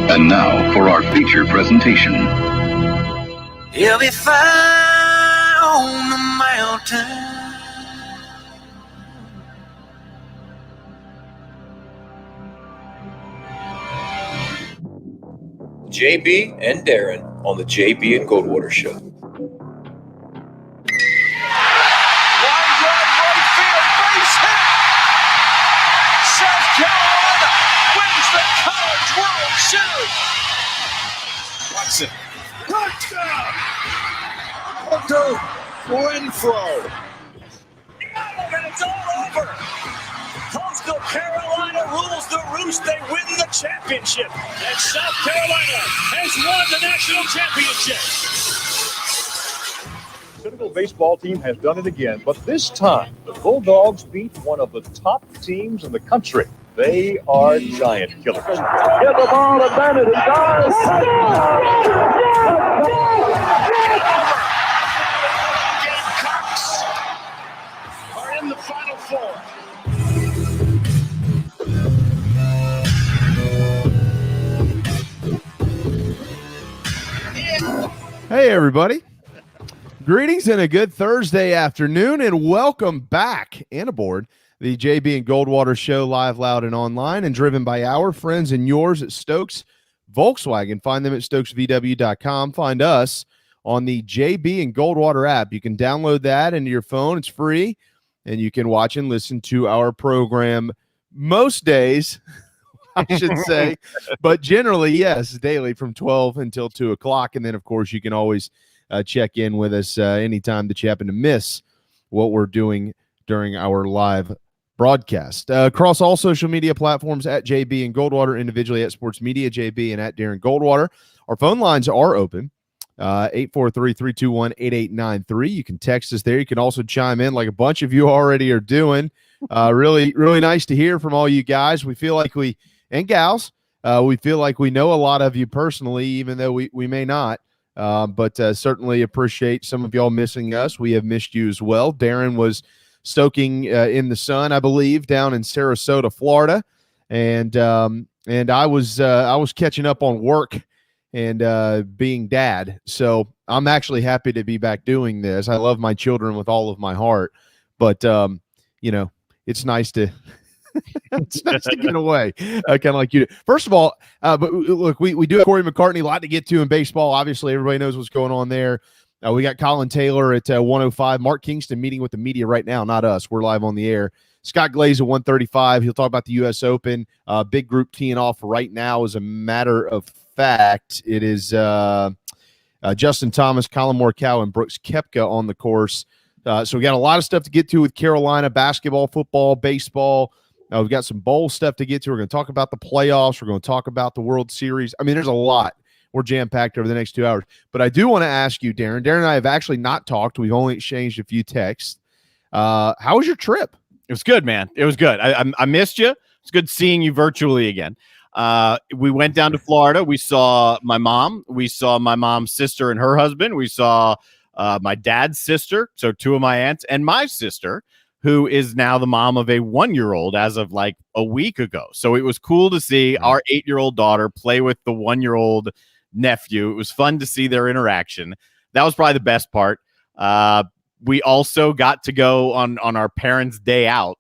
And now for our feature presentation. He'll be fire on the mountain. JB and Darren on the JB and Goldwater Show. Line drive right field, base hit. South Carolina wins the College World Series. Watson, touchdown. Hunter Renfrow. And it's all over. Coastal Carolina rules the roost. They win the championship. And South Carolina has won the national championship. The Citadel baseball team has done it again, but this time the Bulldogs beat one of the top teams in the country. They are giant killers. Get the ball to Bennett. He does. Gamecocks are in the Final Four. Hey, everybody. Greetings and a good Thursday afternoon, and welcome back and aboard the JB and Goldwater Show, live, loud, and online, and driven by our friends and yours at Stokes Volkswagen. Find them at stokesvw.com. Find us on the JB and Goldwater app. You can download that into your phone. It's free, and you can watch and listen to our program most days, I should say, but generally, yes, daily from 12 until 2 o'clock. And then, of course, you can always check in with us anytime that you happen to miss what we're doing during our live broadcast. Across all social media platforms at JB and Goldwater, individually at Sports Media JB and at Darren Goldwater. Our phone lines are open. 843-321-8893. You can text us there. You can also chime in like a bunch of you already are doing. Really, really nice to hear from all you guys. We feel like and gals, we feel like we know a lot of you personally, even though we may not. But certainly appreciate some of y'all missing us. We have missed you as well. Darren was stoking in the sun, I believe, down in Sarasota, Florida, and I was catching up on work and being dad. So I'm actually happy to be back doing this. I love my children with all of my heart, but it's nice to it's nice to get away, kind of like you do. First of all, but look, we do have Cory McCartney, a lot to get to in baseball. Obviously, everybody knows what's going on there. We got Colin Taylor at 105. Mark Kingston meeting with the media right now, not us. We're live on the air. Scott Glaze at 135. He'll talk about the U.S. Open. Big group teeing off right now. As a matter of fact, it is Justin Thomas, Colin Morikawa, and Brooks Koepka on the course. So we got a lot of stuff to get to with Carolina, basketball, football, baseball. We've got some bowl stuff to get to. We're going to talk about the playoffs. We're going to talk about the World Series. I mean, there's a lot. We're jam-packed over the next 2 hours. But I do want to ask you, Darren. Darren and I have actually not talked. We've only exchanged a few texts. How was your trip? It was good, man. It was good. I missed you. It's good seeing you virtually again. We went down to Florida. We saw my mom. We saw my mom's sister and her husband. We saw my dad's sister, so two of my aunts, and my sister, who is now the mom of a 1-year-old as of like a week ago. So it was cool to see our 8-year-old daughter play with the 1-year-old nephew. It was fun to see their interaction. That was probably the best part. We also got to go on our parents' day out.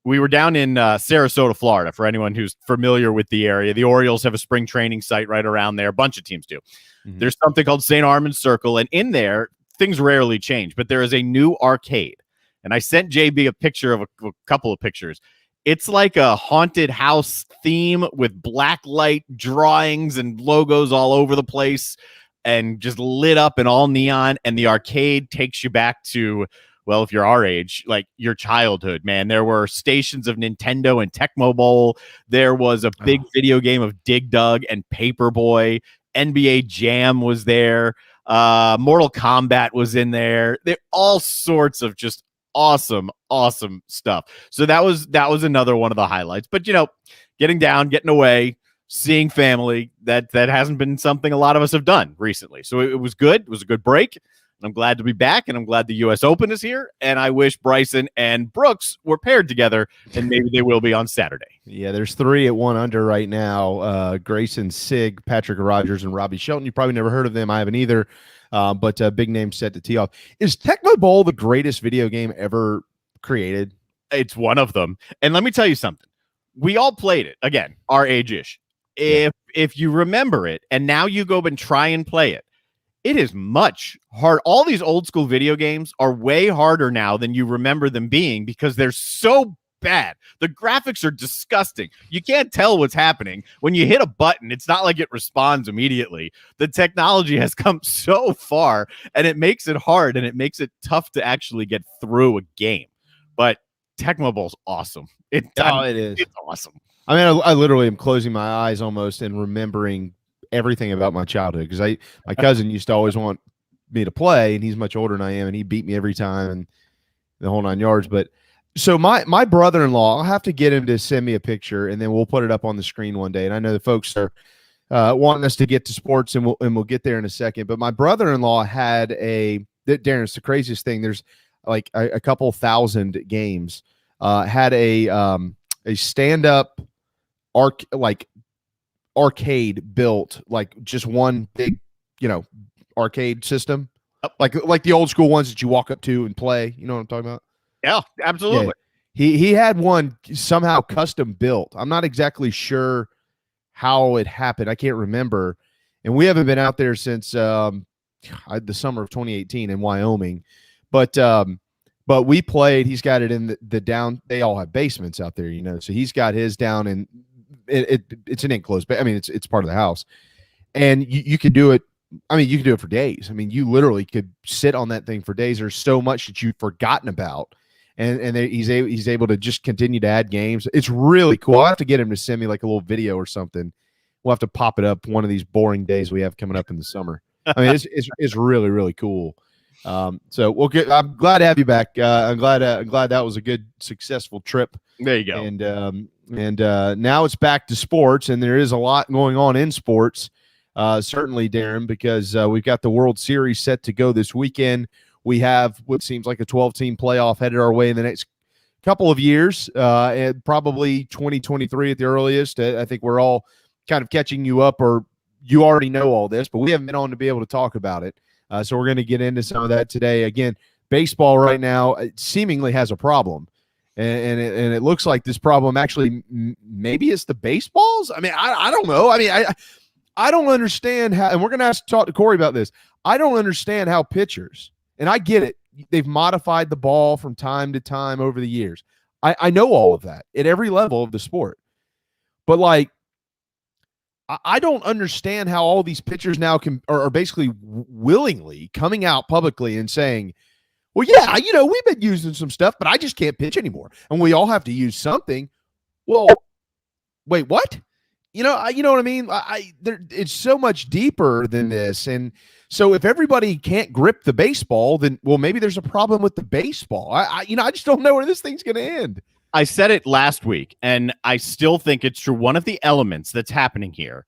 We were down in Sarasota, Florida, for anyone who's familiar with the area. The Orioles have a spring training site right around there. A bunch of teams do. Mm-hmm. There's something called St. Armand's Circle, and in there, things rarely change, but there is a new arcade. And I sent JB a picture of a couple of pictures. It's like a haunted house theme with black light drawings and logos all over the place and just lit up in all neon. And the arcade takes you back to, well, if you're our age, like your childhood, man. There were stations of Nintendo and Tecmo Bowl. There was a big video game of Dig Dug and Paperboy. NBA Jam was there. Mortal Kombat was in there. There all sorts of just awesome stuff. So that was another one of the highlights. But getting down, getting away, seeing family, that hasn't been something a lot of us have done recently. So it was good. It was a good break. I'm glad to be back, and I'm glad the U.S. Open is here, and I wish Bryson and Brooks were paired together, and maybe they will be on Saturday. Yeah, there's 3 at 1 under right now. Grayson Sigg, Patrick Rogers, and Robbie Shelton. You probably never heard of them. I haven't either, but big name set to tee off. Is Tecmo Bowl the greatest video game ever created? It's one of them. And let me tell you something. We all played it, again, our age-ish. If you remember it, and now you go and try and play it, it is much hard. All these old school video games are way harder now than you remember them being because they're so bad. The graphics are disgusting. You can't tell what's happening. When you hit a button, it's not like it responds immediately. The technology has come so far, and it makes it hard, and it makes it tough to actually get through a game. But Tecmo Bowl's awesome. It is. It's awesome. I mean, I literally am closing my eyes almost and remembering everything about my childhood because my cousin used to always want me to play, and he's much older than I am, and he beat me every time and the whole 9 yards. But so my brother-in-law, I'll have to get him to send me a picture, and then we'll put it up on the screen one day. And I know the folks are wanting us to get to sports, and we'll get there in a second. But my brother-in-law had Darren, it's the craziest thing. There's like a couple thousand games. Had a stand-up arcade built, like just one big, arcade system, like the old school ones that you walk up to and play. You know what I'm talking about? Yeah, absolutely. Yeah. He had one somehow custom built. I'm not exactly sure how it happened. I can't remember. And we haven't been out there since the summer of 2018 in Wyoming. But we played. He's got it in the down. They all have basements out there, So he's got his down in. It's an enclosed, but I mean, it's part of the house, and you could do it. I mean, you could do it for days. I mean, you literally could sit on that thing for days. There's so much that you've forgotten about, and he's able to just continue to add games. It's really cool. I'll have to get him to send me like a little video or something. We'll have to pop it up one of these boring days we have coming up in the summer. I mean, it's really, really cool. So I'm glad to have you back. I'm glad that was a good, successful trip. There you go. And now it's back to sports, and there is a lot going on in sports. Certainly, Darren, because we've got the World Series set to go this weekend. We have what seems like a 12-team playoff headed our way in the next couple of years, and probably 2023 at the earliest. I think we're all kind of catching you up, or you already know all this, but we haven't been on to be able to talk about it. So we're going to get into some of that today. Again, baseball right now seemingly has a problem, and it looks like this problem actually maybe it's the baseballs. I mean, I don't know. I mean, I don't understand how, and we're going to have to talk to Cory about this. I don't understand how pitchers, and I get it, they've modified the ball from time to time over the years. I know all of that at every level of the sport, but like, I don't understand how all these pitchers now are basically willingly coming out publicly and saying, well, yeah, we've been using some stuff, but I just can't pitch anymore. And we all have to use something. Well, wait, what? You know what I mean? It's so much deeper than this. And so if everybody can't grip the baseball, then, well, maybe there's a problem with the baseball. I just don't know where this thing's going to end. I said it last week, and I still think it's true. One of the elements that's happening here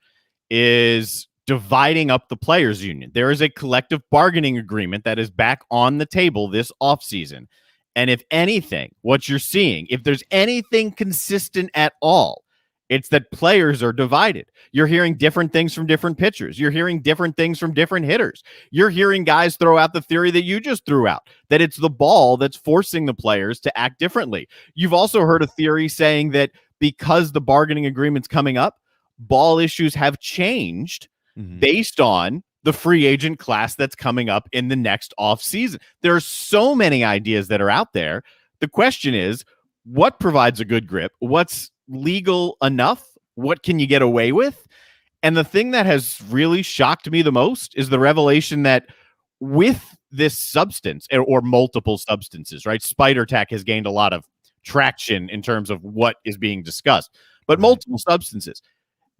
is dividing up the players' union. There is a collective bargaining agreement that is back on the table this offseason. And if anything, what you're seeing, if there's anything consistent at all, it's that players are divided. You're hearing different things from different pitchers. You're hearing different things from different hitters. You're hearing guys throw out the theory that you just threw out, that it's the ball that's forcing the players to act differently. You've also heard a theory saying that because the bargaining agreement's coming up, ball issues have changed based on the free agent class that's coming up in the next offseason. There are so many ideas that are out there. The question is, what provides a good grip? What's legal enough? What can you get away with? And the thing that has really shocked me the most is the revelation that with this substance or multiple substances, right? Spider Tack has gained a lot of traction in terms of what is being discussed, but multiple substances,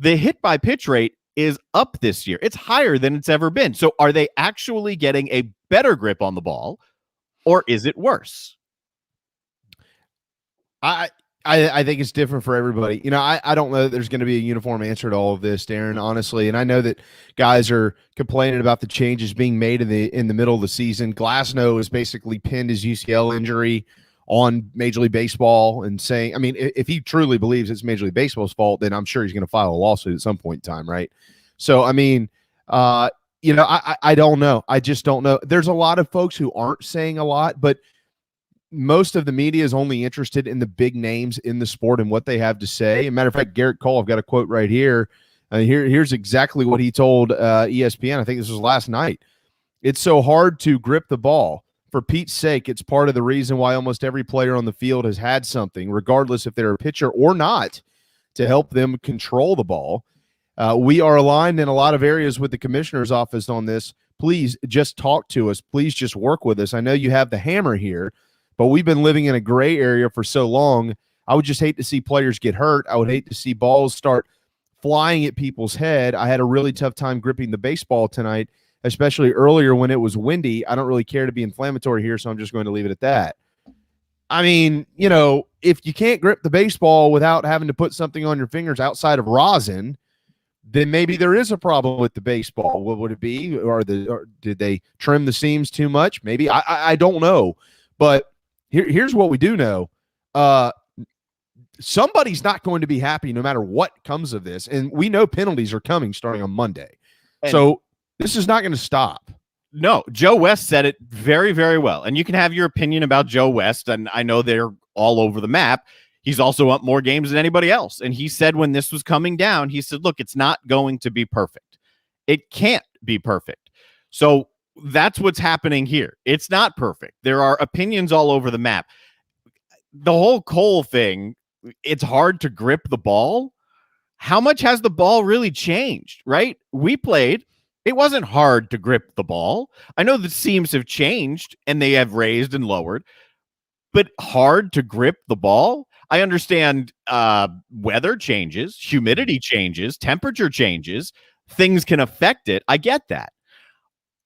the hit by pitch rate is up this year. It's higher than it's ever been. So are they actually getting a better grip on the ball, or is it worse? I think it's different for everybody. I don't know that there's going to be a uniform answer to all of this, Darren, honestly. And I know that guys are complaining about the changes being made in the middle of the season. Glasnow has basically pinned his UCL injury on Major League Baseball and saying, I mean, if he truly believes it's Major League Baseball's fault, then I'm sure he's going to file a lawsuit at some point in time, right? So, I mean, I don't know. I just don't know. There's a lot of folks who aren't saying a lot, but most of the media is only interested in the big names in the sport and what they have to say. As a matter of fact, Garrett Cole, I've got a quote right here. Here's exactly what he told ESPN. I think this was last night. It's so hard to grip the ball. For Pete's sake, it's part of the reason why almost every player on the field has had something, regardless if they're a pitcher or not, to help them control the ball. We are aligned in a lot of areas with the commissioner's office on this. Please just talk to us. Please just work with us. I know you have the hammer here, but we've been living in a gray area for so long. I would just hate to see players get hurt. I would hate to see balls start flying at people's head. I had a really tough time gripping the baseball tonight, especially earlier when it was windy. I don't really care to be inflammatory here, so I'm just going to leave it at that. I mean, if you can't grip the baseball without having to put something on your fingers outside of rosin, then maybe there is a problem with the baseball. What would it be? Or did they trim the seams too much? Maybe. I don't know. But here's what we do know. Somebody's not going to be happy no matter what comes of this. And we know penalties are coming starting on Monday. So this is not going to stop. No, Joe West said it very, very well. And you can have your opinion about Joe West, and I know they're all over the map. He's also up more games than anybody else. And he said when this was coming down, he said, look, it's not going to be perfect. It can't be perfect. So that's what's happening here. It's not perfect. There are opinions all over the map. The whole Cole thing, it's hard to grip the ball. How much has the ball really changed, right? We played. It wasn't hard to grip the ball. I know the seams have changed and they have raised and lowered, but hard to grip the ball. I understand weather changes, humidity changes, temperature changes, things can affect it. I get that.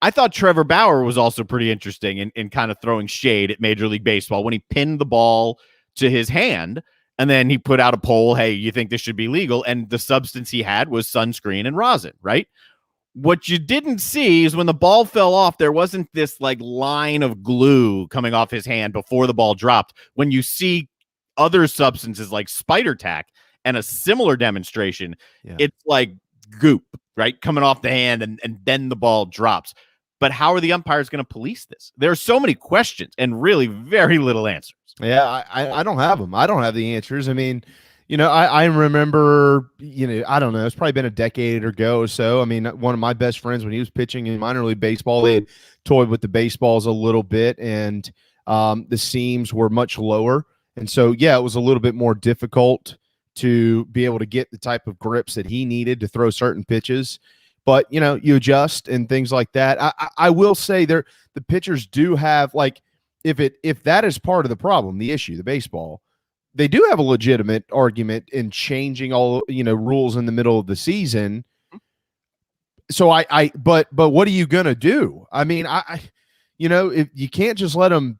I thought Trevor Bauer was also pretty interesting in kind of throwing shade at Major League Baseball when he pinned the ball to his hand, and then he put out a poll, hey, you think this should be legal? And the substance he had was sunscreen and rosin, right? What you didn't see is when the ball fell off, there wasn't this like line of glue coming off his hand before the ball dropped. When you see other substances like spider tack and a similar demonstration, it's like goop, right? Coming off the hand and then the ball drops. But how are the umpires going to police this? There are so many questions and really very little answers. Yeah, I don't have them. I don't have the answers. I mean, I remember, I don't know, it's probably been a decade ago or so. I mean, one of my best friends, when he was pitching in minor league baseball, they had toyed with the baseballs a little bit, and the seams were much lower. And so, yeah, it was a little bit more difficult to be able to get the type of grips that he needed to throw certain pitches. But, you adjust and things like that. I will say the pitchers do have, like, if that is part of the problem, the issue, the baseball, they do have a legitimate argument in changing all, rules in the middle of the season. So but what are you going to do? I mean, if you can't just let them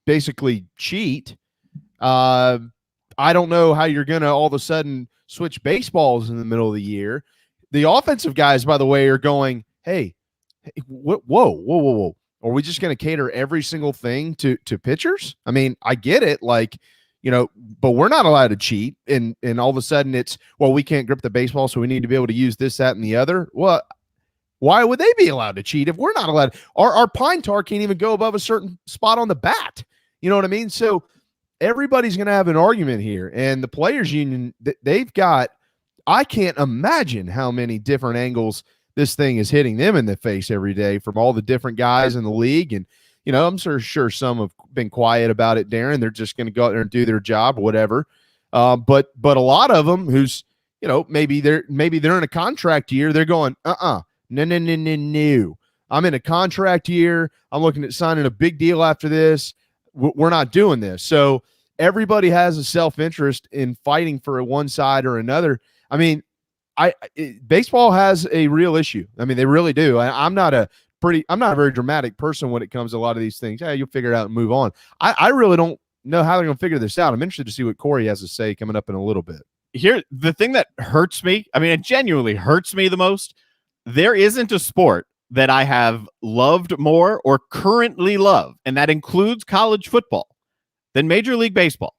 basically cheat, I don't know how you're going to all of a sudden switch baseballs in the middle of the year. The offensive guys, by the way, are going, hey, whoa. Are we just going to cater every single thing to pitchers? I mean, I get it. Like, but we're not allowed to cheat. And all of a sudden it's, well, we can't grip the baseball, so we need to be able to use this, that, and the other. Well, why would they be allowed to cheat if we're not allowed? Our pine tar can't even go above a certain spot on the bat. You know what I mean? So everybody's going to have an argument here. And the players union, they've got, I can't imagine how many different angles this thing is hitting them in the face every day from all the different guys in the league. And, I'm sure some have been quiet about it, Darren. They're just going to go out there and do their job or whatever. But a lot of them who's, maybe they're in a contract year. They're going, no. I'm in a contract year. I'm looking at signing a big deal after this. We're not doing this. So everybody has a self-interest in fighting for one side or another. I mean, baseball has a real issue. I mean, they really do. I'm not a very dramatic person when it comes to a lot of these things. Yeah, you'll figure it out and move on. I really don't know how they're going to figure this out. I'm interested to see what Cory has to say coming up in a little bit. Here, the thing that hurts me, I mean, it genuinely hurts me the most. There isn't a sport that I have loved more or currently love, and that includes college football, than Major League Baseball.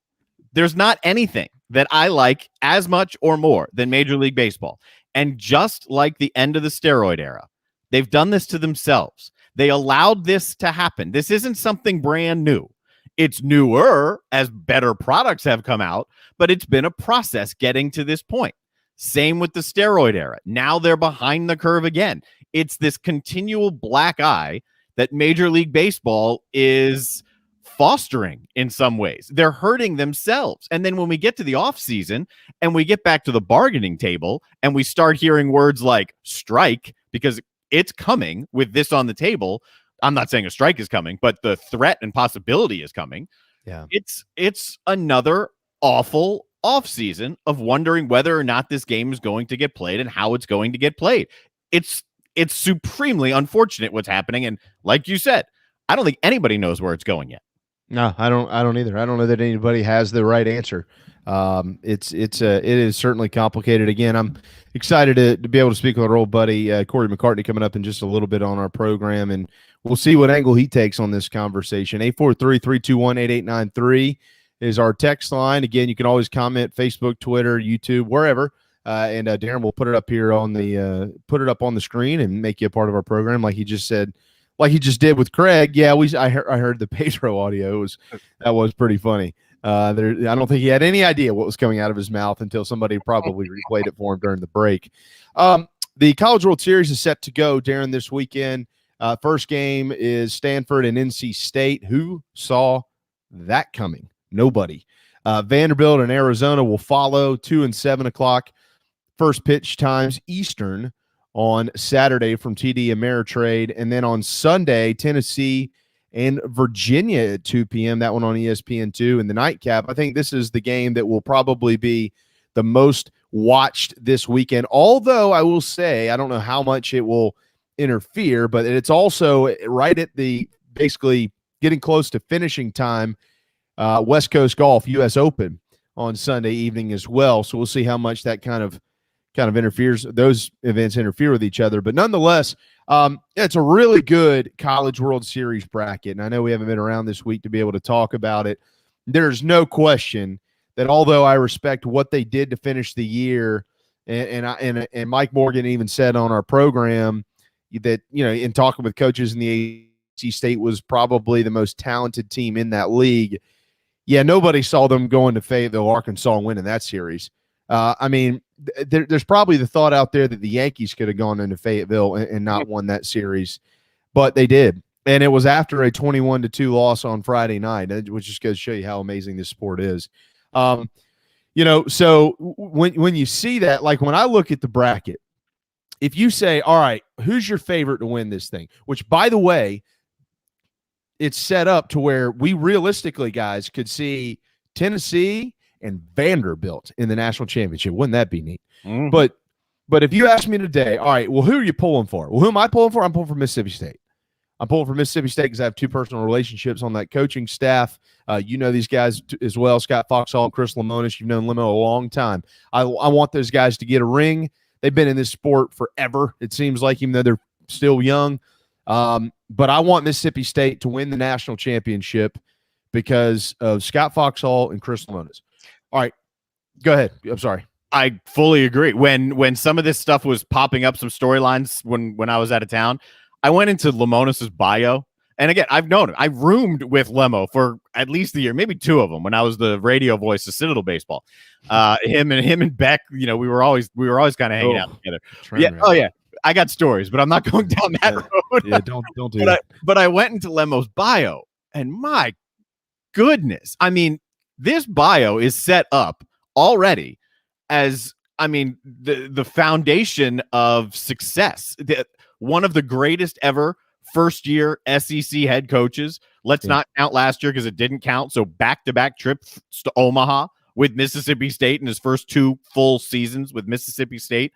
There's not anything that I like as much or more than Major League Baseball. And just like the end of the steroid era, they've done this to themselves. They allowed this to happen. This isn't something brand new. It's newer as better products have come out, but it's been a process getting to this point. Same with the steroid era. Now they're behind the curve again. It's this continual black eye that Major League Baseball is fostering in some ways. They're hurting themselves. And then when we get to the offseason and we get back to the bargaining table and we start hearing words like strike, because it's coming with this on the table. I'm not saying a strike is coming, but the threat and possibility is coming. Yeah. It's another awful offseason of wondering whether or not this game is going to get played and how it's going to get played. It's supremely unfortunate what's happening. And like you said, I don't think anybody knows where it's going yet. No, I don't either. I don't know that anybody has the right answer. It is certainly complicated. Again, I'm excited to be able to speak with our old buddy, Cory McCartney, coming up in just a little bit on our program, and we'll see what angle he takes on this conversation. 843-321-8893 is our text line. Again, you can always comment Facebook, Twitter, YouTube, wherever. And Darren will put it up here on the screen and make you a part of our program, like he just said. Like he just did with Craig. Yeah, I heard the Pedro audio. That was pretty funny. I don't think he had any idea what was coming out of his mouth until somebody probably replayed it for him during the break. The College World Series is set to go, Darren, this weekend. First game is Stanford and NC State. Who saw that coming? Nobody. Vanderbilt and Arizona will follow 2 and 7 o'clock. First pitch times Eastern on Saturday from TD Ameritrade. And then on Sunday, Tennessee and Virginia at 2 p.m. That one on ESPN2 in the nightcap. I think this is the game that will probably be the most watched this weekend. Although I will say, I don't know how much it will interfere, but it's also right at the basically getting close to finishing time. West Coast Golf U.S. Open on Sunday evening as well. So we'll see how much that kind of interferes. Those events interfere with each other, but nonetheless, it's a really good College World Series bracket. And I know we haven't been around this week to be able to talk about it. There's no question that although I respect what they did to finish the year, and Mike Morgan even said on our program that, in talking with coaches in the ACC, State was probably the most talented team in that league. Yeah, nobody saw them going to Fayetteville, Arkansas, and winning that series. There's probably the thought out there that the Yankees could have gone into Fayetteville and not won that series, but they did. And it was after a 21-2 loss on Friday night, which just goes to show you how amazing this sport is. So when you see that, like when I look at the bracket, if you say, all right, who's your favorite to win this thing? Which, by the way, it's set up to where we realistically, guys, could see Tennessee and Vanderbilt in the national championship. Wouldn't that be neat? Mm-hmm. But if you ask me today, all right, well, who are you pulling for? Well, who am I pulling for? I'm pulling for Mississippi State. I'm pulling for Mississippi State because I have two personal relationships on that coaching staff. You know these guys as well, Scott Foxhall and Chris Lemonis. You've known Lemo a long time. I want those guys to get a ring. They've been in this sport forever, it seems like, even though they're still young. But I want Mississippi State to win the national championship because of Scott Foxhall and Chris Lemonis. All right, go ahead. I'm sorry. I fully agree. When some of this stuff was popping up, some storylines when I was out of town, I went into Lemonis's bio. And again, I've known him. I roomed with Lemo for at least a year, maybe two of them, when I was the radio voice of Citadel Baseball. Him and Beck, we were always kind of hanging out together. Yeah. Oh yeah. I got stories, but I'm not going down that road. Yeah, don't do that. But I went into Lemo's bio, and my goodness, this bio is set up already as, the foundation of success. One of the greatest ever first-year SEC head coaches. Let's not count last year because it didn't count. So back-to-back trips to Omaha with Mississippi State in his first two full seasons with Mississippi State.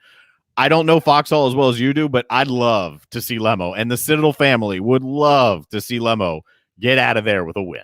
I don't know Foxhall as well as you do, but I'd love to see Lemo, and the Citadel family would love to see Lemo get out of there with a win.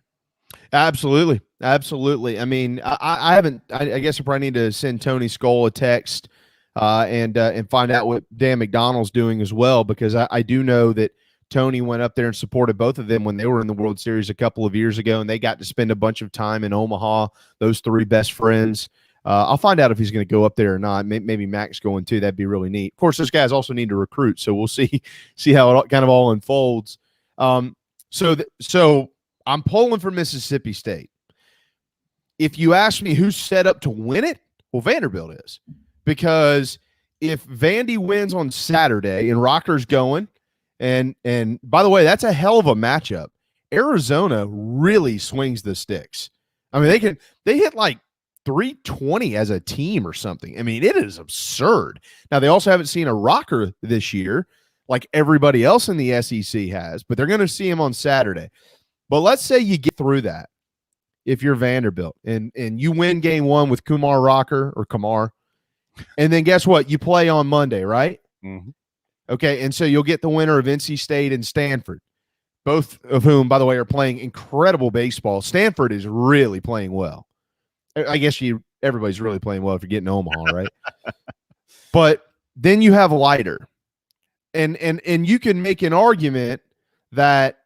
Absolutely. I guess I probably need to send Tony Skoll a text and find out what Dan McDonald's doing as well, because I do know that Tony went up there and supported both of them when they were in the World Series a couple of years ago, and they got to spend a bunch of time in Omaha, those three best friends. I'll find out if he's going to go up there or not. Maybe Mac's going too. That'd be really neat. Of course, those guys also need to recruit, so we'll see how it kind of all unfolds. So I'm pulling for Mississippi State. If you ask me who's set up to win it, well, Vanderbilt is. Because if Vandy wins on Saturday and Rocker's going, and by the way, that's a hell of a matchup. Arizona really swings the sticks. They hit like 320 as a team or something. It is absurd. Now, they also haven't seen a Rocker this year like everybody else in the SEC has, but they're going to see him on Saturday. But let's say you get through that if you're Vanderbilt and you win game one with Kumar Rocker or Kamar, and then guess what? You play on Monday, right? Mm-hmm. Okay, and so you'll get the winner of NC State and Stanford, both of whom, by the way, are playing incredible baseball. Stanford is really playing well. I guess everybody's really playing well if you're getting Omaha, right? But then you have Leiter. And you can make an argument that,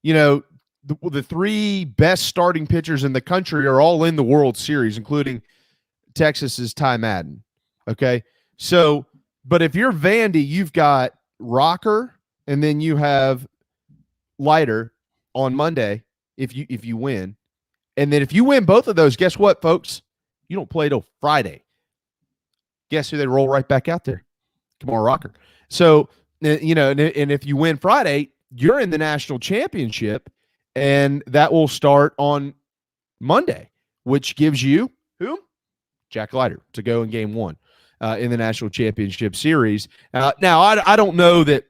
the three best starting pitchers in the country are all in the World Series, including Texas's Ty Madden. Okay. So, but if you're Vandy, you've got Rocker and then you have Leiter on Monday if you win. And then if you win both of those, guess what, folks? You don't play till Friday. Guess who they roll right back out there? Kamar Rocker. So, and if you win Friday, you're in the national championship, and that will start on Monday, which gives you who? Jack Leiter to go in game one in the national championship series. Now, I don't know that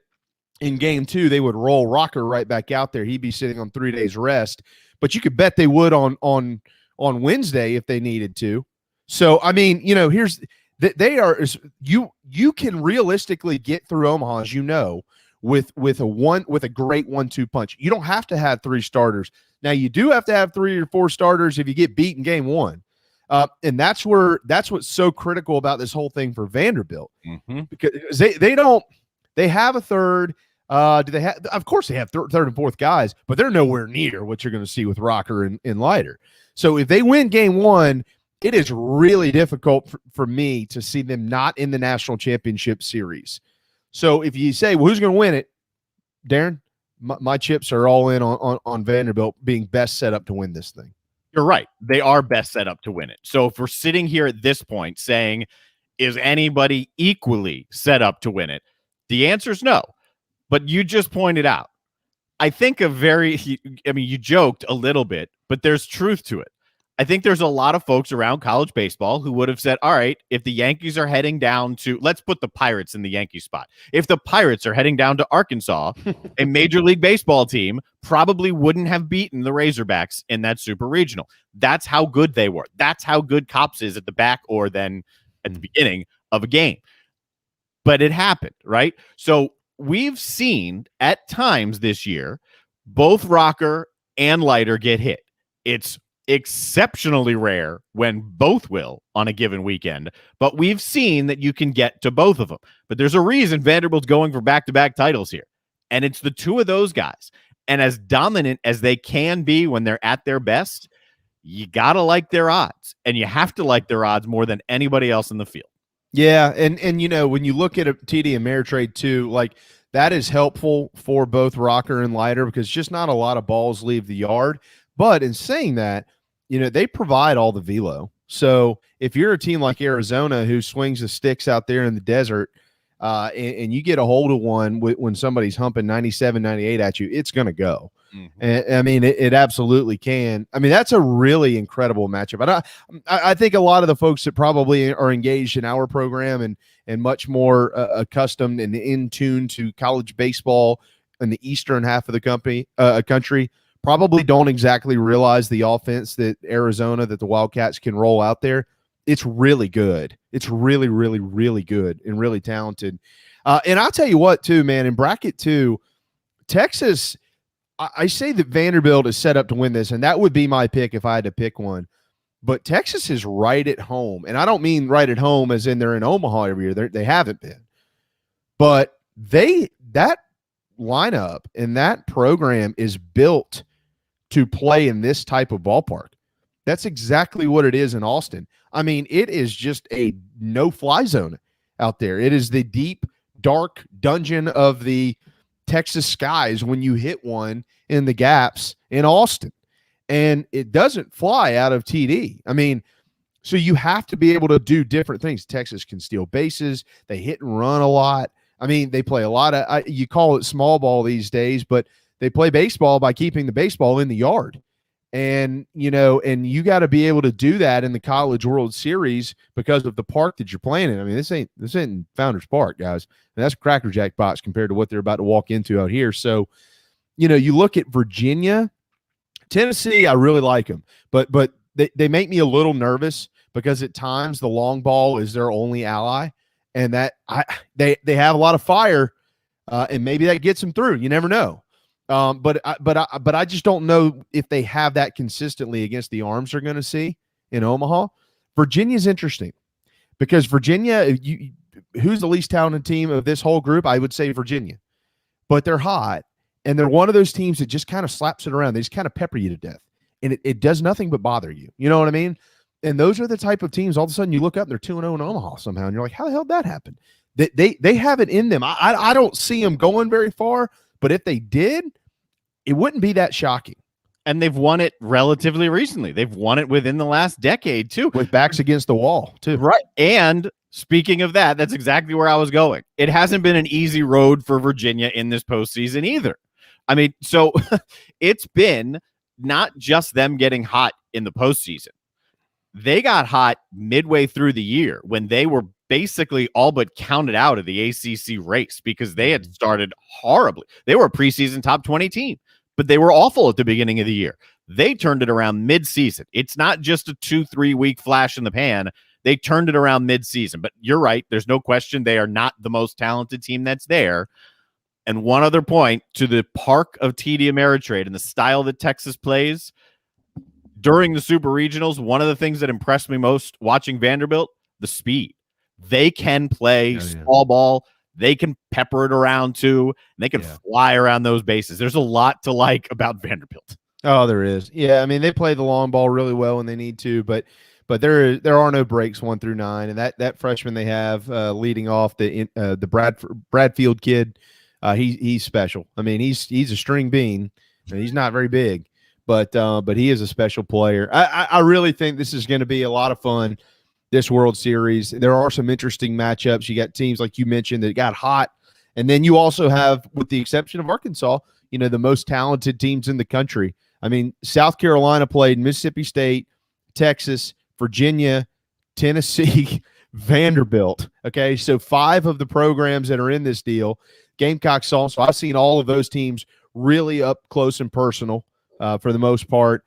in game 2, they would roll Rocker right back out there. He'd be sitting on 3 days rest, but you could bet they would on Wednesday if they needed to. So, I mean, here's they are you can realistically get through Omaha, as you know, with a great 1-2 punch. You don't have to have 3 starters. Now you do have to have 3 or 4 starters if you get beat in game 1. And that's what's so critical about this whole thing for Vanderbilt, because they have a third. Do they have? Of course, they have third and fourth guys, but they're nowhere near what you're going to see with Rocker and Leiter. So if they win game 1, it is really difficult for me to see them not in the national championship series. So if you say, well, who's going to win it, Darren, my chips are all in on Vanderbilt being best set up to win this thing. You're right. They are best set up to win it. So if we're sitting here at this point saying, is anybody equally set up to win it? The answer is no. But you just pointed out, I think you joked a little bit, but there's truth to it. I think there's a lot of folks around college baseball who would have said, all right, if the Yankees are heading down to, let's put the Pirates in the Yankee spot. If the Pirates are heading down to Arkansas, a Major League Baseball team probably wouldn't have beaten the Razorbacks in that super regional. That's how good they were. That's how good Cops is at the back or then at the beginning of a game. But it happened, right? So we've seen at times this year, both Rocker and Leiter get hit. It's exceptionally rare when both will on a given weekend, but we've seen that you can get to both of them. But there's a reason Vanderbilt's going for back-to-back titles here, and it's the two of those guys. And as dominant as they can be when they're at their best, you gotta like their odds, and you have to like their odds more than anybody else in the field. Yeah, and when you look at a TD and Ameritrade too, like that is helpful for both Rocker and Leiter because just not a lot of balls leave the yard. But in saying that, they provide all the velo. So if you're a team like Arizona who swings the sticks out there in the desert and you get a hold of one when somebody's humping 97, 98 at you, it's going to go. Mm-hmm. And I mean, it absolutely can. I mean, that's a really incredible matchup. And I think a lot of the folks that probably are engaged in our program and much more accustomed and in tune to college baseball in the eastern half of the country probably don't exactly realize the offense that the Wildcats can roll out there. It's really good. It's really, really, really good and really talented. And I'll tell you what, too, man, in bracket 2, Texas, I say that Vanderbilt is set up to win this, and that would be my pick if I had to pick one. But Texas is right at home. And I don't mean right at home as in they're in Omaha every year. They haven't been. But that lineup and that program is built to play in this type of ballpark. That's exactly what it is in Austin. I mean, it is just a no-fly zone out there. It is the deep, dark dungeon of the Texas skies when you hit one in the gaps in Austin. And it doesn't fly out of TD. I mean, so you have to be able to do different things. Texas can steal bases. They hit and run a lot. I mean, they play a lot of you call it small ball these days, but they play baseball by keeping the baseball in the yard. And, and you got to be able to do that in the College World Series because of the park that you're playing in. I mean, this ain't Founders Park, guys. And that's a Cracker Jack box compared to what they're about to walk into out here. So, you look at Virginia, Tennessee, I really like them, but they make me a little nervous because at times the long ball is their only ally, and that they have a lot of fire, and maybe that gets them through. You never know. But I just don't know if they have that consistently against the arms they're going to see in Omaha. Virginia's interesting because Virginia, who's the least talented team of this whole group? I would say Virginia, but they're hot and they're one of those teams that just kind of slaps it around. They just kind of pepper you to death and it does nothing but bother you. You know what I mean? And those are the type of teams all of a sudden you look up, they're 2-0 in Omaha somehow. And you're like, how the hell did that happen? They have it in them. I don't see them going very far. But if they did, it wouldn't be that shocking. And they've won it relatively recently. They've won it within the last decade, too. With backs against the wall, too. Right. And speaking of that, that's exactly where I was going. It hasn't been an easy road for Virginia in this postseason either. I mean, so it's been not just them getting hot in the postseason. They got hot midway through the year when they were basically all but counted out of the ACC race because they had started horribly. They were a preseason top 20 team, but they were awful at the beginning of the year. They turned it around mid-season. It's not just a 2-3 week flash in the pan. They turned it around mid-season. But you're right. There's no question they are not the most talented team that's there. And one other point to the park of TD Ameritrade and the style that Texas plays during the Super Regionals, one of the things that impressed me most watching Vanderbilt, the speed. They can play small ball. They can pepper it around too. And they can fly around those bases. There's a lot to like about Vanderbilt. Oh, there is. Yeah, I mean, they play the long ball really well when they need to, but there are no breaks 1 through 9, and that freshman they have leading off the Bradfield kid, he's special. I mean, he's a string bean. He's not very big, but he is a special player. I really think this is going to be a lot of fun. This World Series, there are some interesting matchups. You got teams like you mentioned that got hot, and then you also have, with the exception of Arkansas, the most talented teams in the country. I mean, South Carolina played Mississippi State, Texas, Virginia, Tennessee, Vanderbilt. Okay, so 5 of the programs that are in this deal, Gamecocks also. I've seen all of those teams really up close and personal for the most part,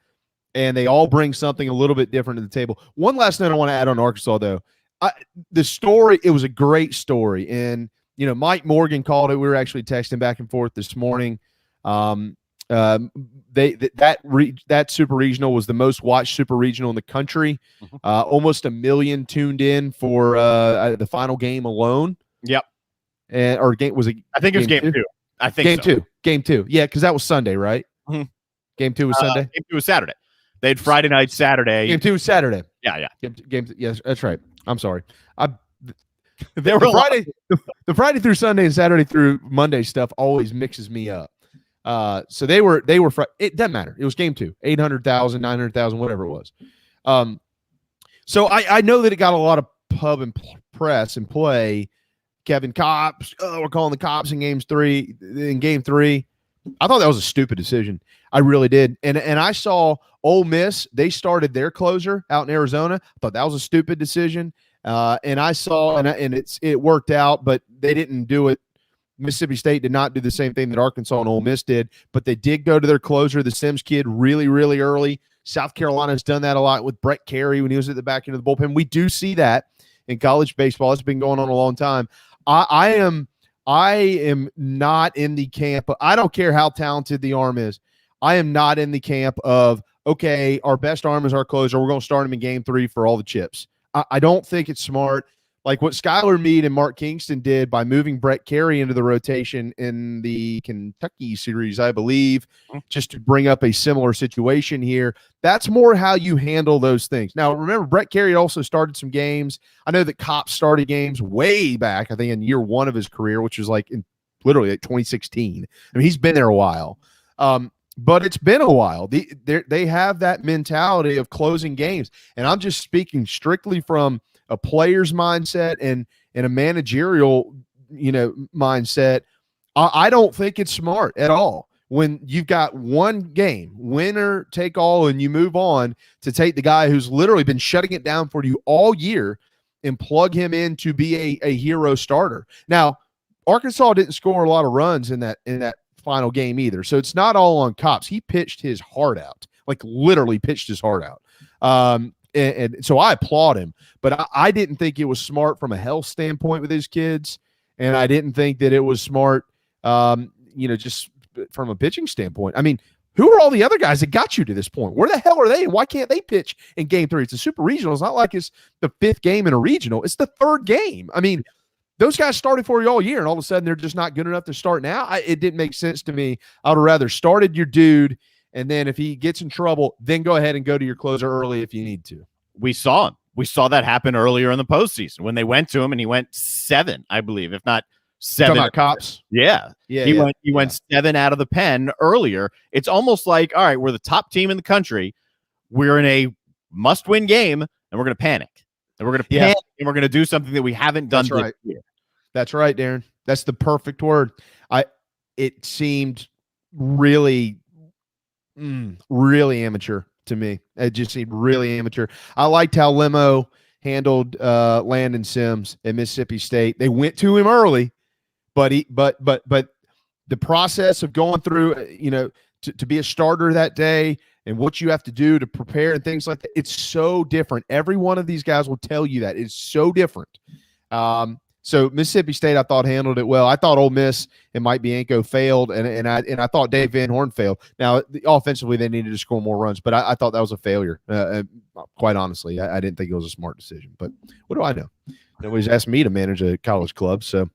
and they all bring something a little bit different to the table. One last note I want to add on Arkansas, though. The story, it was a great story, and Mike Morgan called it. We were actually texting back and forth this morning. That Super Regional was the most watched Super Regional in the country. Almost 1 million tuned in for the final game alone. Yep. Or game was it? I think it was game 2. I think Game two. Yeah, because that was Sunday, right? Mm-hmm. Game 2 was Sunday. Game 2 was Saturday. They had Friday night, Saturday. Game 2 was Saturday. Yeah. Yes, that's right. I'm sorry. The Friday through Sunday and Saturday through Monday stuff always mixes me up. So they were it doesn't matter. It was game 2, 800,000, 900,000, whatever it was. So I know that it got a lot of pub and press and play. Kevin Cops, we're calling the cops in game 3. I thought that was a stupid decision. I really did. And I saw Ole Miss, they started their closer out in Arizona. I thought that was a stupid decision. And I saw, and it worked out, but they didn't do it. Mississippi State did not do the same thing that Arkansas and Ole Miss did, but they did go to their closer, the Sims kid, really, really early. South Carolina's done that a lot with Brett Carey when he was at the back end of the bullpen. We do see that in college baseball. It's been going on a long time. I am not in the camp. I don't care how talented the arm is. I am not in the camp of, okay, our best arm is our closer. We're going to start him in game 3 for all the chips. I don't think it's smart. Like what Skylar Meade and Mark Kingston did by moving Brett Carey into the rotation in the Kentucky series, I believe, just to bring up a similar situation here. That's more how you handle those things. Now, remember, Brett Carey also started some games. I know that Copp started games way back, I think, in year 1 of his career, which was literally 2016. I mean, he's been there a while. But it's been a while. They have that mentality of closing games. And I'm just speaking strictly from a player's mindset and a managerial, mindset. I don't think it's smart at all. When you've got one game, winner take all, and you move on to take the guy who's literally been shutting it down for you all year and plug him in to be a hero starter. Now, Arkansas didn't score a lot of runs in that final game either. So it's not all on Cops. He pitched his heart out, like literally pitched his heart out. And so I applaud him, but I didn't think it was smart from a health standpoint with his kids. And I didn't think that it was smart, just from a pitching standpoint. I mean, who are all the other guys that got you to this point? Where the hell are they? And why can't they pitch in game 3? It's a super regional. It's not like it's the 5th game in a regional. It's the 3rd game. I mean, those guys started for you all year, and all of a sudden they're just not good enough to start now. It didn't make sense to me. I would have rather started your dude, and then if he gets in trouble, then go ahead and go to your closer early if you need to. We saw him. We saw that happen earlier in the postseason when they went to him, and he went 7, I believe, if not 7. Talking about Cops? Yeah. He went 7 out of the pen earlier. It's almost like, all right, we're the top team in the country. We're in a must-win game, and we're going to panic. And we're going to panic, and we're going to do something that we haven't done this year. That's right, Darren. That's the perfect word. It seemed really, really amateur to me. It just seemed really amateur. I liked how Limo handled Landon Sims at Mississippi State. They went to him early, but the process of going through, to be a starter that day and what you have to do to prepare and things like that, it's so different. Every one of these guys will tell you that it's so different. So Mississippi State, I thought, handled it well. I thought Ole Miss and Mike Bianco failed, and I thought Dave Van Horn failed. Now, offensively, they needed to score more runs, but I thought that was a failure. Quite honestly, I didn't think it was a smart decision. But what do I know? Nobody's asked me to manage a college club, so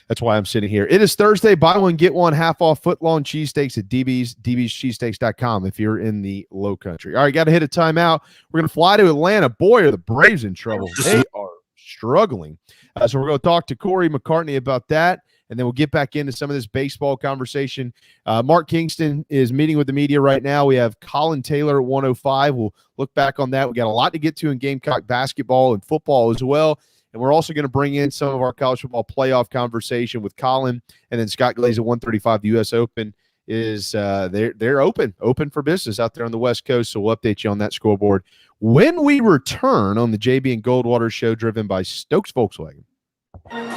that's why I'm sitting here. It is Thursday. Buy one, get one, half off foot-long cheesesteaks at DB's, dbscheesesteaks.com if you're in the low country. All right, got to hit a timeout. We're going to fly to Atlanta. Boy, are the Braves in trouble. They are struggling. So we're going to talk to Cory McCartney about that, and then we'll get back into some of this baseball conversation. Mark Kingston is meeting with the media right now. We have Colin Taylor at 105. We'll look back on that. We got a lot to get to in Gamecock basketball and football as well. And we're also going to bring in some of our college football playoff conversation with Colin, and then Scott Glaze at 135. The U.S. Open is they're open for business out there on the West Coast. So we'll update you on that scoreboard when we return on the JB and Goldwater show, driven by Stokes Volkswagen.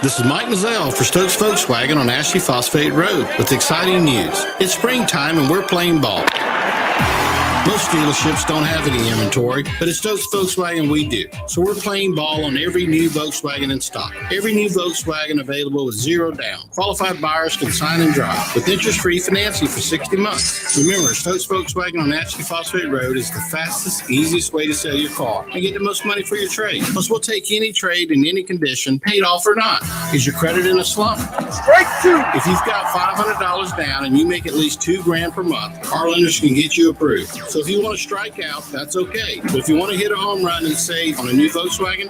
This is Mike Mazzell for Stokes Volkswagen on Ashley Phosphate Road with exciting news. It's springtime and we're playing ball. Most dealerships don't have any inventory, but at Stokes Volkswagen we do. So we're playing ball on every new Volkswagen in stock. Every new Volkswagen available with zero down. Qualified buyers can sign and drive with interest-free financing for 60 months. Remember, Stokes Volkswagen on Ashley Phosphate Road is the fastest, easiest way to sell your car and get the most money for your trade. Plus, we'll take any trade in any condition, paid off or not. Is your credit in a slump? Strike two! If you've got $500 down and you make at least $2,000 per month, our lenders can get you approved. So if you want to strike out, that's okay. But if you want to hit a home run and save on a new Volkswagen,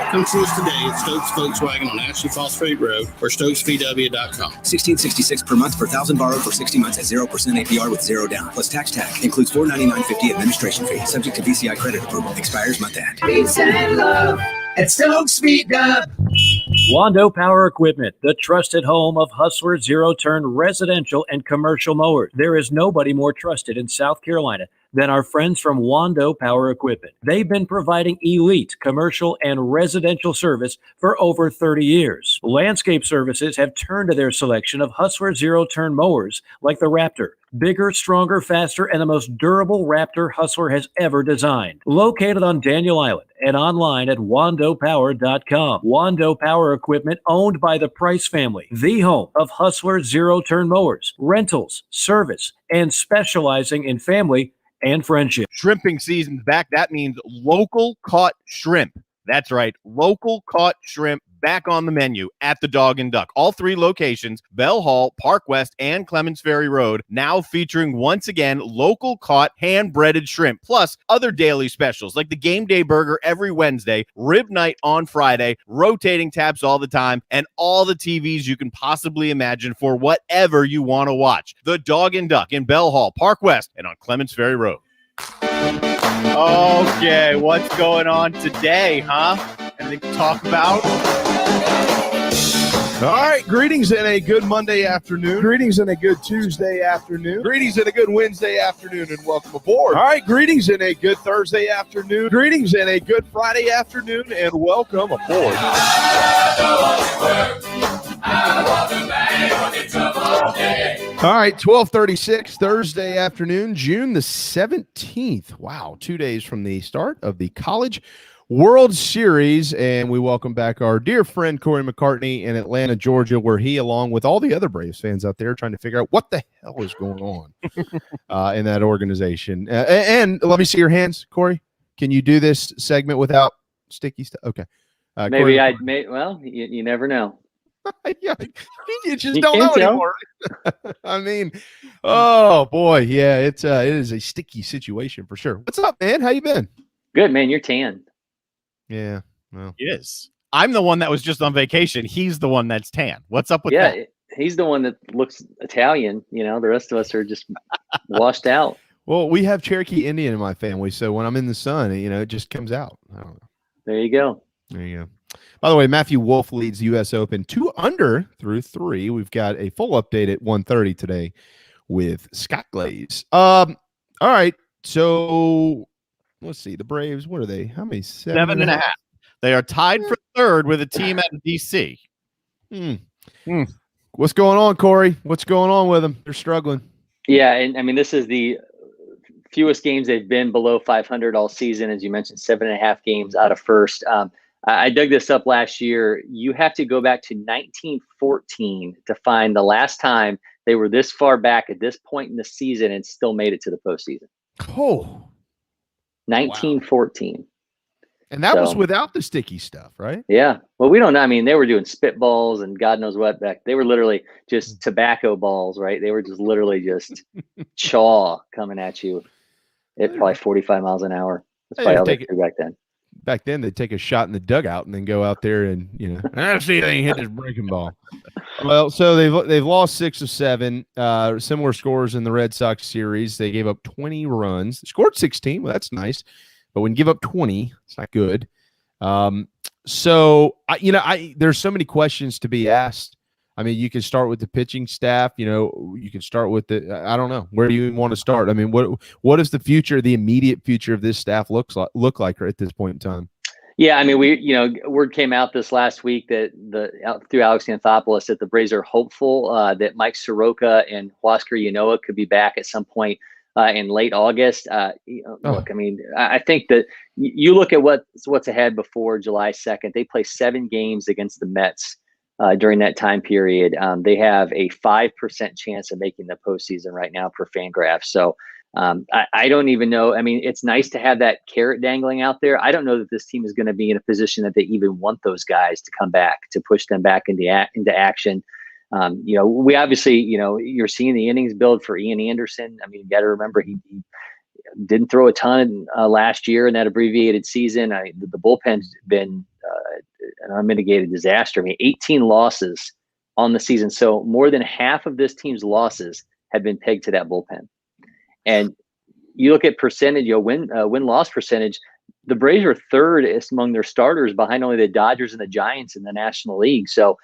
come see us today at Stokes Volkswagen on Ashley Phosphate Road or StokesVW.com. $1,666 per month per $1,000 borrowed for 60 months at 0% APR with zero down. Plus tax tag. Includes $499.50 administration fee. Subject to VCI credit approval. Expires month end. Peace and love at Stokes VW. Wando Power Equipment, the trusted home of Hustler zero-turn residential and commercial mowers. There is nobody more trusted in South Carolina than our friends from Wando Power Equipment. They've been providing elite commercial and residential service for over 30 years. Landscape Services have turned to their selection of Hustler zero-turn mowers like the Raptor. Bigger, stronger, faster, and the most durable Raptor Hustler has ever designed. Located on Daniel Island and online at wandopower.com. Wando Power Equipment, owned by the Price family, the home of Hustler zero-turn mowers, rentals, service, and specializing in family and friendship. Shrimping season's back. That means local caught shrimp. That's right. Local caught shrimp back on the menu at the Dog and Duck. All three locations, Bell Hall, Park West, and Clements Ferry Road, now featuring once again local caught hand-breaded shrimp, plus other daily specials like the Game Day Burger every Wednesday, Rib Night on Friday, rotating taps all the time, and all the TVs you can possibly imagine for whatever you want to watch. The Dog and Duck in Bell Hall, Park West, and on Clements Ferry Road. Okay, what's going on today, huh? Anything to talk about? All right, greetings and a good Monday afternoon. Greetings and a good Tuesday afternoon. Greetings and a good Wednesday afternoon, and welcome aboard. All right, greetings and a good Thursday afternoon. Greetings and a good Friday afternoon, and welcome aboard. All right, 12:36 Thursday afternoon, June the 17th. Wow, 2 days from the start of the College World Series, and we welcome back our dear friend Cory McCartney in Atlanta, Georgia, where he, along with all the other Braves fans out there, trying to figure out what the hell is going on in that organization. And let me see your hands, Cory. Can you do this segment without sticky stuff? Okay. Maybe Cory, I may. Well, you never know. Yeah, you just don't know anymore. I mean, oh boy, yeah, it is a sticky situation for sure. What's up, man? How you been? Good, man. You're tan. Yeah, well, It is. I'm the one that was just on vacation. He's the one that's tan. What's up with that? Yeah, he's the one that looks Italian. You know, the rest of us are just washed out. well, we have Cherokee Indian in my family, so when I'm in the sun, it just comes out. I don't know. There you go. There you go. By the way, Matthew Wolff leads the U.S. Open 2 under through 3. We've got a full update at 1:30 today with Scott Glaze. All right, so let's see. The Braves, what are they? How many? 7.5. They are tied for third with a team out of DC. What's going on, Cory? What's going on with them? They're struggling. Yeah, and I mean, this is the fewest games they've been below 500 all season, as you mentioned, 7.5 games out of first. I dug this up last year. You have to go back to 1914 to find the last time they were this far back at this point in the season and still made it to the postseason. Oh, 1914. Wow. And that was without the sticky stuff, right? Yeah. Well, we don't know. I mean, they were doing spitballs and God knows what back. They were literally just tobacco balls, right? They were just literally just chaw coming at you at probably 45 miles an hour. That's probably how they threw back then. Back then, they'd take a shot in the dugout and then go out there and, I don't see anything hit this breaking ball. Well, so they've lost 6 of 7, similar scores in the Red Sox series. They gave up 20 runs. They scored 16. Well, that's nice. But when you give up 20, it's not good. So, there's so many questions to be asked. I mean, you can start with the pitching staff. You can start with I don't know. Where do you even want to start? I mean, what does the future, the immediate future of this staff look like at this point in time? Yeah, I mean, word came out this last week that through Alex Anthopoulos that the Braves are hopeful that Mike Soroka and Huascar Ynoa could be back at some point in late August. Look, I mean, I think that you look at what's ahead before July 2nd. They play 7 games against the Mets during that time period. They have a 5% chance of making the postseason right now per Fangraphs. So I don't even know. I mean, it's nice to have that carrot dangling out there. I don't know that this team is going to be in a position that they even want those guys to come back, to push them back into action. We obviously, you're seeing the innings build for Ian Anderson. I mean, you got to remember he didn't throw a ton last year in that abbreviated season. The bullpen's been an unmitigated disaster. I mean, 18 losses on the season. So more than half of this team's losses have been pegged to that bullpen. And you look at percentage, win-loss percentage, the Braves are third among their starters behind only the Dodgers and the Giants in the National League. So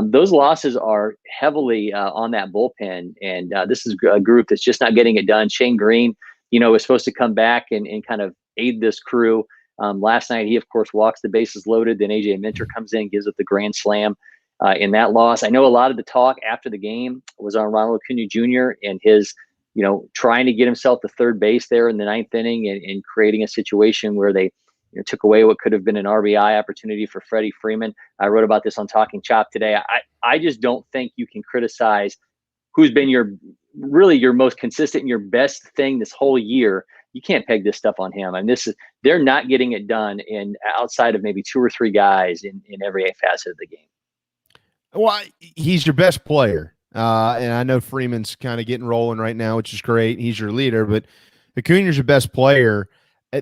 those losses are heavily on that bullpen. And this is a group that's just not getting it done. Shane Green, was supposed to come back and kind of aid this crew. Last night, he, of course, walks the bases loaded. Then A.J. Minter comes in, gives up the grand slam in that loss. I know a lot of the talk after the game was on Ronald Acuna Jr. and his, trying to get himself to third base there in the 9th inning and creating a situation where they took away what could have been an RBI opportunity for Freddie Freeman. I wrote about this on Talking Chop today. I just don't think you can criticize who's been your most consistent and your best thing this whole year. You can't peg this stuff on him. And they're not getting it done outside of maybe 2 or 3 guys in every facet of the game. Well, he's your best player. And I know Freeman's kind of getting rolling right now, which is great. He's your leader, but Acuna's your best player.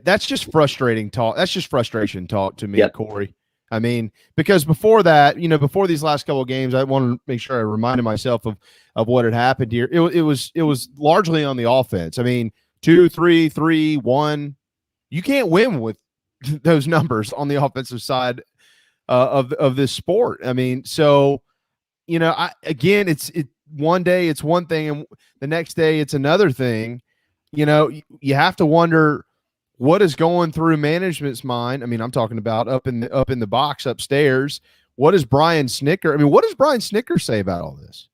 That's just frustrating talk. That's just frustration talk to me, yep. Cory. I mean, because before that, before these last couple of games, I wanted to make sure I reminded myself of what had happened here. It was largely on the offense. I mean, 2, 3, 3, 1. You can't win with those numbers on the offensive side of this sport. I mean, so it's one day it's one thing, and the next day it's another thing. You have to wonder what is going through management's mind. I mean, I'm talking about up in the box upstairs. What does Brian Snitker say about all this?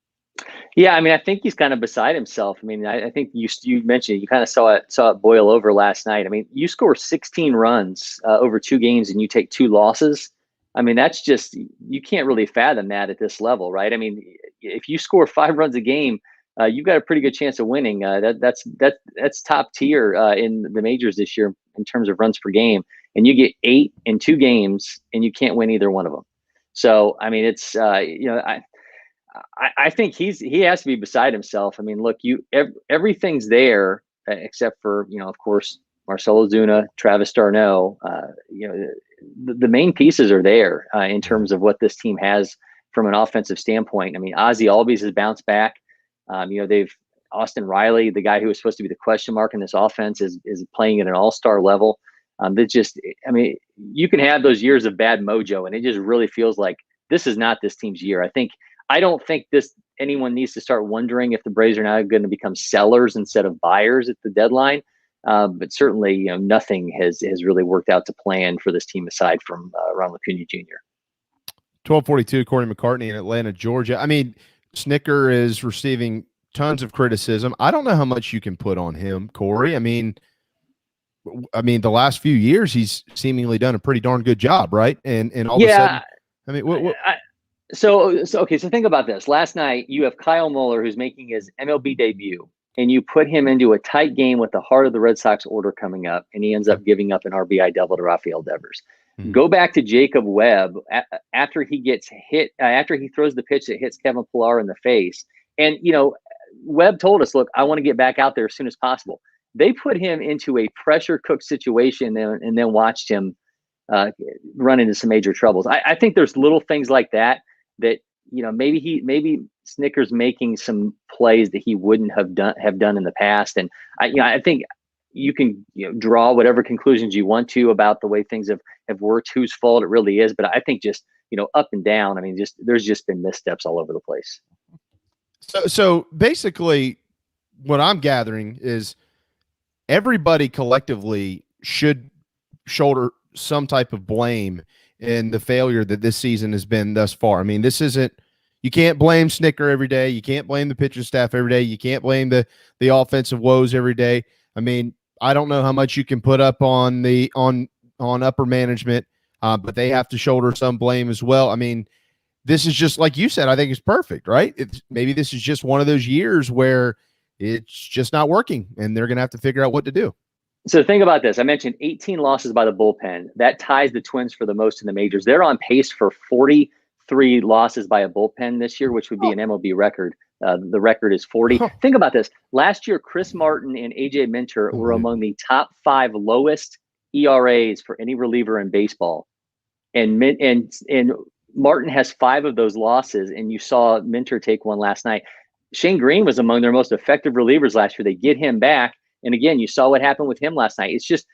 Yeah, I mean, I think he's kind of beside himself. I mean, I think you mentioned you kind of saw it boil over last night. I mean, you score 16 runs over 2 games and you take 2 losses. I mean, that's just, you can't really fathom that at this level, right? I mean, if you score 5 runs a game, you've got a pretty good chance of winning. That's top tier in the majors this year in terms of runs per game. And you get 8 in 2 games, and you can't win either one of them. So, I mean, it's I think he has to be beside himself. I mean, look, everything's there except for of course Marcell Ozuna, Travis d'Arnaud. The main pieces are there in terms of what this team has from an offensive standpoint. I mean, Ozzie Albies has bounced back. They've Austin Riley, the guy who was supposed to be the question mark in this offense, is playing at an all-star level. You can have those years of bad mojo, and it just really feels like this is not this team's year. I don't think anyone needs to start wondering if the Braves are now going to become sellers instead of buyers at the deadline. But certainly, nothing has really worked out to plan for this team aside from Ronald Acuna Jr. 1242, Cory McCartney in Atlanta, Georgia. I mean, Snicker is receiving tons of criticism. I don't know how much you can put on him, Cory. I mean, the last few years he's seemingly done a pretty darn good job, right? And all of a sudden, I mean, So think about this. Last night you have Kyle Muller, who's making his MLB debut, and you put him into a tight game with the heart of the Red Sox order coming up, and he ends up giving up an RBI double to Rafael Devers. Mm-hmm. Go back to Jacob Webb after he gets hit, after he throws the pitch that hits Kevin Pillar in the face. And, Webb told us, look, I want to get back out there as soon as possible. They put him into a pressure cook situation and then watched him run into some major troubles. I think there's little things like that maybe Snicker's making some plays that he wouldn't have done in the past. And I think you can draw whatever conclusions you want to about the way things have worked, whose fault it really is. But I think just, up and down, I mean, there's just been missteps all over the place. So basically what I'm gathering is everybody collectively should shoulder some type of blame in the failure that this season has been thus far. I mean, you can't blame Snicker every day. You can't blame the pitching staff every day. You can't blame the offensive woes every day. I mean, I don't know how much you can put up on upper management, but they have to shoulder some blame as well. I mean, this is just like you said, I think it's perfect, right? Maybe this is just one of those years where it's just not working and they're going to have to figure out what to do. So think about this. I mentioned 18 losses by the bullpen. That ties the Twins for the most in the majors. They're on pace for 43 losses by a bullpen this year, which would be an MLB record. The record is 40. Think about this. Last year, Chris Martin and AJ Minter were among the top 5 lowest ERAs for any reliever in baseball. And Martin has 5 of those losses, and you saw Minter take one last night. Shane Green was among their most effective relievers last year. They get him back. And again, you saw what happened with him last night. It's just,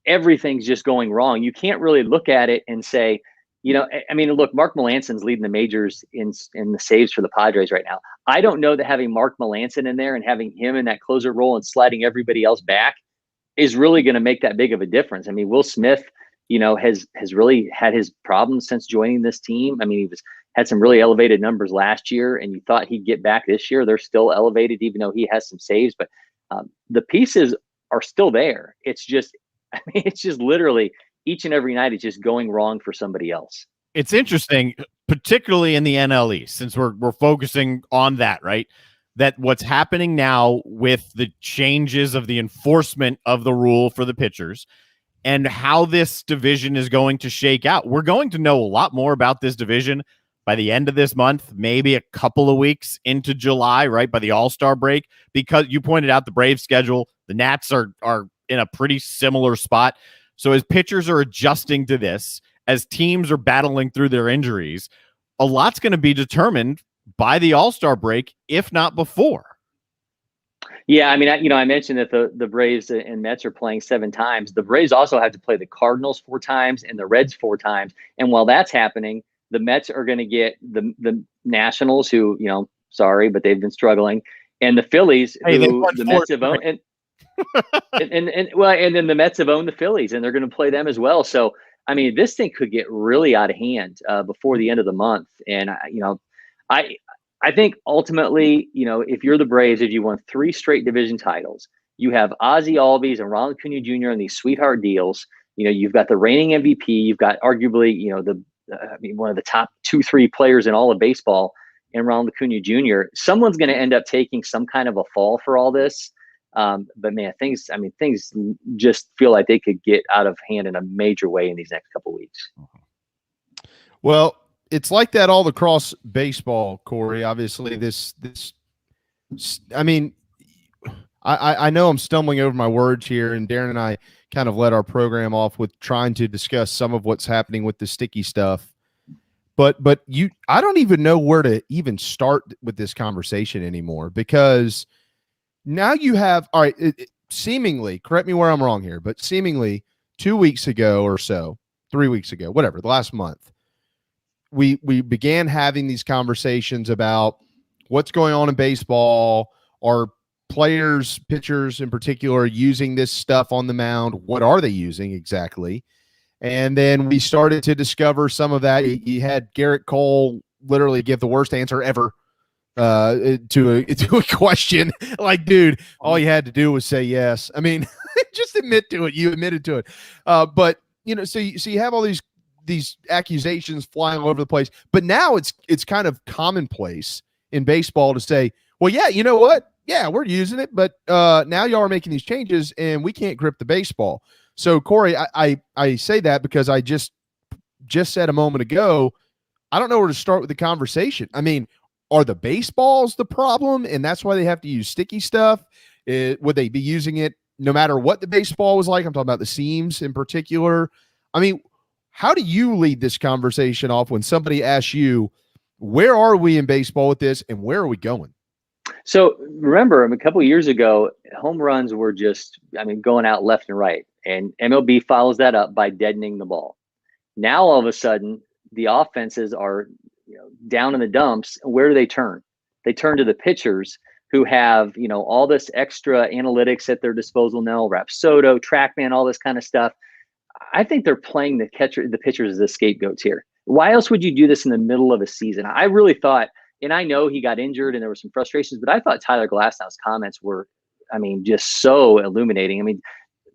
everything's just going wrong. You can't really look at it and say, look, Mark Melanson's leading the majors in the saves for the Padres right now. I don't know that having Mark Melanson in there and having him in that closer role and sliding everybody else back is really going to make that big of a difference. I mean, Will Smith, has really had his problems since joining this team. I mean, had some really elevated numbers last year, and you thought he'd get back this year. They're still elevated, even though he has some saves, but the pieces are still there. It's just literally each and every night it's just going wrong for somebody else. It's interesting, particularly in the NL East, since we're focusing on that, right? That what's happening now with the changes of the enforcement of the rule for the pitchers and how this division is going to shake out. We're going to know a lot more about this division by the end of this month, maybe a couple of weeks into July, right, by the All-Star break, because you pointed out the Braves schedule. The Nats are in a pretty similar spot. So as pitchers are adjusting to this, as teams are battling through their injuries, a lot's going to be determined by the All-Star break, if not before. Yeah, I mean, I mentioned that the Braves and Mets are playing 7 times. The Braves also have to play the Cardinals 4 times and the Reds 4 times. And while that's happening, the Mets are going to get the Nationals, who, sorry, but they've been struggling, and the Phillies, who the Mets have owned, and then the Mets have owned the Phillies, and they're going to play them as well. So, I mean, this thing could get really out of hand before the end of the month. And I think ultimately, if you're the Braves, if you won 3 straight division titles, you have Ozzie Albies and Ronald Acuna Jr. on these sweetheart deals. You've got the reigning MVP. You've got arguably, one of the top 2-3 players in all of baseball, and Ronald Acuna Jr. Someone's going to end up taking some kind of a fall for all this. But man, things just feel like they could get out of hand in a major way in these next couple of weeks. Well, it's like that all across baseball, Cory. Obviously, I know I'm stumbling over my words here, and Darren and I kind of led our program off with trying to discuss some of what's happening with the sticky stuff. But I don't even know where to even start with this conversation anymore, because now you have, all right, seemingly, correct me where I'm wrong here, but seemingly 2 weeks ago or so, 3 weeks ago, whatever, the last month, we began having these conversations about what's going on in baseball. Are players, pitchers in particular, using this stuff on the mound? What are they using exactly? And then we started to discover some of that. You had Garrett Cole literally give the worst answer ever to a question. Like, dude, all you had to do was say yes. I mean, just admit to it. You admitted to it. But so you have all these accusations flying all over the place. But now it's kind of commonplace in baseball to say, well, yeah, you know what? Yeah, we're using it, but now y'all are making these changes and we can't grip the baseball. So, Cory, I say that because I just said a moment ago, I don't know where to start with the conversation. I mean, are the baseballs the problem, and that's why they have to use sticky stuff? Would they be using it no matter what the baseball was like? I'm talking about the seams in particular. I mean, how do you lead this conversation off when somebody asks you, where are we in baseball with this, and where are we going? So remember, a couple of years ago, home runs were just, going out left and right. And MLB follows that up by deadening the ball. Now, all of a sudden, the offenses are down in the dumps. Where do they turn? They turn to the pitchers who have, all this extra analytics at their disposal now, Rapsodo, TrackMan, all this kind of stuff. I think they're playing the pitchers as the scapegoats here. Why else would you do this in the middle of a season? I really thought, and I know he got injured and there were some frustrations, but I thought Tyler Glasnow's comments were, just so illuminating.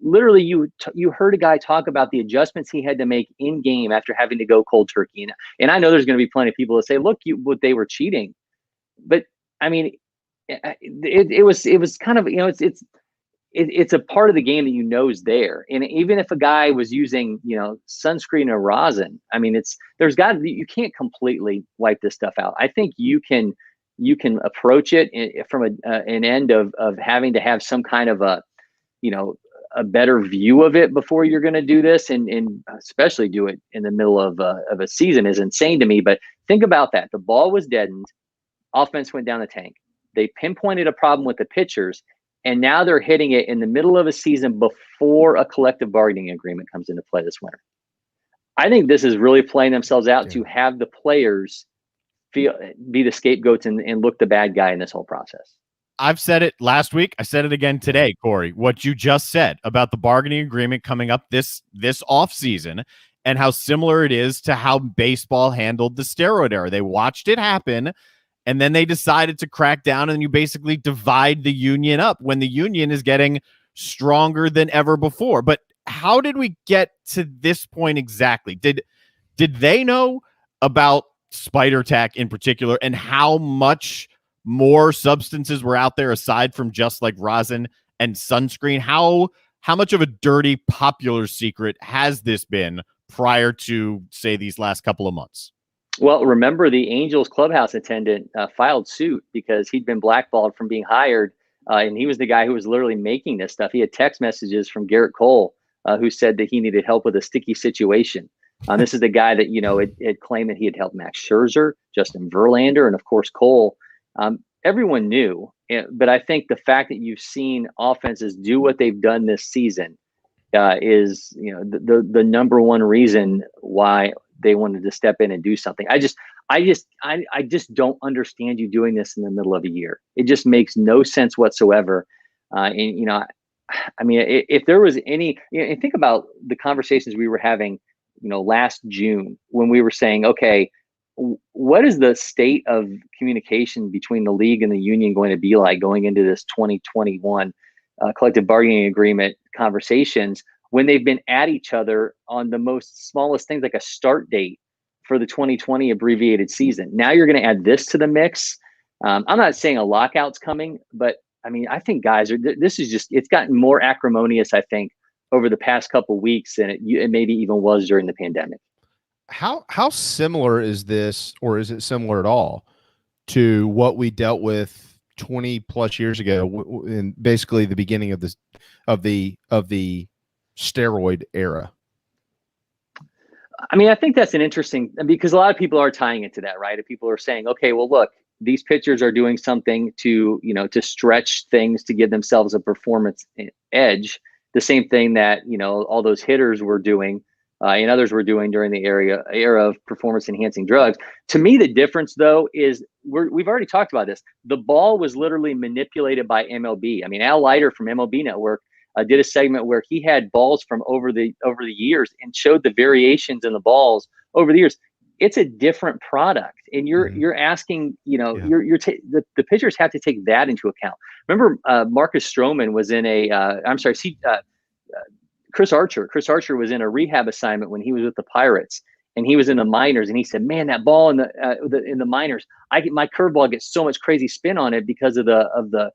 Literally, you heard a guy talk about the adjustments he had to make in game after having to go cold turkey. And I know there's going to be plenty of people that say, look, they were cheating. But it was kind of, it's a part of the game that is there. And even if a guy was using, sunscreen or rosin, you can't completely wipe this stuff out. I think you can approach it from an end of having to have some kind of a better view of it before you're going to do this, and especially do it in the middle of a season is insane to me. But think about that. The ball was deadened. Offense went down the tank. They pinpointed a problem with the pitchers, and now they're hitting it in the middle of a season before a collective bargaining agreement comes into play this winter. I think this is really playing themselves out to have the players be the scapegoats and look the bad guy in this whole process. I've said it last week. I said it again today, Cory, what you just said about the bargaining agreement coming up this offseason and how similar it is to how baseball handled the steroid era. They watched it happen, and then they decided to crack down, and you basically divide the union up when the union is getting stronger than ever before. But how did we get to this point exactly? Did they know about spider tack in particular and how much more substances were out there aside from just like rosin and sunscreen? How much of a dirty popular secret has this been prior to, say, these last couple of months? Well, remember the Angels clubhouse attendant filed suit because he'd been blackballed from being hired, and he was the guy who was literally making this stuff. He had text messages from Garrett Cole who said that he needed help with a sticky situation. This is the guy that, it claimed that he had helped Max Scherzer, Justin Verlander, and of course Cole. Everyone knew, but I think the fact that you've seen offenses do what they've done this season is, the number one reason why they wanted to step in and do something. I just don't understand you doing this in the middle of a year. It just makes no sense whatsoever. If there was any, and think about the conversations we were having, last June when we were saying, okay, what is the state of communication between the league and the union going to be like going into this 2021 collective bargaining agreement conversations when they've been at each other on the most smallest things like a start date for the 2020 abbreviated season? Now you're going to add this to the mix. I'm not saying a lockout's coming, but I think guys it's gotten more acrimonious, I think, over the past couple of weeks than it maybe even was during the pandemic. How similar is this, or is it similar at all to what we dealt with 20 plus years ago in basically the beginning of the steroid era? I think that's an interesting, because a lot of people are tying it to that, right? If people are saying, okay, well, look, these pitchers are doing something to stretch things to give themselves a performance edge. The same thing that, all those hitters were doing and others were doing during the era of performance enhancing drugs. To me, the difference though is we've already talked about this. The ball was literally manipulated by MLB. I mean, Al Leiter from MLB Network did a segment where he had balls from over the years and showed the variations in the balls over the years. It's a different product, and you're asking, the pitchers have to take that into account. Remember, Marcus Stroman was in Chris Archer was in a rehab assignment when he was with the Pirates, and he was in the minors, and he said, "Man, that ball in the minors, my curveball gets so much crazy spin on it because of the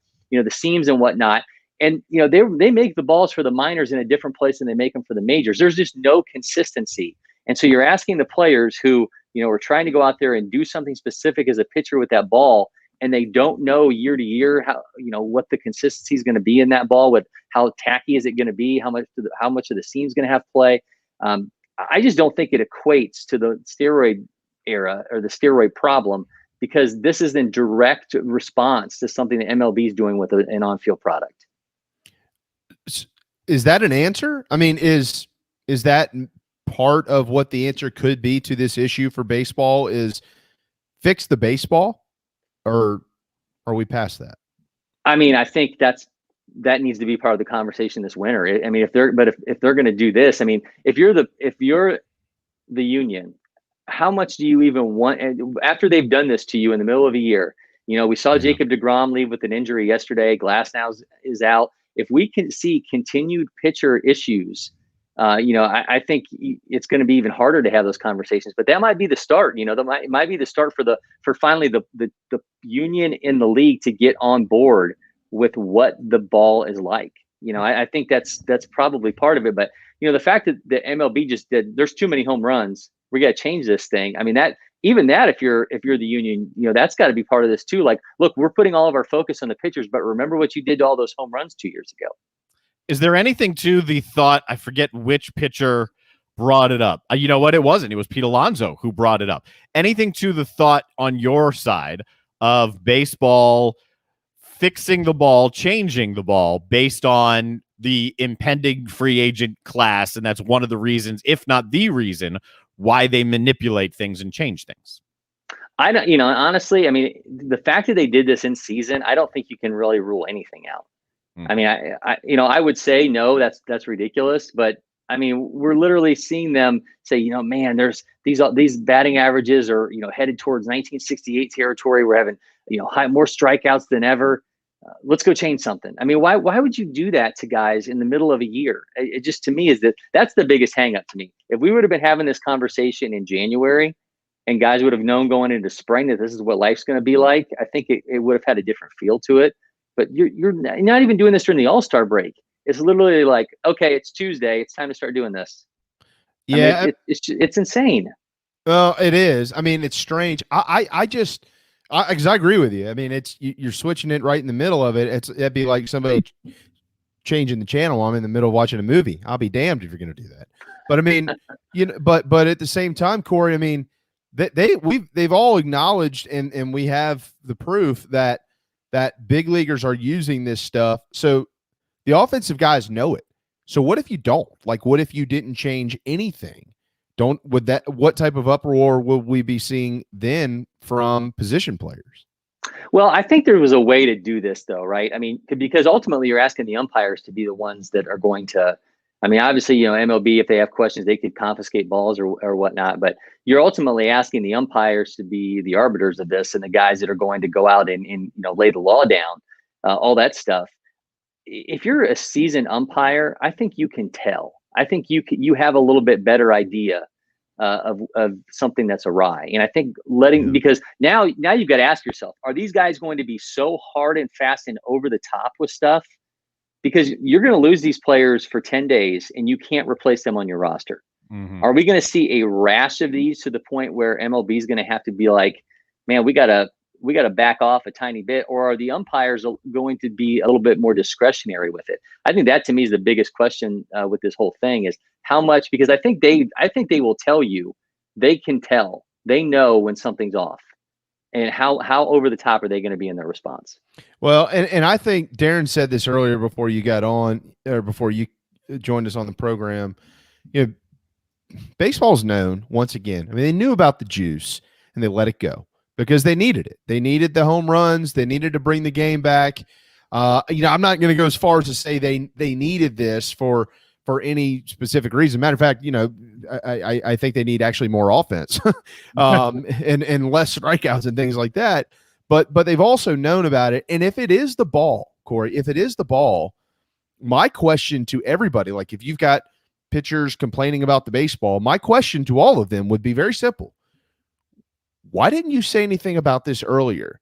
seams and whatnot." And they make the balls for the minors in a different place than they make them for the majors. There's just no consistency. And so you're asking the players who, are trying to go out there and do something specific as a pitcher with that ball, and they don't know year to year how, what the consistency is going to be in that ball, with how tacky is it going to be, how much of the seam is going to have play. I just don't think it equates to the steroid era or the steroid problem, because this is in direct response to something that MLB is doing with an on-field product. Is that an answer? I mean, is that part of what the answer could be to this issue for baseball, is fix the baseball, or are we past that? I mean, I think that needs to be part of the conversation this winter. I mean, if they're going to do this, I mean, if you're the union, how much do you even want after they've done this to you in the middle of a year? We saw Jacob deGrom leave with an injury yesterday. Glass now is out. If we can see continued pitcher issues, I think it's going to be even harder to have those conversations. But that might be the start. That might be the start for finally the union in the league to get on board with what the ball is like. I think that's probably part of it. But the fact that the MLB just there's too many home runs, we got to change this thing. I mean, if you're the union, that's got to be part of this too. Like, look, we're putting all of our focus on the pitchers, but remember what you did to all those home runs 2 years ago. Is there anything to the thought? I forget which pitcher brought it up. You know what? It wasn't. It was Pete Alonso who brought it up. Anything to the thought on your side of baseball fixing the ball, changing the ball based on the impending free agent class? And that's one of the reasons, if not the reason, why they manipulate things and change things. I don't, honestly, I mean, the fact that they did this in season, I don't think you can really rule anything out. I mean, I would say no, that's ridiculous. But I mean, we're literally seeing them say, man, there's these batting averages are, headed towards 1968 territory. We're having, more strikeouts than ever. Let's go change something. I mean, why would you do that to guys in the middle of a year? It just, to me, that's the biggest hang up to me. If we would have been having this conversation in January and guys would have known going into spring that this is what life's going to be like, I think it would have had a different feel to it. But you're not even doing this during the All-Star break. It's literally like, okay, it's Tuesday. It's time to start doing this. Yeah. I mean, it's insane. Well, it is. I mean, it's strange. Because I agree with you. I mean, you're switching it right in the middle of it. That'd be like somebody changing the channel. I'm in the middle of watching a movie. I'll be damned if you're going to do that. But I mean, but at the same time, Corey, I mean, they've all acknowledged, and we have the proof that big leaguers are using this stuff. So the offensive guys know it. So what if you don't? Like, what if you didn't change anything? What type of uproar will we be seeing then from position players? Well, I think there was a way to do this though, right? I mean, because ultimately you're asking the umpires to be the ones that are going to, I mean, obviously, MLB, if they have questions, they could confiscate balls or whatnot, but you're ultimately asking the umpires to be the arbiters of this and the guys that are going to go out and lay the law down, all that stuff. If you're a seasoned umpire, I think you can tell. I think you have a little bit better idea of something that's awry. And I think because now you've got to ask yourself, are these guys going to be so hard and fast and over the top with stuff? Because you're going to lose these players for 10 days and you can't replace them on your roster. Mm-hmm. Are we going to see a rash of these to the point where MLB is going to have to be like, man, we got to back off a tiny bit, or are the umpires going to be a little bit more discretionary with it? I think that to me is the biggest question with this whole thing is how much, because I think they will tell you, they can tell, they know when something's off. And how over the top are they going to be in their response? Well, and I think Darren said this earlier before you got on, or before you joined us on the program. baseball's known once again. I mean, they knew about the juice and they let it go because they needed it. They needed the home runs. They needed to bring the game back. I'm not going to go as far as to say they needed this for any specific reason. Matter of fact, I think they need actually more offense and less strikeouts and things like that. But they've also known about it. And if it is the ball, Corey, if it is the ball, my question to everybody, like if you've got pitchers complaining about the baseball, my question to all of them would be very simple. Why didn't you say anything about this earlier?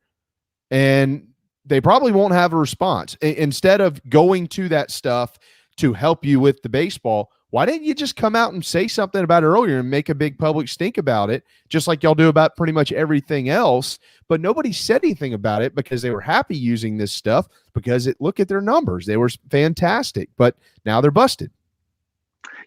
And they probably won't have a response. Instead of going to that stuff to help you with the baseball, why didn't you just come out and say something about it earlier and make a big public stink about it, just like y'all do about pretty much everything else? But nobody said anything about it because they were happy using this stuff because look at their numbers. They were fantastic, but now they're busted.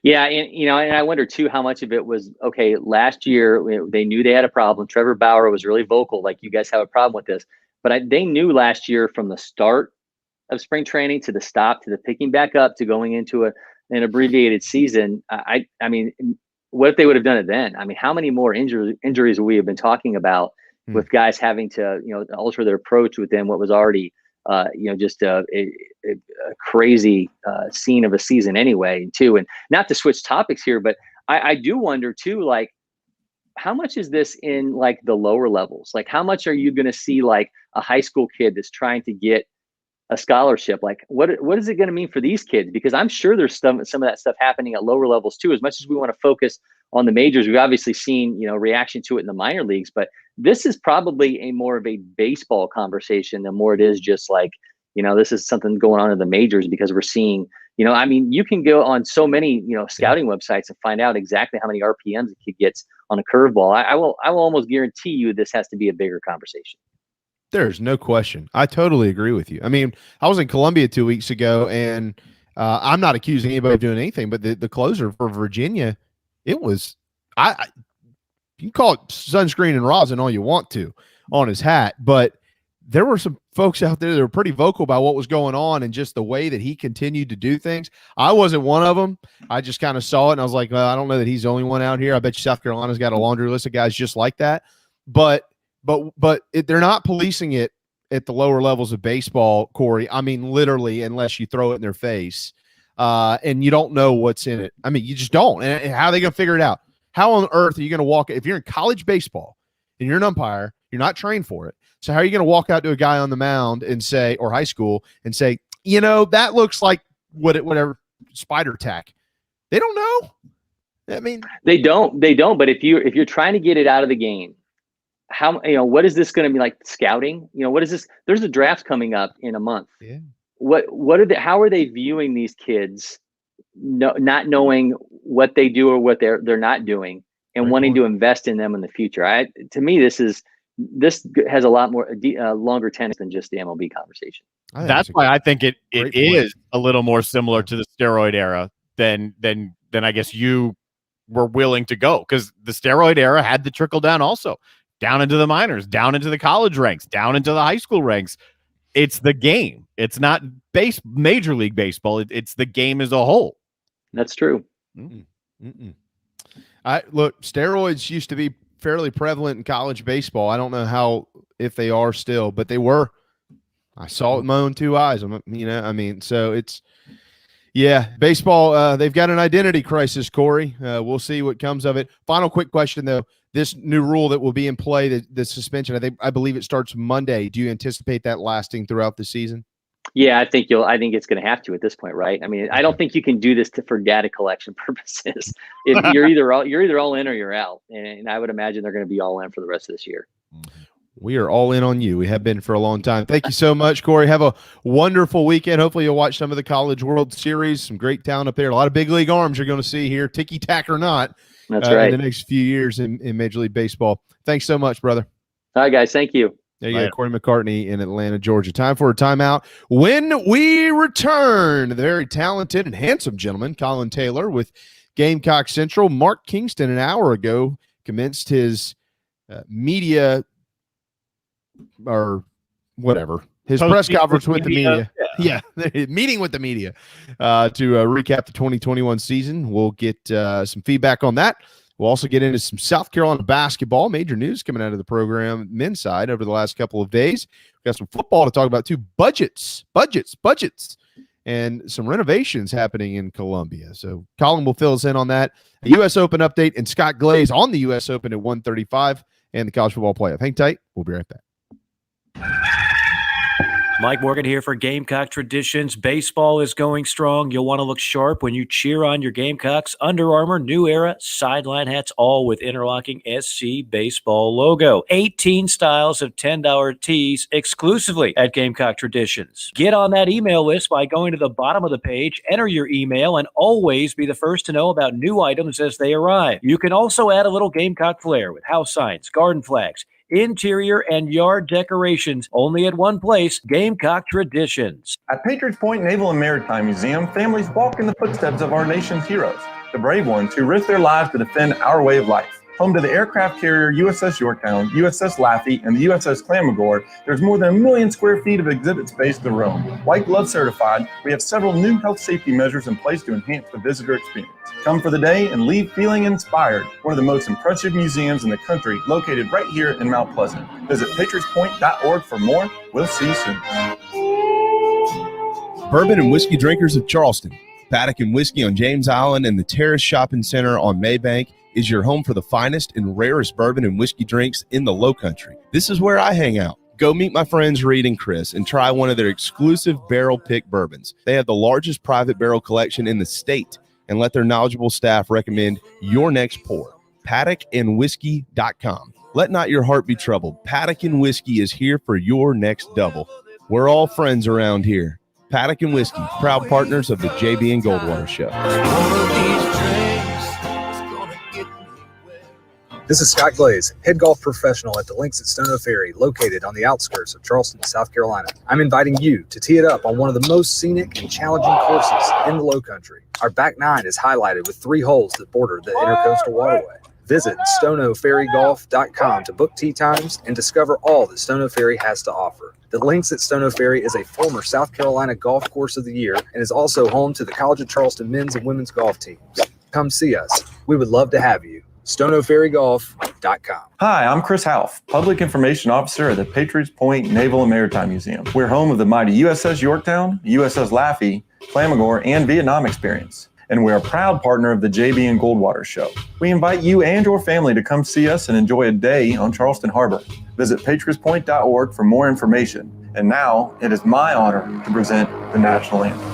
Yeah, and I wonder too how much of it was okay. Last year they knew they had a problem. Trevor Bauer was really vocal, like you guys have a problem with this, but they knew last year from the start of spring training to the stop to the picking back up to going into an abbreviated season. I mean, what if they would have done it then? I mean, how many more injuries we have been talking about with guys having to alter their approach within what was already just a crazy scene of a season anyway, too. And not to switch topics here, but I do wonder too, like, how much is this in like the lower levels? Like, how much are you going to see like a high school kid that's trying to get a scholarship? Like, what is it going to mean for these kids? Because I'm sure there's some of that stuff happening at lower levels too. As much as we want to focus on the majors, we've obviously seen reaction to it in the minor leagues, but this is probably a more of a baseball conversation than more it is just like, this is something going on in the majors, because we're seeing, I mean, you can go on so many, scouting websites and find out exactly how many RPMs a kid gets on a curveball. I will almost guarantee you this has to be a bigger conversation. There's no question. I totally agree with you. I mean, I was in Columbia 2 weeks ago, and I'm not accusing anybody of doing anything, but the closer for Virginia, it was you can call it sunscreen and rosin all you want to on his hat, but there were some folks out there that were pretty vocal about what was going on and just the way that he continued to do things. I wasn't one of them. I just kind of saw it, and I was like, well, I don't know that he's the only one out here. I bet you South Carolina's got a laundry list of guys just like that. But they're not policing it at the lower levels of baseball, Corey. I mean, literally, unless you throw it in their face, and you don't know what's in it. I mean, you just don't. And how are they going to figure it out? How on earth are you going to walk? If you're in college baseball and you're an umpire, you're not trained for it. So how are you going to walk out to a guy on the mound and say, or high school, and say, that looks like whatever spider tack? They don't know. I mean, they don't. But if you're trying to get it out of the game, how what is this going to be like scouting? What is this? There's a draft coming up in a month. Yeah. How are they viewing these kids, not knowing what they do or what they're not doing, and wanting to invest in them in the future? To me, this has a lot more longer tenets than just the MLB conversation. That's why I think it is a little more similar to the steroid era than I guess you were willing to go, because the steroid era had the trickle down also. Down into the minors, down into the college ranks, down into the high school ranks. It's the game. It's not Major League Baseball. It's the game as a whole. That's true. Look, steroids used to be fairly prevalent in college baseball. I don't know if they are still, but they were. I saw it with my own two eyes. So it's, baseball, they've got an identity crisis, Corey. We'll see what comes of it. Final quick question, though. This new rule that will be in play, the suspension, I believe it starts Monday. Do you anticipate that lasting throughout the season? Yeah, I think it's going to have to at this point, right? I mean, I don't think you can do this for data collection purposes. If you're either all in or you're out, and I would imagine they're going to be all in for the rest of this year. We are all in on you. We have been for a long time. Thank you so much, Corey. Have a wonderful weekend. Hopefully you'll watch some of the College World Series. Some great talent up there. A lot of big league arms you're going to see here, ticky-tack or not. That's right. In the next few years in Major League Baseball. Thanks so much, brother. All right, guys. Thank you. There you go, Cory McCartney in Atlanta, Georgia. Time for a timeout. When we return, the very talented and handsome gentleman, Colin Taylor, with Gamecock Central. Mark Kingston, an hour ago, commenced his media or whatever. his press conference with the media. Yeah, meeting with the media to recap the 2021 season. We'll get some feedback on that. We'll also get into some South Carolina basketball. Major news coming out of the program men's side over the last couple of days. We've got some football to talk about too. Budgets, and some renovations happening in Columbia. So Colin will fill us in on that. A U.S. Open update and Scott Glaze on the U.S. Open at 135 and the college football playoff. Hang tight. We'll be right back. Mike Morgan here for Gamecock Traditions. Baseball is going strong. You'll want to look sharp when you cheer on your Gamecocks. Under Armour, New Era, sideline hats, all with interlocking SC Baseball logo. 18 styles of $10 tees exclusively at Gamecock Traditions. Get on that email list by going to the bottom of the page, enter your email, and always be the first to know about new items as they arrive. You can also add a little Gamecock flair with house signs, garden flags, interior and yard decorations, only at one place, Gamecock Traditions. At Patriots Point Naval and Maritime Museum, families walk in the footsteps of our nation's heroes, the brave ones who risked their lives to defend our way of life. Home to the aircraft carrier USS Yorktown, USS Laffey, and the USS Clamagore, there's more than 1 million square feet of exhibit space to roam. White Glove certified, we have several new health safety measures in place to enhance the visitor experience. Come for the day and leave feeling inspired. One of the most impressive museums in the country, located right here in Mount Pleasant. Visit patriotspoint.org for more. We'll see you soon. Bourbon and whiskey drinkers of Charleston. Paddock and Whiskey on James Island and the Terrace Shopping Center on Maybank is your home for the finest and rarest bourbon and whiskey drinks in the Lowcountry. This is where I hang out. Go meet my friends Reed and Chris and try one of their exclusive barrel pick bourbons. They have the largest private barrel collection in the state, and let their knowledgeable staff recommend your next pour. PaddockandWhiskey.com. Let not your heart be troubled. Paddock and Whiskey is here for your next double. We're all friends around here. Paddock and Whiskey, proud partners of the JB and Goldwater Show. This is Scott Glaze, head golf professional at the Links at Stono Ferry, located on the outskirts of Charleston, South Carolina. I'm inviting you to tee it up on one of the most scenic and challenging courses in the Lowcountry. Our back nine is highlighted with 3 holes that border the Intercoastal Waterway. Visit stonoferrygolf.com to book tee times and discover all that Stono Ferry has to offer. The Links at Stono Ferry is a former South Carolina Golf Course of the Year and is also home to the College of Charleston men's and women's golf teams. Come see us. We would love to have you. stonoferrygolf.com. Hi, I'm Chris Half, Public Information Officer at the Patriots Point Naval and Maritime Museum. We're home of the mighty USS Yorktown, USS Laffey, Clamagore, and Vietnam experience. And we're a proud partner of the JB and Goldwater Show. We invite you and your family to come see us and enjoy a day on Charleston Harbor. Visit patriotspoint.org for more information. And now, it is my honor to present the national anthem.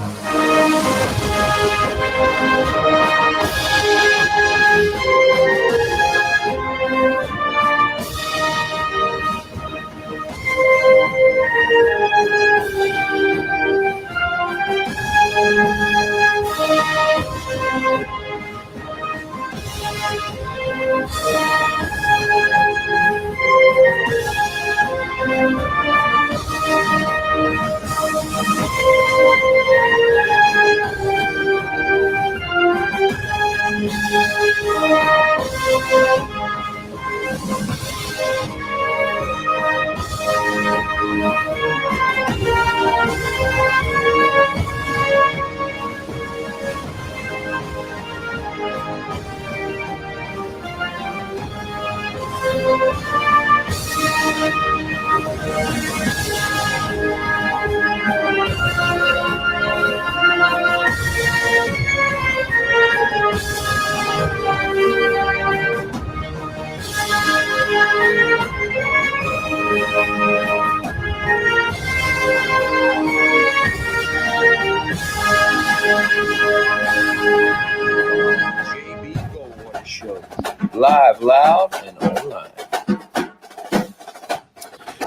Live, loud, and online.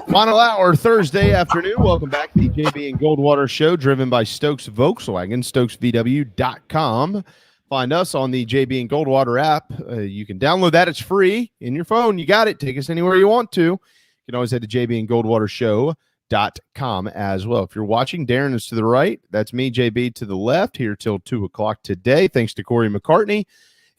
Final hour, Thursday afternoon. Welcome back to the JB and Goldwater Show, driven by Stokes Volkswagen, stokesvw.com. Find us on the JB and Goldwater app. You can download that. It's free in your phone. You got it. Take us anywhere you want to. You can always head to jbandgoldwatershow.com as well. If you're watching, Darren is to the right. That's me, JB, to the left, here till 2 o'clock today. Thanks to Cory McCartney.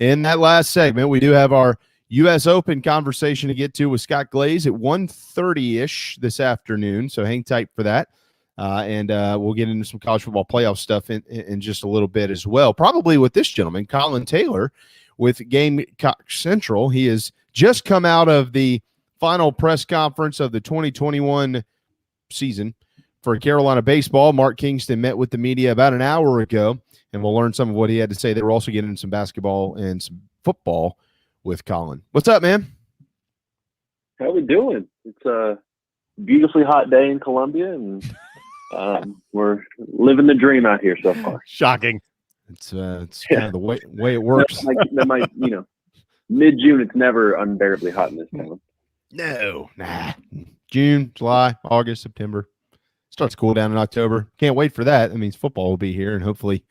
In that last segment, we do have our U.S. Open conversation to get to with Scott Glaze at 1:30-ish this afternoon, so hang tight for that. And we'll get into some college football playoff stuff in just a little bit as well, probably with this gentleman, Colin Taylor, with Gamecocks Central. He has just come out of the final press conference of the 2021 season for Carolina baseball. Mark Kingston met with the media about an hour ago, and we'll learn some of what he had to say. They were also getting into some basketball and some football with Colin. What's up, man? How we doing? It's a beautifully hot day in Columbia, and we're living the dream out here so far. Shocking. It's kind of the way it works. that might mid-June, it's never unbearably hot in this town. No, June, July, August, September. Starts to cool down in October. Can't wait for that. That means football will be here, and hopefully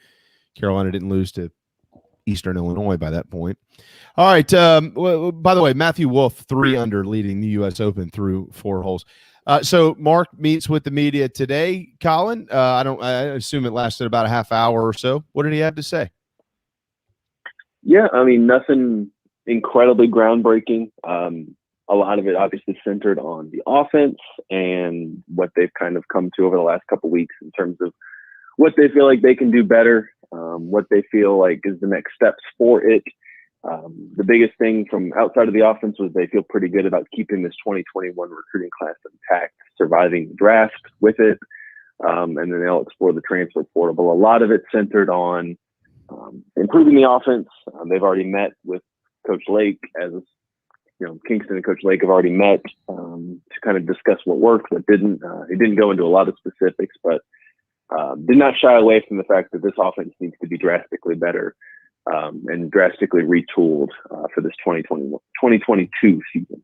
Carolina didn't lose to Eastern Illinois by that point. All right. Well, by the way, Matthew Wolff, 3 under, leading the U.S. Open through 4 holes. So Mark meets with the media today. Colin, I assume it lasted about a half hour or so. What did he have to say? Yeah, I mean, nothing incredibly groundbreaking. A lot of it obviously centered on the offense and what they've kind of come to over the last couple of weeks in terms of what they feel like they can do better, what they feel like is the next steps for it. The biggest thing from outside of the offense was they feel pretty good about keeping this 2021 recruiting class intact, surviving the draft with it, and then they'll explore the transfer portal. A lot of it centered on improving the offense. They've already met with Coach Lake, as Kingston and Coach Lake have already met to kind of discuss what worked, what didn't. He didn't go into a lot of specifics, but did not shy away from the fact that this offense needs to be drastically better and drastically retooled for this 2022 season.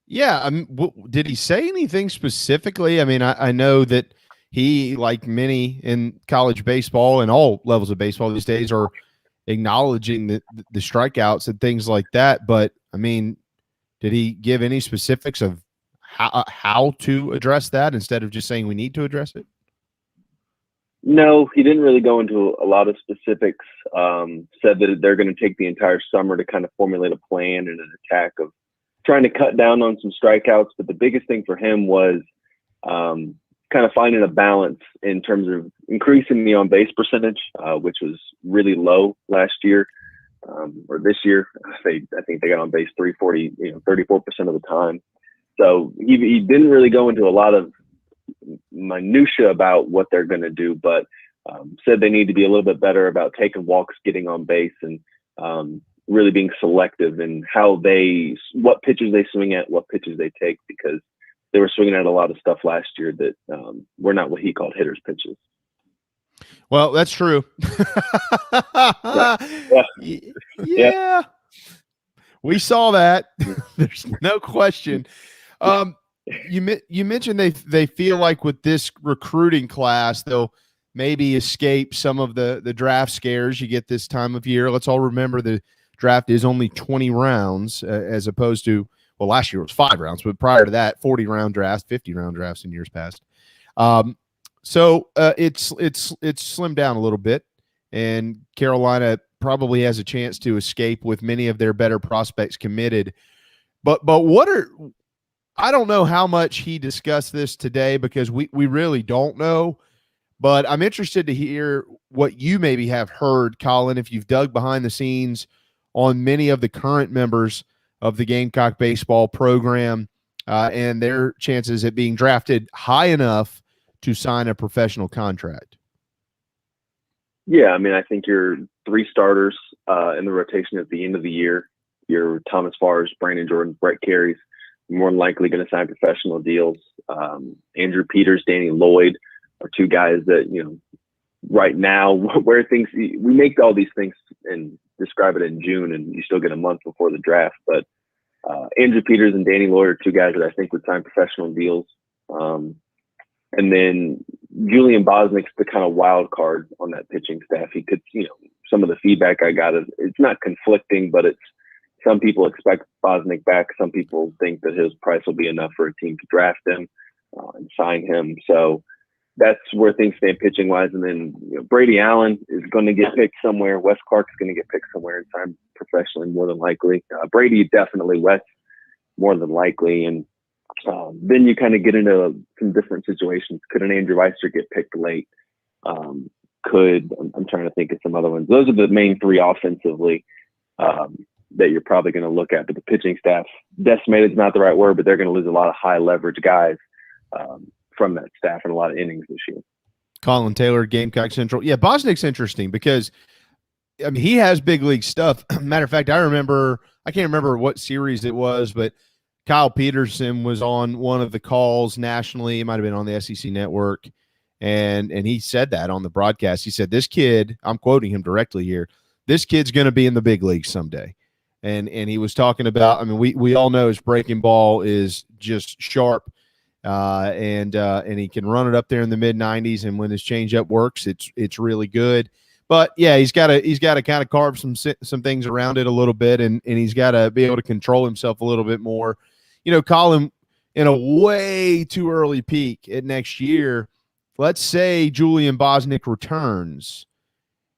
Yeah. I mean, did he say anything specifically? I mean, I know that he, like many in college baseball and all levels of baseball these days, are acknowledging the strikeouts and things like that. But I mean, did he give any specifics of how to address that instead of just saying we need to address it? No, he didn't really go into a lot of specifics. Said that they're going to take the entire summer to kind of formulate a plan and an attack of trying to cut down on some strikeouts. But the biggest thing for him was kind of finding a balance in terms of increasing the on-base percentage, which was really low last year or this year. I think they got on base 340, 34% of the time. So he didn't really go into a lot of minutia about what they're going to do, but said they need to be a little bit better about taking walks, getting on base, and really being selective in what pitches they swing at, what pitches they take, because they were swinging at a lot of stuff last year that were not what he called hitter's pitches. Well, that's true. Yeah. We saw that. There's no question. You mentioned they feel like with this recruiting class, they'll maybe escape some of the draft scares you get this time of year. Let's all remember the draft is only 20 rounds as opposed to, well, last year it was 5 rounds, but prior to that, 40-round drafts, 50-round drafts in years past. So it's slimmed down a little bit, and Carolina probably has a chance to escape with many of their better prospects committed. But I don't know how much he discussed this today, because we really don't know. But I'm interested to hear what you maybe have heard, Colin, if you've dug behind the scenes on many of the current members of the Gamecock baseball program and their chances at being drafted high enough to sign a professional contract. Yeah, I mean, I think your 3 starters in the rotation at the end of the year, your Thomas Farrs, Brandon Jordan, Brett Carey's more than likely going to sign professional deals. Andrew Peters, Danny Lloyd are 2 guys that, right now, where things, we make all these things and describe it in June, and you still get a month before the draft. But Andrew Peters and Danny Lloyd are 2 guys that I think would sign professional deals. And then Julian Bosnick's the kind of wild card on that pitching staff. He could, some of the feedback I got is it's not conflicting, but it's some people expect Bosnick back. Some people think that his price will be enough for a team to draft him and sign him. So that's where things stand pitching wise. And then Brady Allen is going to get picked somewhere. Wes Clark's going to get picked somewhere in time professionally, more than likely. Brady definitely, Wes more than likely. And then you kind of get into some different situations. Could an Andrew Weiser get picked late? I'm trying to think of some other ones. Those are the main three offensively that you're probably going to look at. But the pitching staff, decimated is not the right word, but they're going to lose a lot of high leverage guys from that staff in a lot of innings this year. Colin Taylor, Gamecock Central. Yeah, Bosnick's interesting because, I mean, he has big league stuff. Matter of fact, I can't remember what series it was, but Kyle Peterson was on one of the calls nationally. It might have been on the SEC network. And he said that on the broadcast. He said, this kid, I'm quoting him directly here, this kid's going to be in the big leagues someday. And he was talking about, I mean, we all know his breaking ball is just sharp. And he can run it up there in the mid-90s, and when his changeup works, it's really good. But yeah, he's got to kind of carve some things around it a little bit, and he's got to be able to control himself a little bit more. Colin, in a way too early peak at next year, let's say Julian Bosnick returns.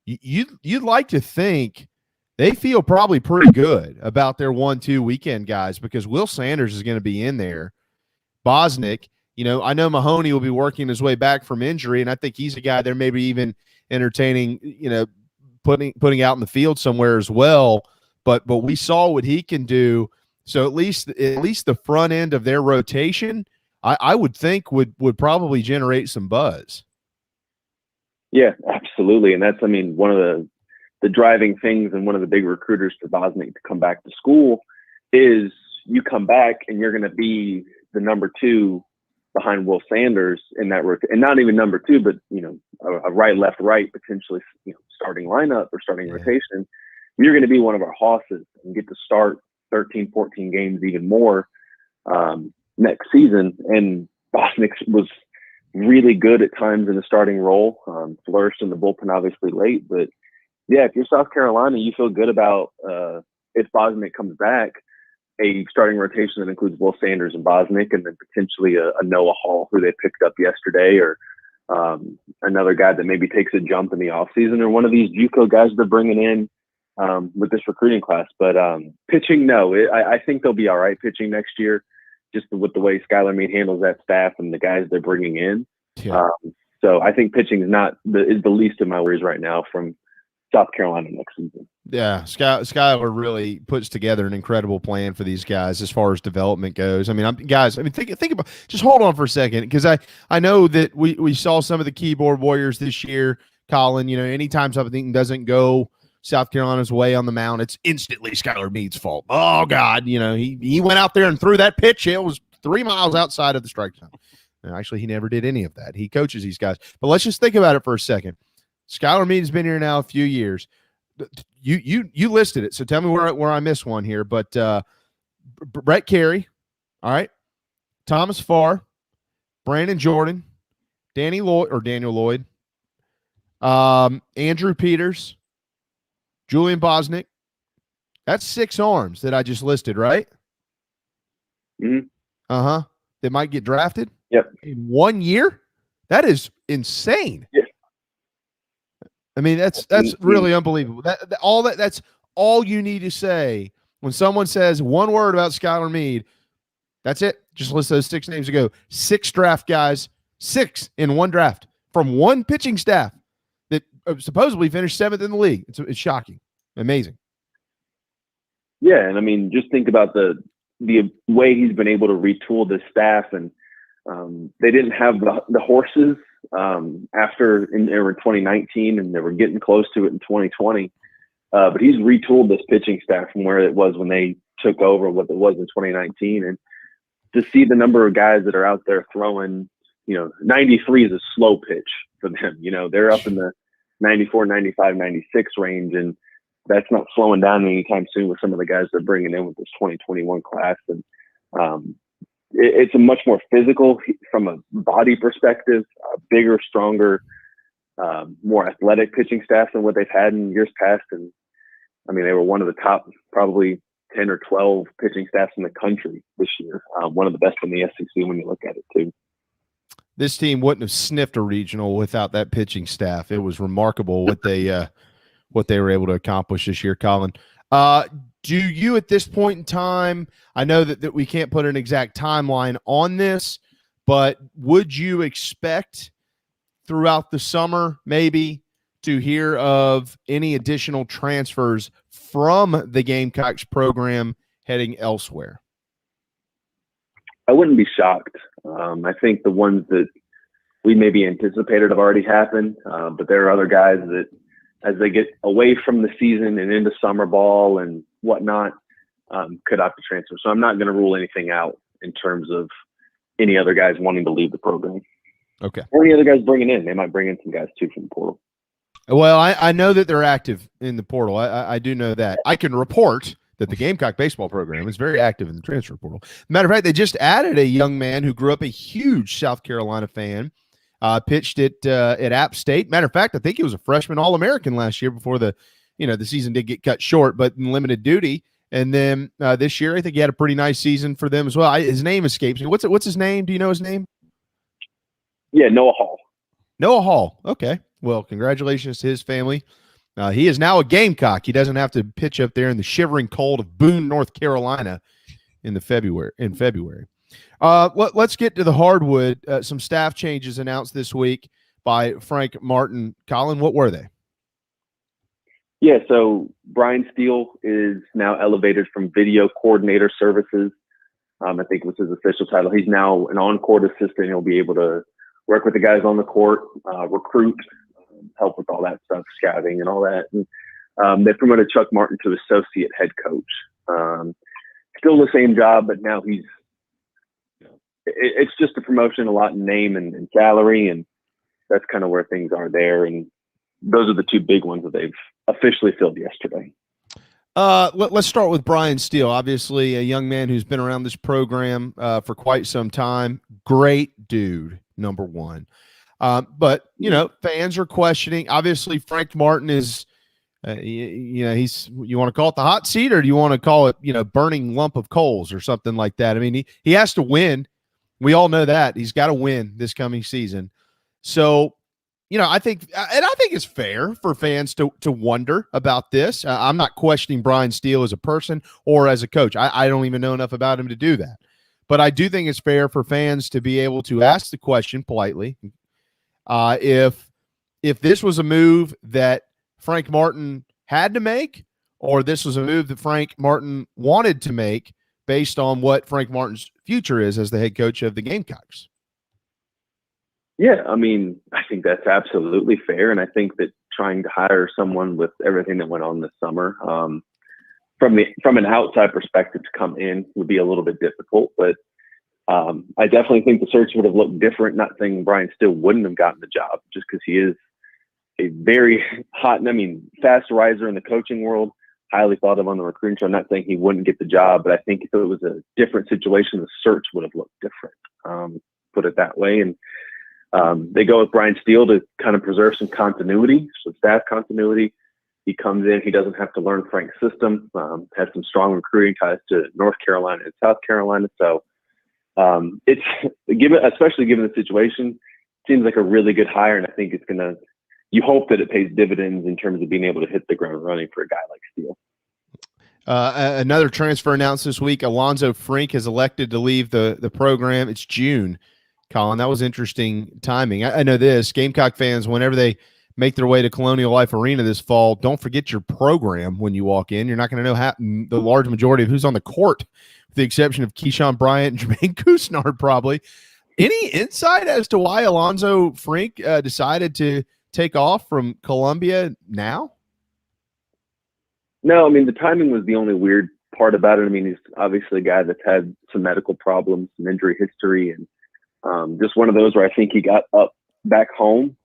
You'd like to think they feel probably pretty good about their 1-2 weekend guys, because Will Sanders is going to be in there. Bosnick, I know Mahoney will be working his way back from injury, and I think he's a guy they're maybe even entertaining, putting out in the field somewhere as well. But we saw what he can do. So at least the front end of their rotation, I would think would probably generate some buzz. Yeah, absolutely. And that's, one of the driving things, and one of the big recruiters for Bosnick to come back to school is you come back and you're going to be the number 2 behind Will Sanders in that rotation, and not even number 2, but a right, left, right, potentially starting lineup or starting rotation. You're going to be one of our hosses and get to start 13, 14 games, even more next season. And Bosnick was really good at times in the starting role, flourished in the bullpen obviously late. But yeah, if you're South Carolina, you feel good about if Bosnick comes back, a starting rotation that includes Will Sanders and Bosnick, and then potentially a Noah Hall, who they picked up yesterday, or another guy that maybe takes a jump in the offseason, or one of these JUCO guys they're bringing in with this recruiting class. But pitching, no, I think they'll be all right pitching next year, just with the way Skylar Meade handles that staff and the guys they're bringing in. Yeah. So I think pitching is the least of my worries right now from South Carolina next season. Yeah, Skylar really puts together an incredible plan for these guys as far as development goes. Think about, just hold on for a second, because I know that we saw some of the keyboard warriors this year, Colin. Anytime something doesn't go South Carolina's way on the mound, it's instantly Skylar Meade's fault. Oh God, he went out there and threw that pitch. It was 3 miles outside of the strike zone. Actually, he never did any of that. He coaches these guys. But let's just think about it for a second. Skylar Meade has been here now a few years. You listed it, so tell me where I missed one here. But Brett Carey, all right, Thomas Farr, Brandon Jordan, Daniel Lloyd, Andrew Peters, Julian Bosnick. That's 6 arms that I just listed, right? Mm-hmm. Uh-huh. That might get drafted? Yep. In 1 year? That is insane. Yeah. That's really unbelievable. That's all you need to say when someone says one word about Skylar Meade. That's it. Just list those 6 names ago. 6 draft guys, 6 in one draft from one pitching staff that supposedly finished 7th in the league. It's shocking, amazing. Yeah, and just think about the way he's been able to retool this staff, and they didn't have the horses after in 2019, and they were getting close to it in 2020. But he's retooled this pitching staff from where it was when they took over what it was in 2019. And to see the number of guys that are out there throwing, 93 is a slow pitch for them. They're up in the 94, 95, 96 range, and that's not slowing down anytime soon with some of the guys they're bringing in with this 2021 class. And it's a much more physical, from a body perspective, bigger, stronger, more athletic pitching staff than what they've had in years past. And they were one of the top probably 10 or 12 pitching staffs in the country this year. One of the best in the SEC when you look at it too. this team wouldn't have sniffed a regional without that pitching staff. It was remarkable what they were able to accomplish this year, Colin. Do you at this point in time, I know that we can't put an exact timeline on this, but would you expect throughout the summer maybe to hear of any additional transfers from the Gamecocks program heading elsewhere? I wouldn't be shocked. I think the ones that we maybe anticipated have already happened, but there are other guys that, as they get away from the season and into summer ball and whatnot, could opt to transfer. So I'm not going to rule anything out in terms of any other guys wanting to leave the program. Okay. Or any other guys bringing in. They might bring in some guys too from the portal. Well, I know that they're active in the portal. I do know that. I can report that the Gamecock baseball program is very active in the transfer portal. Matter of fact, they just added a young man who grew up a huge South Carolina fan, pitched at App State. Matter of fact, I think he was a freshman All-American last year before the season did get cut short, but in limited duty. And then this year, I think he had a pretty nice season for them as well. His name escapes me. What's his name? Do you know his name? Yeah, Noah Hall. Noah Hall. Okay. Well, congratulations to his family. He is now a Gamecock. He doesn't have to pitch up there in the shivering cold of Boone, North Carolina in February. Let's get to the hardwood. Some staff changes announced this week by Frank Martin. Colin, what were they? Yeah, so Brian Steele is now elevated from video coordinator services. I think was his official title. He's now an on-court assistant. He'll be able to work with the guys on the court, recruit, help with all that stuff, scouting and all that. And they promoted Chuck Martin to associate head coach. Still the same job, but now it's just a promotion, a lot in name and salary, and that's kind of where things are there. And those are the two big ones that they've officially filled yesterday. Let's start with Brian Steele, obviously a young man who's been around this program for quite some time. Great dude, number one. But, fans are questioning. Obviously, Frank Martin is, you want to call it the hot seat, or do you want to call it, burning lump of coals or something like that? I mean, he has to win. We all know that. He's got to win this coming season. So, I think it's fair for fans to wonder about this. I'm not questioning Brian Steele as a person or as a coach. I don't even know enough about him to do that. But I do think it's fair for fans to be able to ask the question politely. If this was a move that Frank Martin had to make, or this was a move that Frank Martin wanted to make based on what Frank Martin's future is as the head coach of the Gamecocks. Yeah, I mean, I think that's absolutely fair. And I think that trying to hire someone with everything that went on this summer, from an outside perspective to come in would be a little bit difficult. But I definitely think the search would have looked different. Not saying Brian still wouldn't have gotten the job, just because he is a very hot, fast riser in the coaching world, highly thought of on the recruiting show. I'm not saying he wouldn't get the job, but I think if it was a different situation, the search would have looked different, put it that way. And they go with Brian Steele to kind of preserve some continuity, some staff continuity. He comes in, he doesn't have to learn Frank's system, has some strong recruiting ties to North Carolina and South Carolina. So it's especially given the situation, seems like a really good hire. And I think it's you hope that it pays dividends in terms of being able to hit the ground running for a guy like Steele. Another transfer announced this week. Alonzo Frink has elected to leave the program. It's June. Colin, that was interesting timing. I know this. Gamecock fans, whenever they make their way to Colonial Life Arena this fall, don't forget your program when you walk in. You're not going to know the large majority of who's on the court, with the exception of Keyshawn Bryant and Jermaine Couisnard, probably. Any insight as to why Alonzo Frink decided to take off from Columbia now? No, the timing was the only weird part about it. He's obviously a guy that's had some medical problems, some injury history, and just one of those where I think he got up back home.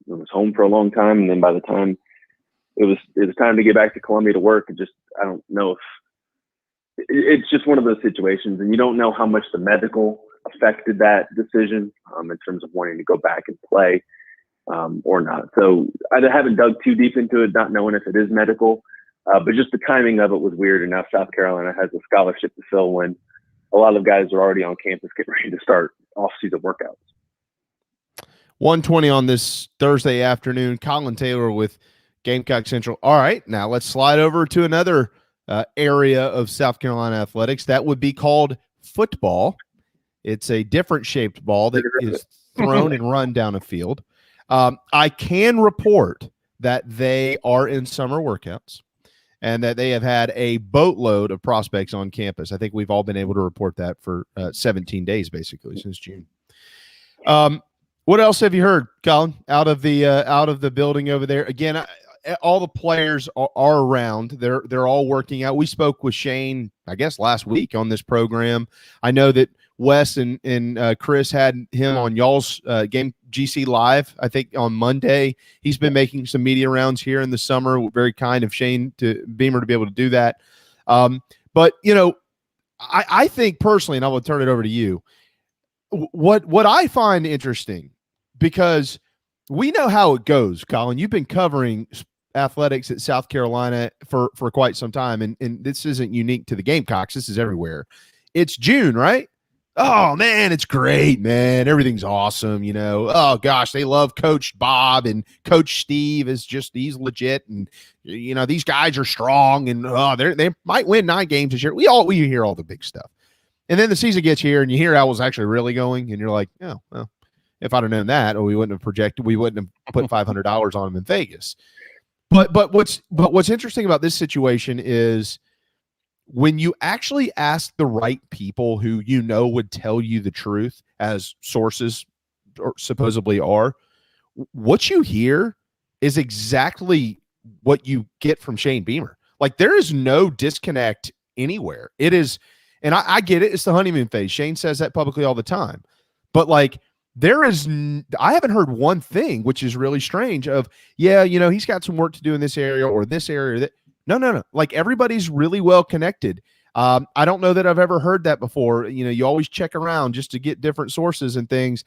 Was home for a long time, and then by the time it was time to get back to Columbia to work, I don't know if it's just one of those situations, and you don't know how much the medical affected that decision in terms of wanting to go back and play or not. So I haven't dug too deep into it, not knowing if it is medical, but just the timing of it was weird. And now South Carolina has a scholarship to fill when a lot of guys are already on campus getting ready to start off-season workouts. 1:20 on this Thursday afternoon. Colin Taylor with Gamecock Central. All right, now let's slide over to another area of South Carolina athletics. That would be called football. It's a different shaped ball that is thrown and run down a field. I can report that they are in summer workouts and that they have had a boatload of prospects on campus. I think we've all been able to report that for 17 days, basically, since June. What else have you heard, Colin, out of the building over there? Again, all the players are around. They're all working out. We spoke with Shane, I guess, last week on this program. I know that Wes and Chris had him on y'all's Game GC Live, I think, on Monday. He's been making some media rounds here in the summer. Very kind of Shane Beamer to be able to do that. But, I think personally, and I will turn it over to you, what I find interesting, because we know how it goes, Colin. You've been covering athletics at South Carolina for quite some time, and this isn't unique to the Gamecocks. This is everywhere. It's June, right? Oh, man, it's great, man. Everything's awesome, Oh, gosh, they love Coach Bob, and Coach Steve he's legit, and, these guys are strong, and they might win 9 games this year. We hear all the big stuff. And then the season gets here, and you hear how it was actually really going, and you're like, oh, well, if I'd have known that, or we wouldn't have put $500 on them in Vegas. But what's interesting about this situation is when you actually ask the right people who would tell you the truth, as sources supposedly are, what you hear is exactly what you get from Shane Beamer. Like, there is no disconnect anywhere. It is, and I get it, it's the honeymoon phase. Shane says that publicly all the time. But like, I haven't heard one thing, which is really strange, of, he's got some work to do in this area or this area. That No. Like, everybody's really well connected. I don't know that I've ever heard that before. You always check around just to get different sources and things.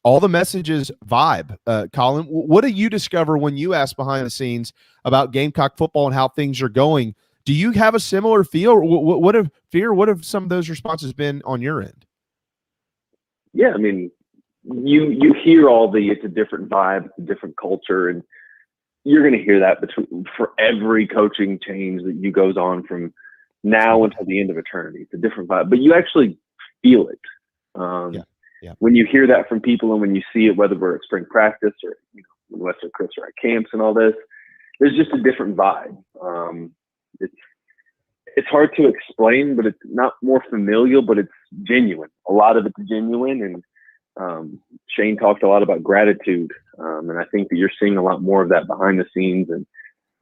All the messages vibe. Colin, what do you discover when you ask behind the scenes about Gamecock football and how things are going? Do you have a similar feel? What have some of those responses been on your end? Yeah, I mean, you hear it's a different vibe, it's a different culture, and you're going to hear that for every coaching change that goes on from now until the end of eternity. It's a different vibe, but you actually feel it. When you hear that from people, and when you see it, whether we're at spring practice or when Wes and Chris are at camps and all this, there's just a different vibe. It's hard to explain, but it's not more familial, but it's genuine. A lot of it's genuine, and Shane talked a lot about gratitude, and I think that you're seeing a lot more of that behind the scenes and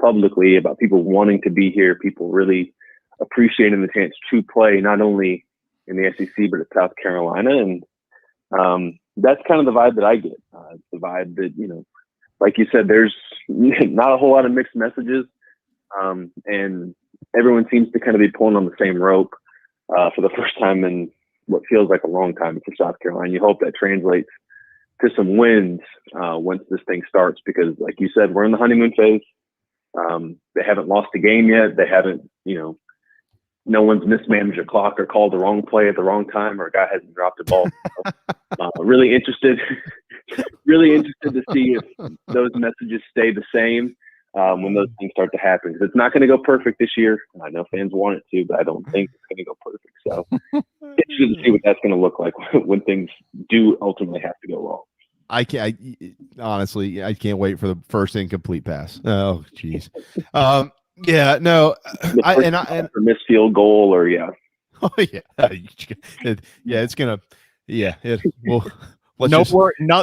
publicly, about people wanting to be here, people really appreciating the chance to play not only in the SEC but at South Carolina, and that's kind of the vibe that I get. It's the vibe that, like you said, there's not a whole lot of mixed messages, and everyone seems to kind of be pulling on the same rope for the first time in what feels like a long time for South Carolina. You hope that translates to some wins once this thing starts, because like you said, we're in the honeymoon phase. They haven't lost a game yet. They haven't, no one's mismanaged a clock or called the wrong play at the wrong time, or a guy hasn't dropped a ball. Really interested to see if those messages stay the same when those things start to happen. Because it's not going to go perfect this year. I know fans want it to, but I don't think it's going to go perfect. So interested to see what that's going to look like when things do ultimately have to go wrong. Honestly, I can't wait for the first incomplete pass. Oh, geez. Yeah, no. Missed field goal, or Oh yeah, it's gonna. Yeah, it will.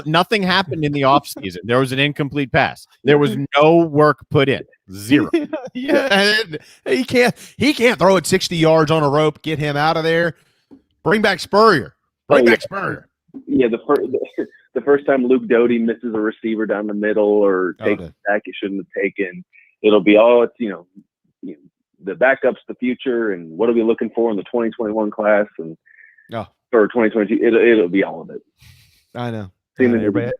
Nothing happened in the offseason. There was an incomplete pass. There was no work put in. Zero. And he can't throw it 60 yards on a rope. Get him out of there. Bring back Spurrier. Yeah, the first time Luke Doty misses a receiver down the middle or takes a sack he shouldn't have taken, it'll be it's the backup's the future, and what are we looking for in the 2021 class, and or 2022. It'll be all of it. I know. Everybody.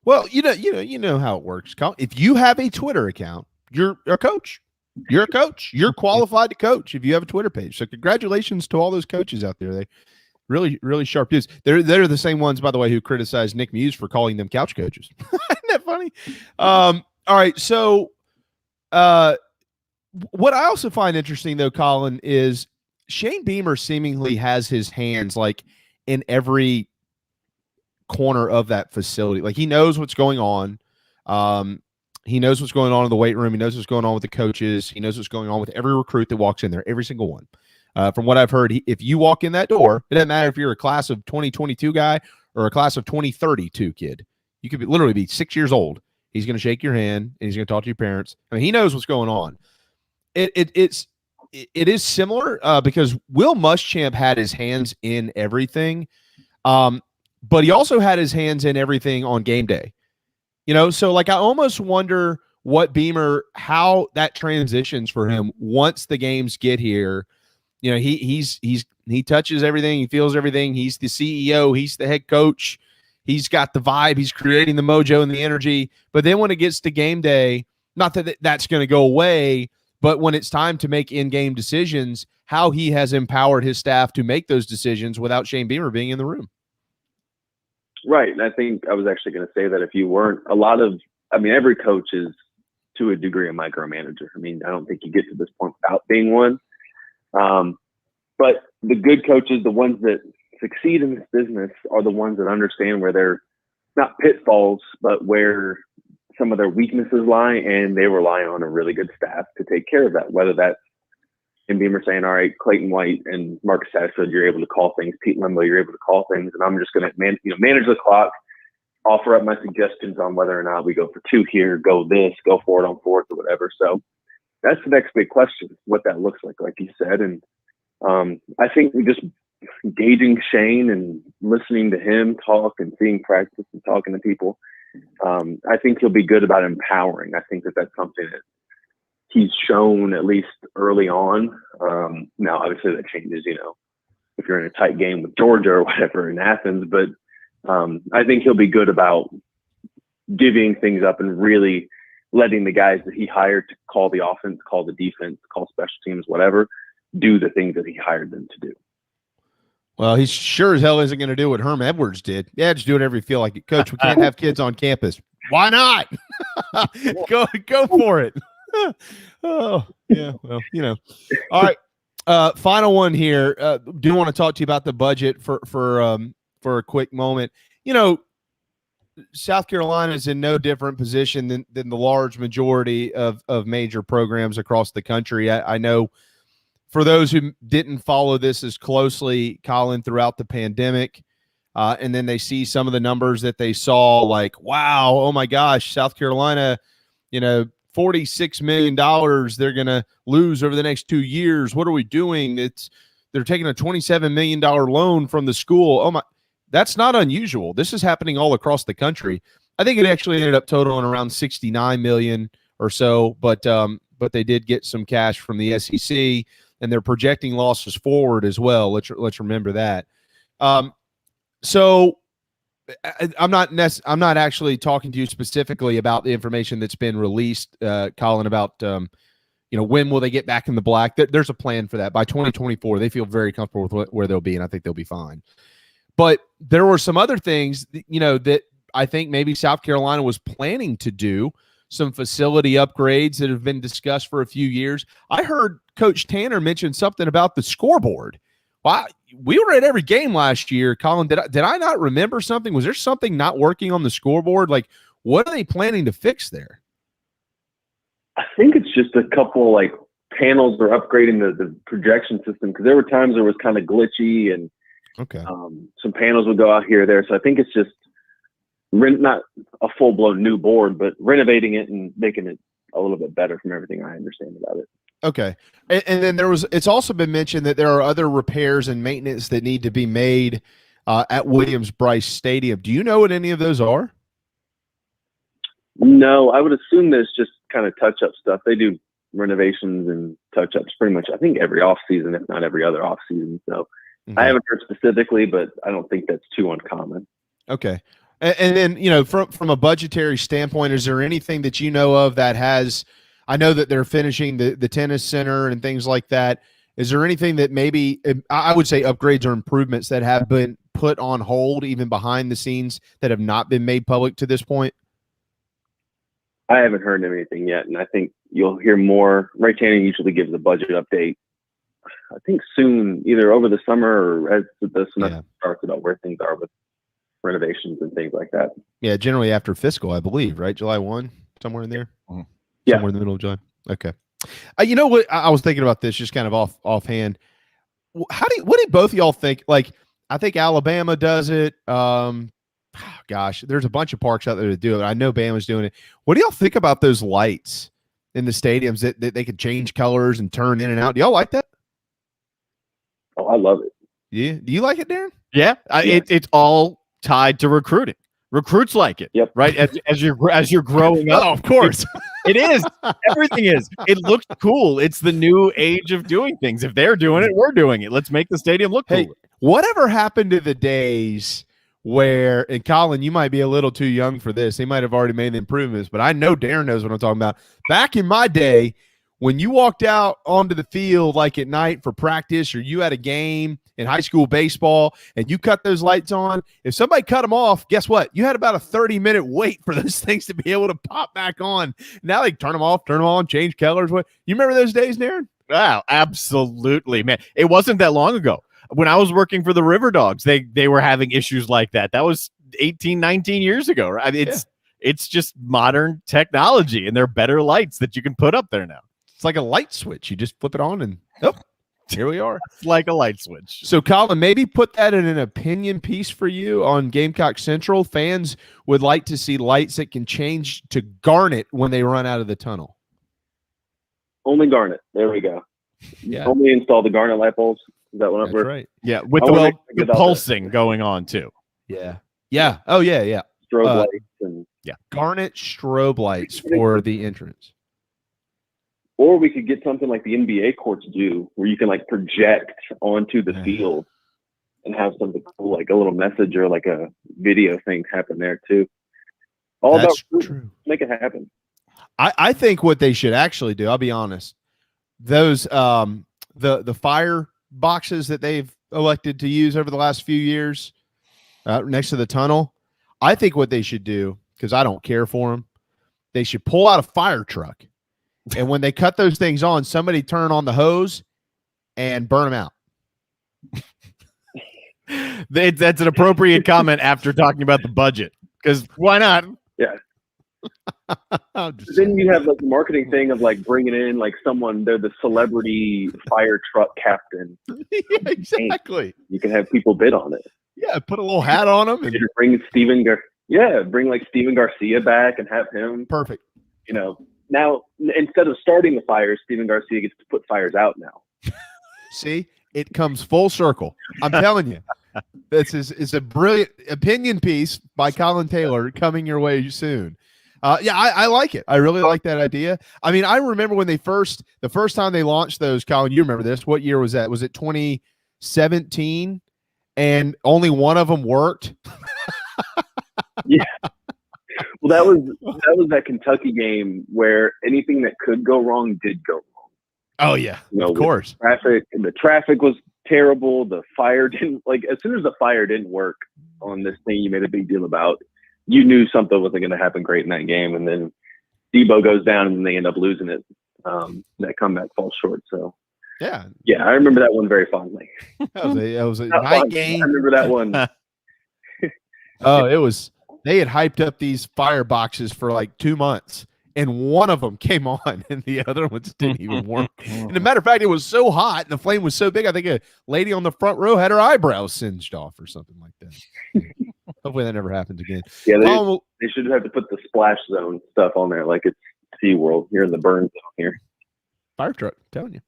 Well, you know how it works. If you have a Twitter account, you're a coach. You're a coach. You're qualified to coach if you have a Twitter page. So congratulations to all those coaches out there. Really, really sharp dudes. They're the same ones, by the way, who criticized Nick Muse for calling them couch coaches. Isn't that funny? All right. So what I also find interesting, though, Colin, is Shane Beamer seemingly has his hands like in every corner of that facility. Like he knows what's going on. He knows what's going on in the weight room. He knows what's going on with the coaches. He knows what's going on with every recruit that walks in there, every single one. From what I've heard, if you walk in that door, it doesn't matter if you're a class of 2022 guy or a class of 2032 kid. You could literally be 6 years old. He's going to shake your hand and he's going to talk to your parents. I mean, he knows what's going on. It is similar because Will Muschamp had his hands in everything, but he also had his hands in everything on game day. So like I almost wonder how that transitions for him once the games get here. He touches everything, he feels everything. He's the CEO, he's the head coach, he's got the vibe, he's creating the mojo and the energy. But then when it gets to game day, not that that's going to go away, but when it's time to make in-game decisions, how he has empowered his staff to make those decisions without Shane Beamer being in the room. Right. And I think I was actually going to say that if you weren't every coach is to a degree a micromanager. I mean, I don't think you get to this point without being one. But the good coaches, the ones that succeed in this business, are the ones that understand where they're not pitfalls, but where some of their weaknesses lie, and they rely on a really good staff to take care of that. Whether that's in Beamer saying, all right, Clayton White and Marcus Satterfield, you're able to call things. Pete Limbo, you're able to call things, and I'm just going to manage the clock, offer up my suggestions on whether or not we go for two here, go this, go for it on fourth or whatever. So that's the next big question, what that looks like you said. And I think we just gauging Shane and listening to him talk and seeing practice and talking to people, I think he'll be good about empowering. I think that's something that he's shown at least early on. Now, obviously that changes, if you're in a tight game with Georgia or whatever in Athens, but I think he'll be good about divvying things up and really letting the guys that he hired to call the offense, call the defense, call special teams, whatever, do the things that he hired them to do. Well, he sure as hell isn't going to do what Herm Edwards did. Yeah, just do whatever you feel like it. Coach, we can't have kids on campus. Why not? Go for it. Oh, yeah. Well, All right. Final one here. Do want to talk to you about the budget for a quick moment. South Carolina is in no different position than the large majority of major programs across the country. I know for those who didn't follow this as closely, Colin, throughout the pandemic, and then they see some of the numbers that they saw, like, wow, oh my gosh, South Carolina, $46 million they're going to lose over the next 2 years. What are we doing? They're taking a $27 million loan from the school. Oh my, that's not unusual. This is happening all across the country. I think it actually ended up totaling around $69 million or so, but they did get some cash from the SEC, and they're projecting losses forward as well. Let's remember that. So I'm not actually talking to you specifically about the information that's been released, Colin, about when will they get back in the black. There's a plan for that. By 2024, they feel very comfortable with where they'll be, and I think they'll be fine. But there were some other things, that I think maybe South Carolina was planning to do, some facility upgrades that have been discussed for a few years. I heard Coach Tanner mention something about the scoreboard. Well, we were at every game last year, Colin. Did I not remember something? Was there something not working on the scoreboard? Like, what are they planning to fix there? I think it's just a couple panels are upgrading the projection system, because there were times it was kind of glitchy and some panels would go out here or there. So I think it's just not a full-blown new board, but renovating it and making it a little bit better from everything I understand about it. Okay. And then it's also been mentioned that there are other repairs and maintenance that need to be made at Williams-Brice Stadium. Do you know what any of those are? No, I would assume there's just kind of touch-up stuff. They do renovations and touch-ups pretty much, I think, every off-season, if not every other off-season. So I haven't heard specifically, but I don't think that's too uncommon. Okay. And then, from a budgetary standpoint, is there anything that you know of that has – I know that they're finishing the tennis center and things like that. Is there anything that maybe I would say upgrades or improvements that have been put on hold even behind the scenes that have not been made public to this point? I haven't heard of anything yet, and I think you'll hear more. Ray Channing usually gives a budget update, I think soon, either over the summer or as the semester starts, about where things are with renovations and things like that. Yeah, generally after fiscal, I believe, right? July 1, somewhere in there? Yeah. Somewhere in the middle of July. Okay. You know what? I was thinking about this just kind of offhand. What do both of y'all think? Like, I think Alabama does it. Gosh, there's a bunch of parks out there that do it. I know Bama's doing it. What do y'all think about those lights in the stadiums that they could change colors and turn in and out? Do y'all like that? Oh, I love it. Yeah. Do you like it, Darren? Yeah. It's all tied to recruiting. Recruits like it. Yep. Right. As you're growing up. Oh, of course. It is. Everything is. It looks cool. It's the new age of doing things. If they're doing it, we're doing it. Let's make the stadium look cool. Whatever happened to the days where, and Colin, you might be a little too young for this. They might have already made the improvements, but I know Darren knows what I'm talking about. Back in my day, when you walked out onto the field like at night for practice, or you had a game in high school baseball and you cut those lights on, if somebody cut them off, guess what? You had about a 30-minute wait for those things to be able to pop back on. Now they turn them off, turn them on, change colors. What? You remember those days, Darren? Wow, absolutely, man. It wasn't that long ago. When I was working for the River Dogs, they were having issues like that. That was 18, 19 years ago. Right? It's just modern technology, and they're better lights that you can put up there now. It's like a light switch. You just flip it on and here we are. It's like a light switch. So, Colin, maybe put that in an opinion piece for you on Gamecock Central. Fans would like to see lights that can change to garnet when they run out of the tunnel. Only garnet. There we go. Yeah. Only install the garnet light bulbs. Is that what That's right. Yeah, with the pulsing going on too. Yeah. Yeah. Oh, yeah, yeah. Strobe lights and garnet strobe lights for the entrance. Or we could get something like the NBA courts do, where you can like project onto the field and have something cool, like a little message or like a video thing happen there too. That's true. Make it happen. I think what they should actually do, I'll be honest, those the fire boxes that they've elected to use over the last few years next to the tunnel, I think what they should do, because I don't care for them, they should pull out a fire truck, and when they cut those things on, somebody turn on the hose and burn them out. That's an appropriate comment after talking about the budget, because why not? Yeah. Then you have like the marketing thing of like bringing in like someone, they're the celebrity fire truck captain. Yeah, exactly. You can have people bid on it. Yeah, put a little hat on them and bring bring like Steven Garcia back and have him. Perfect. You know, now instead of starting the fires, Steven Garcia gets to put fires out now. See, it comes full circle. I'm telling you. This is a brilliant opinion piece by Colin Taylor coming your way soon. I like it. I really like that idea. I mean, I remember when the first time they launched those, Colin, you remember this. What year was that? Was it 2017? And only one of them worked? Yeah. Well, that was that Kentucky game where anything that could go wrong did go wrong. Oh, yeah. Of course. The traffic was terrible. The fire didn't, like, as soon as the fire didn't work on this thing you made a big deal about, you knew something wasn't going to happen great in that game. And then Debo goes down and they end up losing it. That comeback falls short. So, yeah, I remember that one very fondly. That was a night game. I remember that one. They had hyped up these fire boxes for like 2 months, and one of them came on and the other ones didn't even work. And as a matter of fact, it was so hot and the flame was so big, I think a lady on the front row had her eyebrows singed off or something like that. Hopefully that never happens again. Yeah, they should have to put the splash zone stuff on there like it's SeaWorld. You're in the burn zone here. Fire truck, I'm telling you.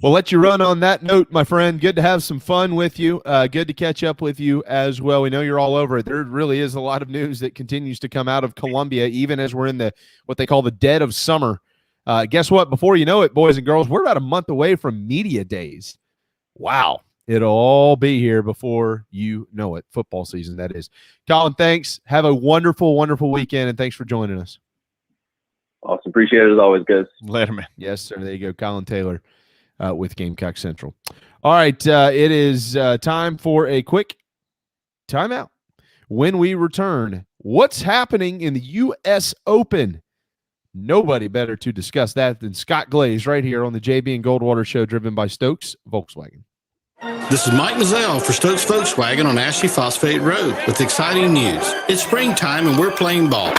We'll let you run on that note, my friend. Good to have some fun with you. Good to catch up with you as well. We know you're all over it. There really is a lot of news that continues to come out of Columbia, even as we're in what they call the dead of summer. Guess what? Before you know it, boys and girls, we're about a month away from media days. Wow. It'll all be here before you know it. Football season, that is. Colin, thanks. Have a wonderful, wonderful weekend, and thanks for joining us. Awesome. Appreciate it as always, guys. Later, man. Yes, sir. There you go. Colin Taylor with Gamecock Central. All right, it is time for a quick timeout. When we return, what's happening in the U.S. Open? Nobody better to discuss that than Scott Glaze right here on the JB and Goldwater Show, driven by Stokes Volkswagen. This is Mike Mazzell for Stokes Volkswagen on Ashley Phosphate Road with exciting news. It's springtime and we're playing ball.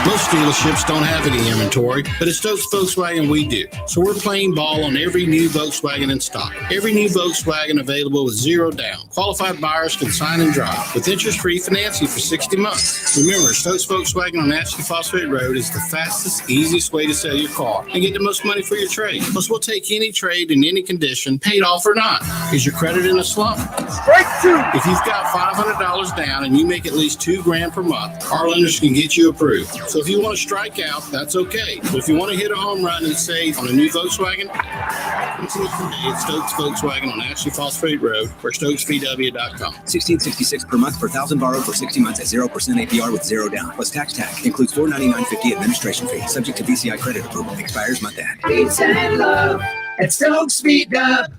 Most dealerships don't have any inventory, but at Stokes Volkswagen we do. So we're playing ball on every new Volkswagen in stock. Every new Volkswagen available with zero down. Qualified buyers can sign and drive with interest-free financing for 60 months. Remember, Stokes Volkswagen on Ashley Phosphate Road is the fastest, easiest way to sell your car and get the most money for your trade. Plus, we'll take any trade in any condition, paid off or not. Is your credit in a slump? Strike two. If you've got $500 down and you make at least $2,000 per month, our lenders can get you approved. So if you want to strike out, that's okay. But if you want to hit a home run and save on a new Volkswagen, come see us today at Stokes Volkswagen on Ashley Phosphate Road or StokesVW.com. $1,666 per month per 1,000 borrowed for 60 months at 0% APR with zero down. Plus tax tag. Includes $499.50 administration fee. Subject to BCI credit approval. Expires month end. Peace and love at Stokes Speed Up.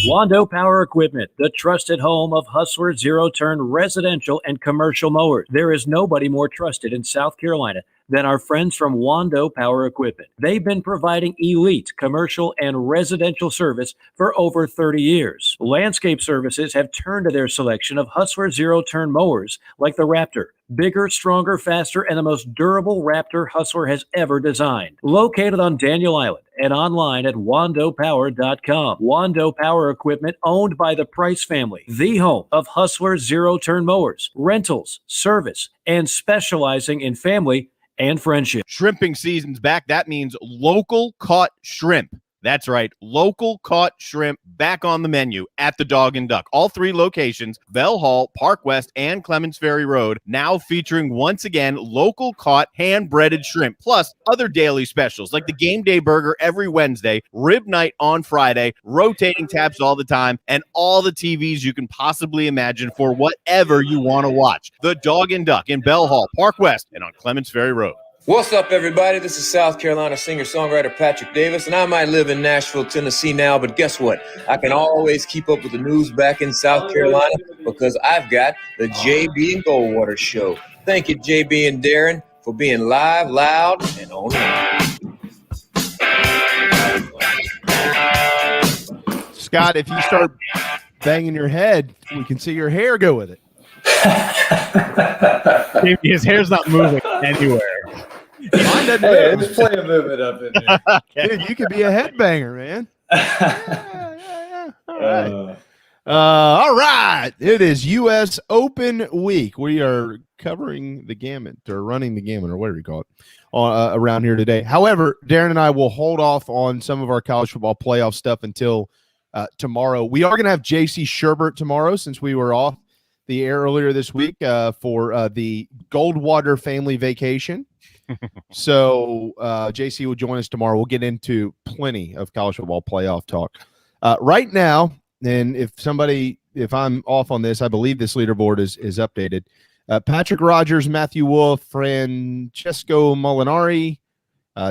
Wando Power Equipment, the trusted home of Hustler zero-turn residential and commercial mowers. There is nobody more trusted in South Carolina than our friends from Wando Power Equipment. They've been providing elite commercial and residential service for over 30 years. Landscape Services have turned to their selection of Hustler zero-turn mowers like the Raptor. Bigger, stronger, faster, and the most durable Raptor Hustler has ever designed. Located on Daniel Island and online at wandopower.com. Wando Power Equipment, owned by the Price family, the home of Hustler zero-turn mowers, rentals, service, and specializing in family and friendship. Shrimping season's back. That means local caught shrimp. That's right. Local caught shrimp back on the menu at the Dog and Duck. All three locations, Bell Hall, Park West, and Clements Ferry Road, now featuring once again local caught hand-breaded shrimp, plus other daily specials like the Game Day Burger every Wednesday, Rib Night on Friday, rotating taps all the time, and all the TVs you can possibly imagine for whatever you want to watch. The Dog and Duck in Bell Hall, Park West, and on Clements Ferry Road. What's up, everybody? This is South Carolina singer-songwriter Patrick Davis, and I might live in Nashville, Tennessee now, but guess what? I can always keep up with the news back in South Carolina because I've got the JB and Goldwater Show. Thank you, JB and Darren, for being live, loud, and on air. Scott, if you start banging your head, we can see your hair go with it. His hair's not moving anywhere. Mine doesn't Hey, move. just play a movement up in there. Dude, you could be a headbanger, man. Yeah. All right. All right. It is U.S. Open week. We are covering the gamut or running the gamut or whatever you call it around here today. However, Darren and I will hold off on some of our college football playoff stuff until tomorrow. We are going to have J.C. Sherbert tomorrow since we were off the air earlier this week for the Goldwater family vacation. So JC will join us tomorrow. We'll get into plenty of college football playoff talk. Right now, and if I'm off on this, I believe this leaderboard is updated. Patrick Rogers, Matthew Wolf, Francesco Molinari,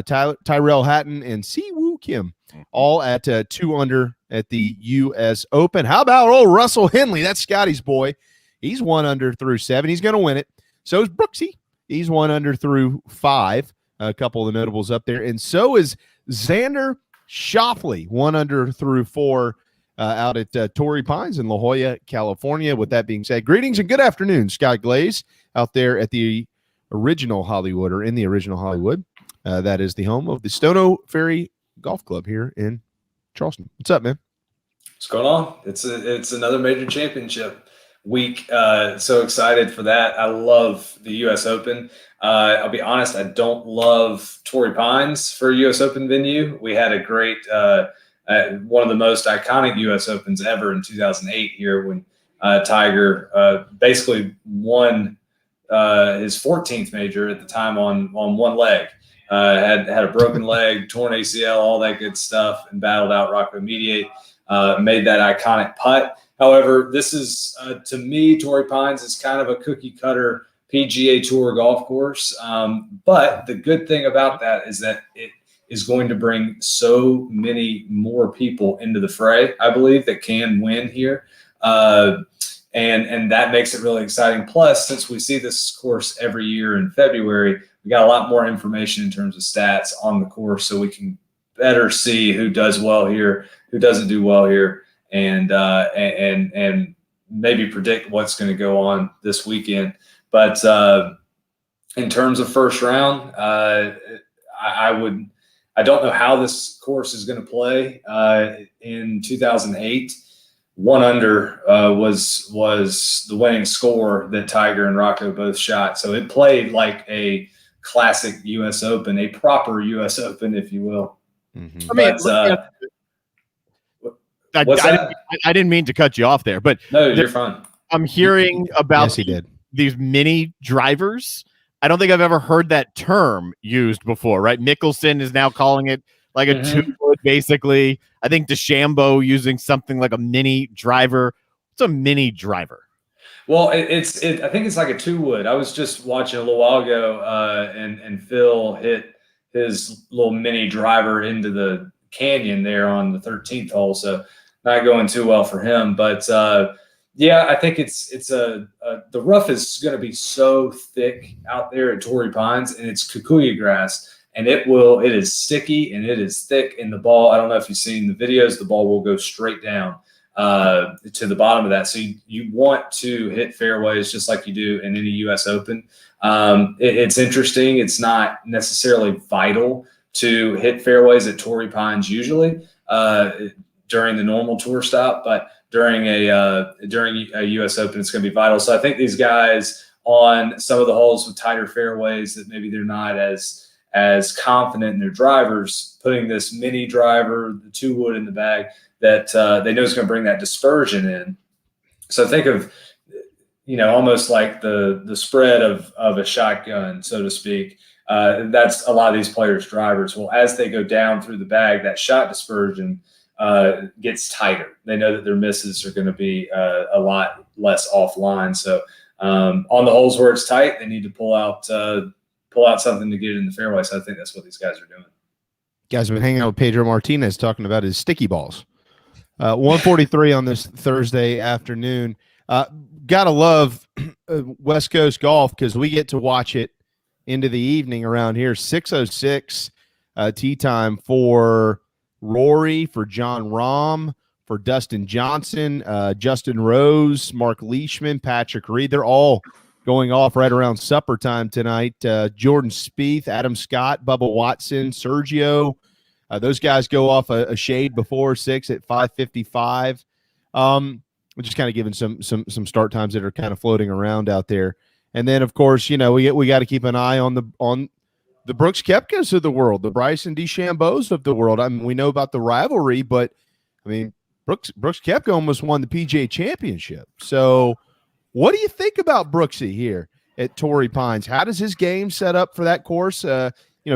Tyrell Hatton, and Siwoo Kim, all at 2 under at the U.S. Open. How about old Russell Henley? That's Scotty's boy. He's 1 under through 7. He's going to win it. So is Brooksy. He's 1 under through 5. A couple of the notables up there. And so is Xander Schauffele, 1 under through 4 out at Torrey Pines in La Jolla, California. With that being said, greetings and good afternoon, Scott Glaze, out there at the original Hollywood, or in the original Hollywood. That is the home of the Stono Ferry Golf Club here in Charleston. What's up, man? What's going on? It's another major championship week. So excited for that. I love the U.S. Open. I'll be honest, I don't love Torrey Pines for U.S. Open venue. We had a great, one of the most iconic U.S. Opens ever in 2008 here when Tiger basically won his 14th major at the time on one leg. Had a broken leg, torn ACL, all that good stuff, and battled out Rocco Mediate. Made that iconic putt. However, this is, to me, Torrey Pines is kind of a cookie-cutter PGA Tour golf course. But the good thing about that is that it is going to bring so many more people into the fray, I believe, that can win here. And that makes it really exciting. Plus, since we see this course every year in February, we got a lot more information in terms of stats on the course, so we can better see who does well here, who doesn't do well here, and maybe predict what's going to go on this weekend. But in terms of first round, I don't know how this course is going to play. In 2008, 1 under was the winning score that Tiger and Rocco both shot. So it played like a classic U.S. Open, a proper U.S. Open, if you will. Mm-hmm. I didn't mean to cut you off there, but no, you're fine. I'm hearing about yes, he did. These mini drivers. I don't think I've ever heard that term used before, right? Mickelson is now calling it like a 2-wood, basically. I think DeChambeau using something like a mini driver. What's a mini driver? Well, I think it's like a 2-wood. I was just watching a little while ago, and Phil hit his little mini driver into the canyon there on the 13th hole. So not going too well for him, but yeah, I think it's the rough is going to be so thick out there at Torrey Pines, and it's kikuyu grass, and it is sticky and it is thick. And the ball, I don't know if you've seen the videos, the ball will go straight down to the bottom of that. So you want to hit fairways just like you do in any U.S. Open. It's interesting. It's not necessarily vital to hit fairways at Torrey Pines usually during the normal tour stop, but during a U.S. Open, it's going to be vital. So I think these guys on some of the holes with tighter fairways that maybe they're not as confident in their drivers, putting this mini driver, the 2-wood in the bag that they know is going to bring that dispersion in. So think of, almost like the spread of a shotgun, so to speak. That's a lot of these players' drivers. Well, as they go down through the bag, that shot dispersion gets tighter. They know that their misses are going to be a lot less offline. So on the holes where it's tight, they need to pull out something to get it in the fairway. So I think that's what these guys are doing. Guys have been hanging out with Pedro Martinez talking about his sticky balls. 1:43 on this Thursday afternoon. Gotta love West Coast golf because we get to watch it into the evening around here. 6:06 tee time for Rory, for John Rahm, for Dustin Johnson, Justin Rose, Mark Leishman, Patrick Reed. They're all going off right around supper time tonight. Jordan Spieth, Adam Scott, Bubba Watson, Sergio. Those guys go off a shade before 6 at 5:55. We're just kind of giving some start times that are kind of floating around out there. And then, of course, we got to keep an eye on the Brooks Koepkas of the world, the Bryson DeChambeaus of the world. I mean, we know about the rivalry, but I mean, Brooks Koepka almost won the PGA Championship. So, what do you think about Brooksy here at Torrey Pines? How does his game set up for that course?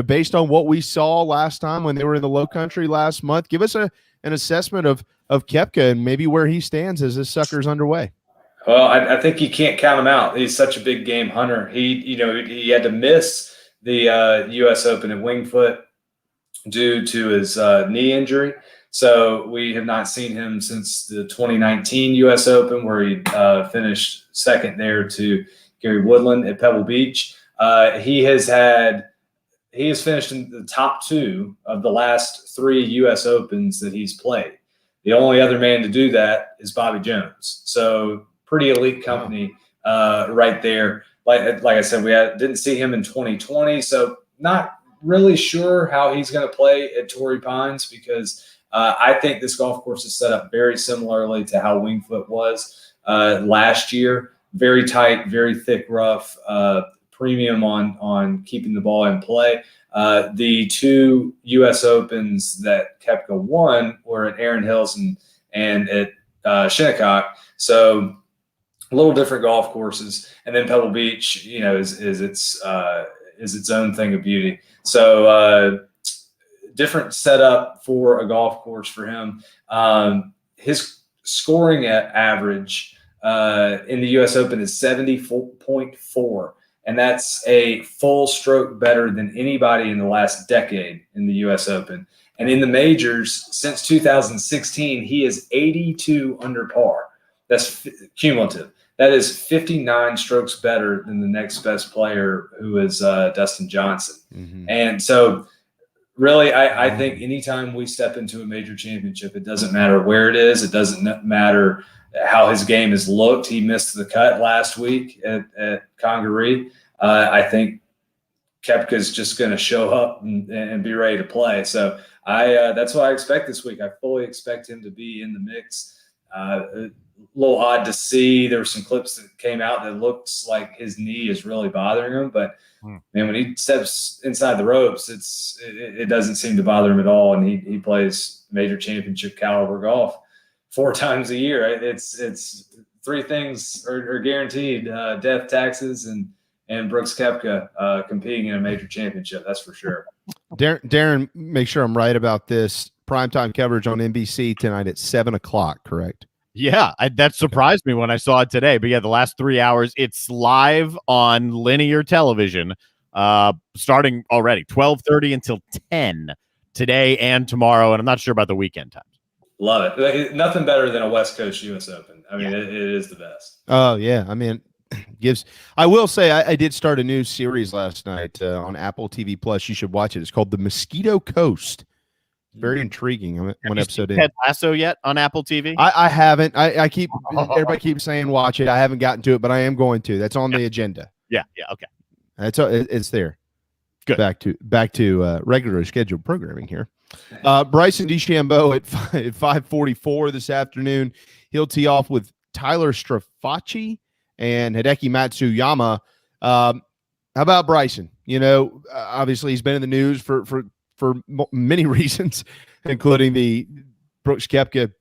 Based on what we saw last time when they were in the Low Country last month, give us an assessment of Koepka and maybe where he stands as this sucker's underway. Well, I think you can't count him out. He's such a big game hunter. He had to miss the U.S. Open at Winged Foot due to his knee injury. So we have not seen him since the 2019 U.S. Open, where he finished second there to Gary Woodland at Pebble Beach. He has finished in the top 2 of the last 3 U.S. Opens that he's played. The only other man to do that is Bobby Jones. So pretty elite company right there. Like I said, didn't see him in 2020, so not really sure how he's going to play at Torrey Pines because I think this golf course is set up very similarly to how Winged Foot was last year. Very tight, very thick rough, premium on keeping the ball in play. The 2 U.S. Opens that Koepka won were at Erin Hills and at Shinnecock. So a little different golf courses, and then Pebble Beach, is its own thing of beauty. So different setup for a golf course for him. His scoring average in the U.S. Open is 70.4, and that's a full stroke better than anybody in the last decade in the U.S. Open. And in the majors, since 2016, he is 82 under par. That's cumulative. That is 59 strokes better than the next best player, who is Dustin Johnson. Mm-hmm. And so really, I think anytime we step into a major championship, it doesn't matter where it is. It doesn't matter how his game has looked. He missed the cut last week at Congaree. I think Koepka's just going to show up and be ready to play. So that's what I expect this week. I fully expect him to be in the mix. A little odd to see. There were some clips that came out that looks like his knee is really bothering him, but man, when he steps inside the ropes, it doesn't seem to bother him at all. And he plays major championship caliber golf 4 times a year. It's 3 things are guaranteed: death, taxes, and Brooks Koepka competing in a major championship. That's for sure. Darren, make sure I'm right about this. Primetime coverage on NBC tonight at 7:00, correct? Yeah, that surprised me when I saw it today. But yeah, the last 3 hours, it's live on linear television, starting already 12:30 until 10 today and tomorrow. And I'm not sure about the weekend times. Love it. Nothing better than a West Coast U.S. Open. I mean, it is the best. Oh yeah, I mean, I will say I did start a new series last night on Apple TV Plus. You should watch it. It's called The Mosquito Coast. Very intriguing. I'm one episode in. Ted Lasso yet on Apple TV? I haven't. I keep everybody keeps saying watch it. I haven't gotten to it, but I am going to. That's on the agenda. Yeah, okay. That's it's there. Good. Back to regular scheduled programming here. Bryson DeChambeau at 5:44 this afternoon. He'll tee off with Tyler Strafacci and Hideki Matsuyama. How about Bryson? You know, obviously he's been in the news for many reasons, including the Brooks Koepka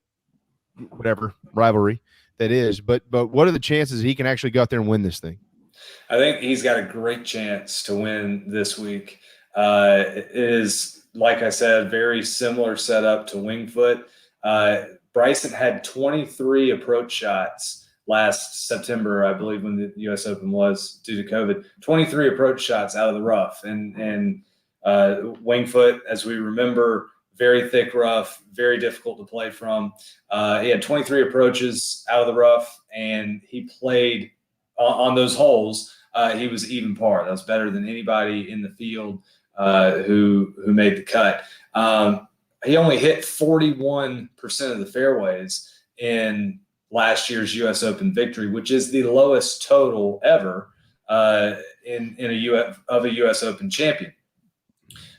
whatever rivalry that is. But what are the chances he can actually go out there and win this thing? I think he's got a great chance to win this week. It is, like I said, very similar setup to Winged Foot. Bryson had 23 approach shots last September, I believe, when the U.S. Open was due to COVID. 23 approach shots out of the rough. And Winged Foot, as we remember, very thick rough, very difficult to play from. He had 23 approaches out of the rough, and he played on those holes. He was even par. That was better than anybody in the field who made the cut. He only hit 41% of the fairways in last year's U.S. Open victory, which is the lowest total ever in a U.S. Open champion.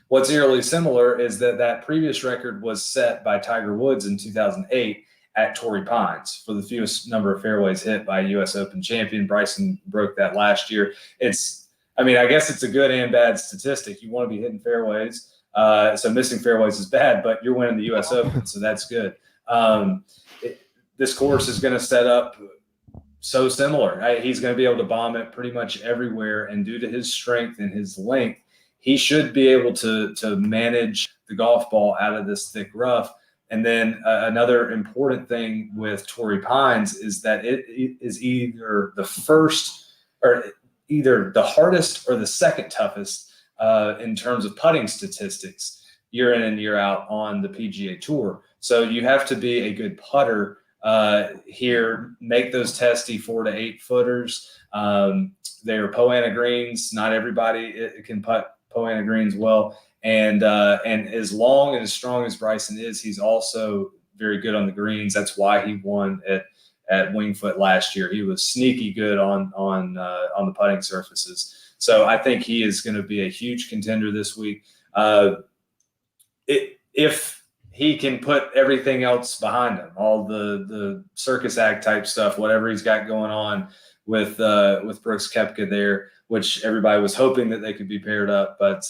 What's eerily similar is that previous record was set by Tiger Woods in 2008 at Torrey Pines for the fewest number of fairways hit by a U.S. Open champion. Bryson broke that last year. I guess it's a good and bad statistic. You want to be hitting fairways. So missing fairways is bad, but you're winning the U.S. Open, so that's good. This course is going to set up so similar. He's going to be able to bomb it pretty much everywhere, and due to his strength and his length, he should be able to manage the golf ball out of this thick rough. And then another important thing with Torrey Pines is that it is either the hardest or the second toughest in terms of putting statistics year in and year out on the PGA Tour. So you have to be a good putter here, make those testy 4 to 8 footers. They're Poana greens. Not everybody can putt Poana greens well. And as long and as strong as Bryson is, he's also very good on the greens. That's why he won at Winged Foot last year. He was sneaky good on the putting surfaces. So I think he is going to be a huge contender this week. If he can put everything else behind him, all the circus act type stuff, whatever he's got going on with Brooks Koepka there, which everybody was hoping that they could be paired up. But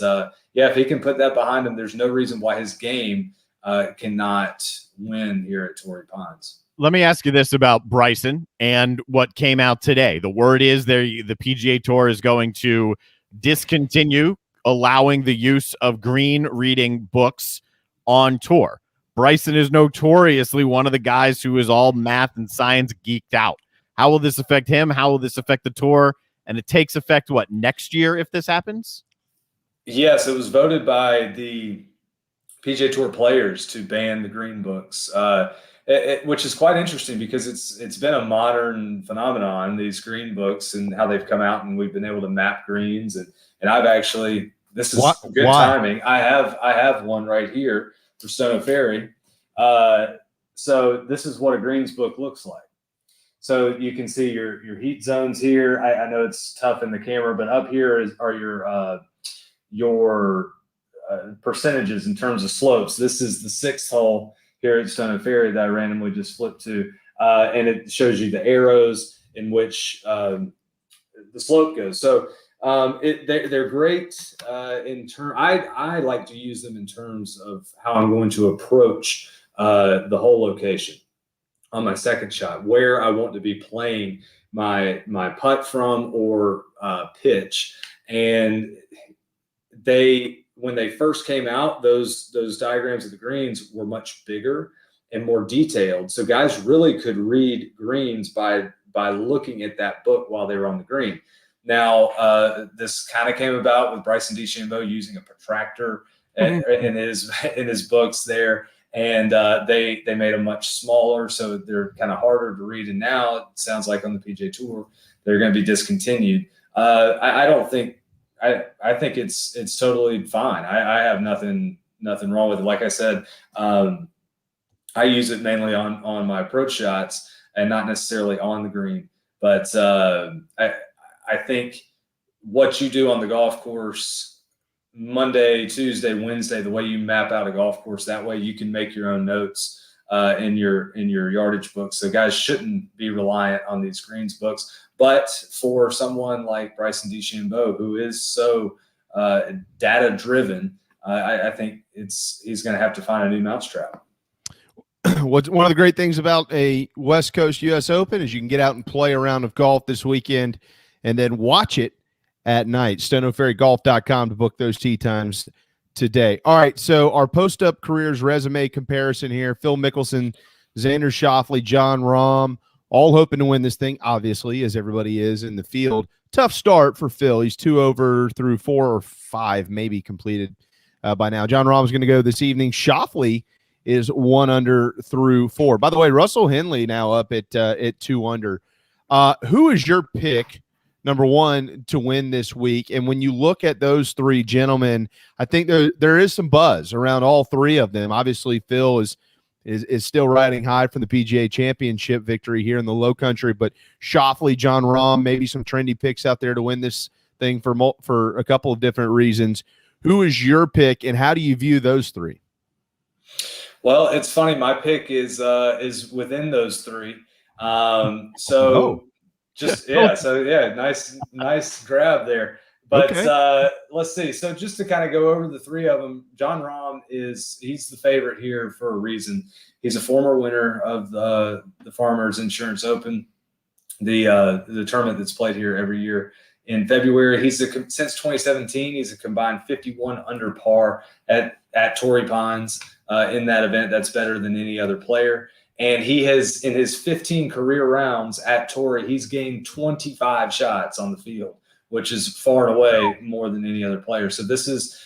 if he can put that behind him, there's no reason why his game cannot win here at Torrey Pines. Let me ask you this about Bryson and what came out today. The word is the PGA Tour is going to discontinue allowing the use of green reading books on tour. Bryson is notoriously one of the guys who is all math and science geeked out. How will this affect him? How will this affect the tour? and it takes effect, what, next year if this happens? Yes, it was voted by the PGA Tour players to ban the green books, which is quite interesting because it's been a modern phenomenon, these green books and how they've come out, and we've been able to map greens. And I've actually, this is good timing. I have one right here for Stono Ferry. So this is what a greens book looks like. So you can see your heat zones here. I know it's tough in the camera, but up here are your percentages in terms of slopes. This is the 6th hole here at Stono Ferry that I randomly just flipped to, and it shows you the arrows in which the slope goes. So they're great in term. I like to use them in terms of how I'm going to approach the whole location on my second shot, where I want to be playing my putt from or pitch. And when they first came out, those diagrams of the greens were much bigger and more detailed. So guys really could read greens by looking at that book while they were on the green. Now, this kind of came about with Bryson DeChambeau using a protractor in his books there. And they made them much smaller, so they're kind of harder to read. And now it sounds like on the PGA Tour, they're going to be discontinued. I think it's totally fine. I have nothing wrong with it. Like I said, I use it mainly on my approach shots and not necessarily on the green. But I think what you do on the golf course Monday, Tuesday, Wednesday, the way you map out a golf course, that way you can make your own notes in your yardage book. So guys shouldn't be reliant on these greens books. But for someone like Bryson DeChambeau, who is so data driven, I think he's going to have to find a new mousetrap. What's one of the great things about a West Coast U.S. Open is you can get out and play a round of golf this weekend and then watch it at night. StonoFerryGolf.com to book those tee times today. All right, so our post-up careers resume comparison here. Phil Mickelson, Xander Schauffele, Jon Rahm, all hoping to win this thing, obviously, as everybody is in the field. Tough start for Phil. He's 2 over through 4 or 5, maybe completed by now. Jon Rahm's going to go this evening. Schauffele is 1 under through 4. By the way, Russell Henley now up at 2 under. Who is your pick, number one, to win this week? And when you look at those 3 gentlemen, I think there is some buzz around all 3 of them. Obviously, Phil is still riding high from the PGA Championship victory here in the Low Country, but Schauffele, Jon Rahm, maybe some trendy picks out there to win this thing for a couple of different reasons. Who is your pick, and how do you view those 3? Well, it's funny. My pick is within those 3. Nice grab there. But okay. Let's see. So just to kind of go over the 3 of them, Jon Rahm he's the favorite here for a reason. He's a former winner of the Farmers Insurance Open, the tournament that's played here every year in February. Since 2017, he's a combined 51 under par at Torrey Pines in that event. That's better than any other player. And he has, in his 15 career rounds at Torrey, he's gained 25 shots on the field, which is far and away more than any other player. So this is,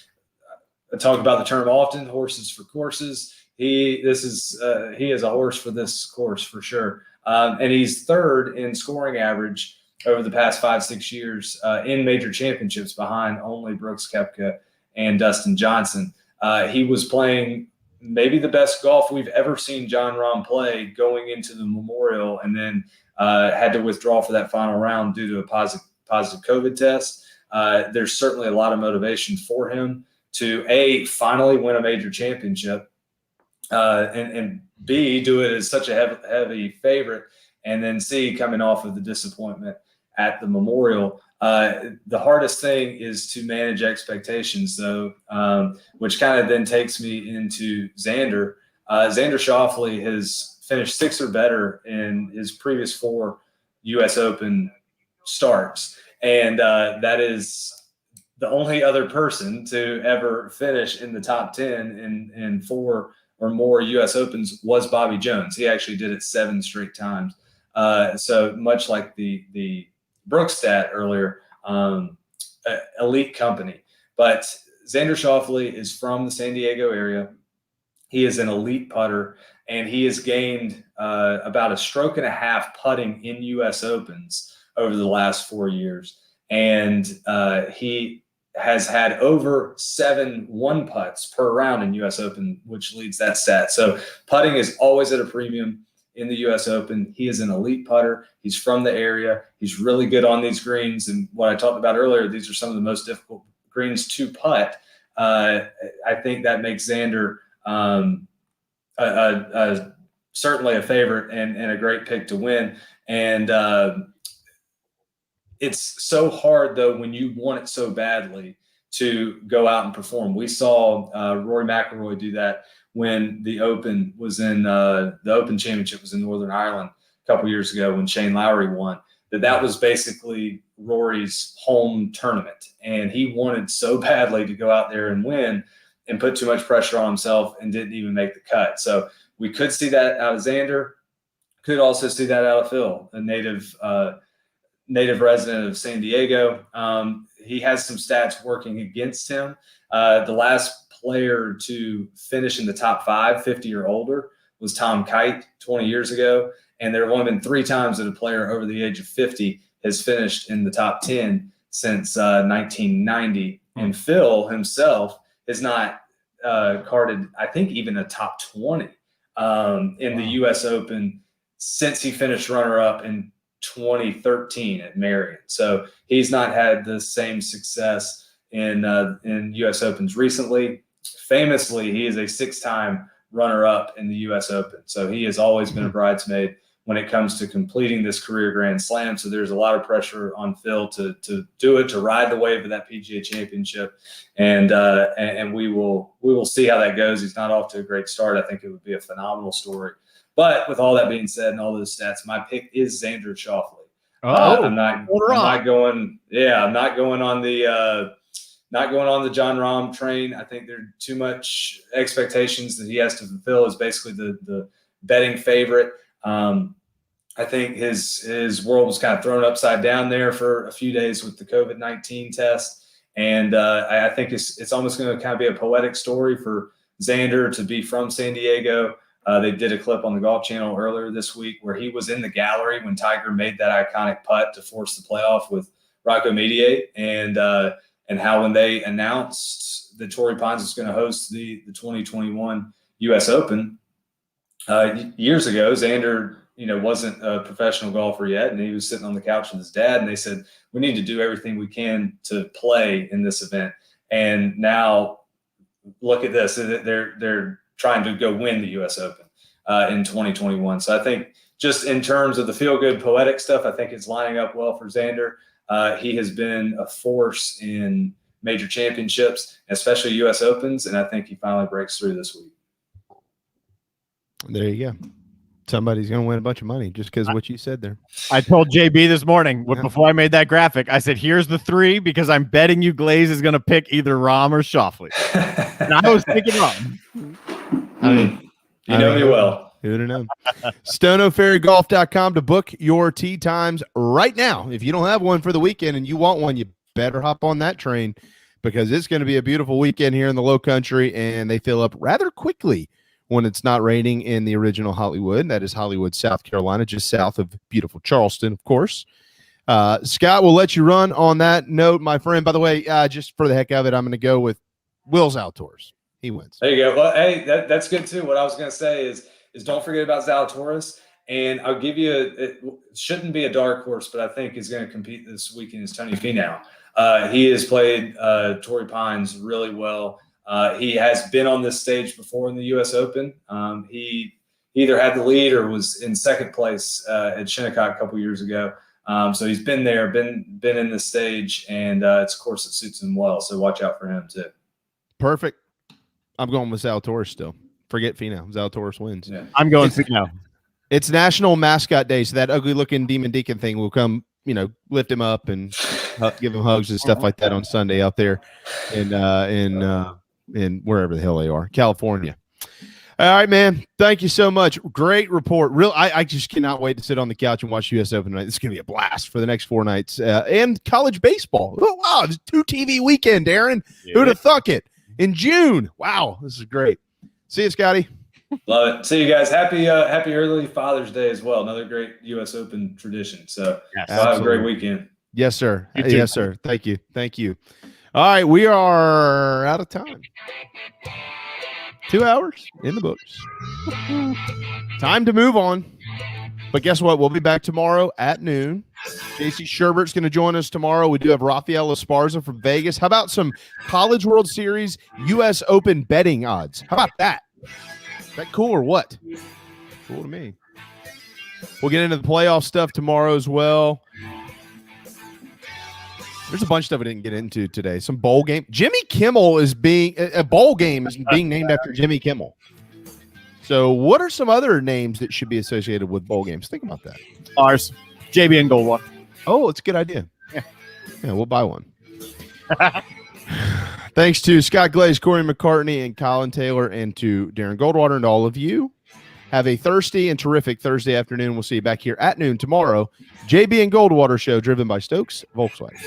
I talk about the term often, horses for courses. He is a horse for this course for sure. And he's 3rd in scoring average over the past 5-6 years in major championships, behind only Brooks Koepka and Dustin Johnson. He was playing maybe the best golf we've ever seen Jon Rahm play going into the Memorial, and then had to withdraw for that final round due to a positive COVID test. There's certainly a lot of motivation for him to A, finally win a major championship, and B, do it as such a heavy favorite, and then C, coming off of the disappointment at the Memorial. The hardest thing is to manage expectations, though, which kind of then takes me into Xander. Xander Schauffele has finished 6th or better in his previous 4 U.S. Open starts, and that is the only other person to ever finish in the top 10 in 4 or more U.S. Opens was Bobby Jones. He actually did it 7 straight times. So much like the Brooks stat earlier, elite company. But Xander Schauffele is from the San Diego area. He is an elite putter, and he has gained about a stroke and a half putting in U.S. Opens over the last 4 years. And he has had over 7 one-putts per round in U.S. Open, which leads that stat. So putting is always at a premium in the U.S. Open. He is an elite putter. He's from the area. He's really good on these greens. And what I talked about earlier, these are some of the most difficult greens to putt. I think that makes Xander certainly a favorite and a great pick to win. And it's so hard, though, when you want it so badly to go out and perform. We saw Rory McIlroy do that when the Open was in the Open Championship was in Northern Ireland a couple years ago when Shane Lowry won. That was basically Rory's home tournament, and he wanted so badly to go out there and win and put too much pressure on himself and didn't even make the cut. So we could see that out of Xander. Could also see that out of Phil, a native resident of San Diego. He has some stats working against him. The last player to finish in the top 5, 50 or older, was Tom Kite 20 years ago. And there have only been 3 times that a player over the age of 50 has finished in the top 10 since 1990. And Phil himself has not carded, I think, even a top 20 in the U.S. Open since he finished runner-up in 2013 at Marion. So he's not had the same success in U.S. Opens recently. Famously, he is a 6-time runner-up in the U.S. Open. So he has always been a bridesmaid when it comes to completing this career Grand Slam. So there's a lot of pressure on Phil to do it, to ride the wave of that PGA Championship. And we will see how that goes. He's not off to a great start. I think it would be a phenomenal story. But with all that being said and all those stats, my pick is Xander Schauffele. I'm not going on the John Rahm train. I think there's too much expectations that he has to fulfill as basically the betting favorite. I think his world was kind of thrown upside down there for a few days with the COVID-19 test. And I think it's almost going to kind of be a poetic story for Xander to be from San Diego. They did a clip on the Golf Channel earlier this week where he was in the gallery when Tiger made that iconic putt to force the playoff with Rocco Mediate, and how when they announced that Torrey Pines was going to host the 2021 U.S. Open years ago, Xander wasn't a professional golfer yet, and he was sitting on the couch with his dad, and they said, we need to do everything we can to play in this event. And now look at this. They're trying to go win the U.S. Open in 2021. So I think just in terms of the feel-good poetic stuff, I think it's lining up well for Xander. He has been a force in major championships, especially U.S. Opens, and I think he finally breaks through this week. There you go. Somebody's going to win a bunch of money just because of what you said there. I told JB this morning before I made that graphic, I said, here's the 3 because I'm betting you Glaze is going to pick either Rahm or Schauffele. And I was thinking Rahm. You know me well. Who would know? StoneOFerryGolf.com to book your tee times right now. If you don't have one for the weekend and you want one, you better hop on that train because it's going to be a beautiful weekend here in the Low Country, and they fill up rather quickly when it's not raining in the original Hollywood. That is Hollywood, South Carolina, just south of beautiful Charleston, of course. Scott, will let you run on that note, my friend. By the way, just for the heck of it, I'm going to go with Will's Zalatoris. He wins. There you go. Well, hey, that's good too. What I was going to say is don't forget about Zalatoris. And I'll give you it shouldn't be a dark horse, but I think is going to compete this weekend is Tony Finau. He has played Torrey Pines really well. He has been on this stage before in the U.S. Open. He either had the lead or was in second place at Shinnecock a couple years ago. So he's been there, been in the stage, and it's a course that suits him well. So watch out for him too. Perfect. I'm going with Zalatoris still. Forget Finau. Zalatoris wins. Yeah. I'm going Finau. It's National Mascot Day, so that ugly-looking Demon Deacon thing will come, lift him up and give him hugs and stuff like that on Sunday out there in wherever the hell they are, California. All right, man. Thank you so much. Great report. I just cannot wait to sit on the couch and watch US Open tonight. This is going to be a blast for the next 4 nights. And college baseball. Oh, wow. It's a 2 TV weekend, Darren. Yeah. Who'd have thunk it? In June. Wow. This is great. See you, Scotty. Love it. See you guys. Happy early Father's Day as well. Another great US Open tradition. So have a great weekend. Yes, sir. Yes, sir. Thank you. Thank you. All right. We are out of time. 2 hours in the books. Time to move on. But guess what? We'll be back tomorrow at noon. Casey Sherbert's going to join us tomorrow. We do have Rafael Esparza from Vegas. How about some College World Series US Open betting odds? How about that? Is that cool or what? Cool to me. We'll get into the playoff stuff tomorrow as well. There's a bunch of stuff I didn't get into today. Some bowl game. Jimmy Kimmel is being a bowl game is being named after Jimmy Kimmel. So what are some other names that should be associated with bowl games? Think about that. Ours. JB and Goldwater. Oh, it's a good idea. Yeah, we'll buy one. Thanks to Scott Glaze, Cory McCartney, and Colin Taylor, and to Darren Goldwater, and all of you. Have a thirsty and terrific Thursday afternoon. We'll see you back here at noon tomorrow. JB and Goldwater Show, driven by Stokes Volkswagen.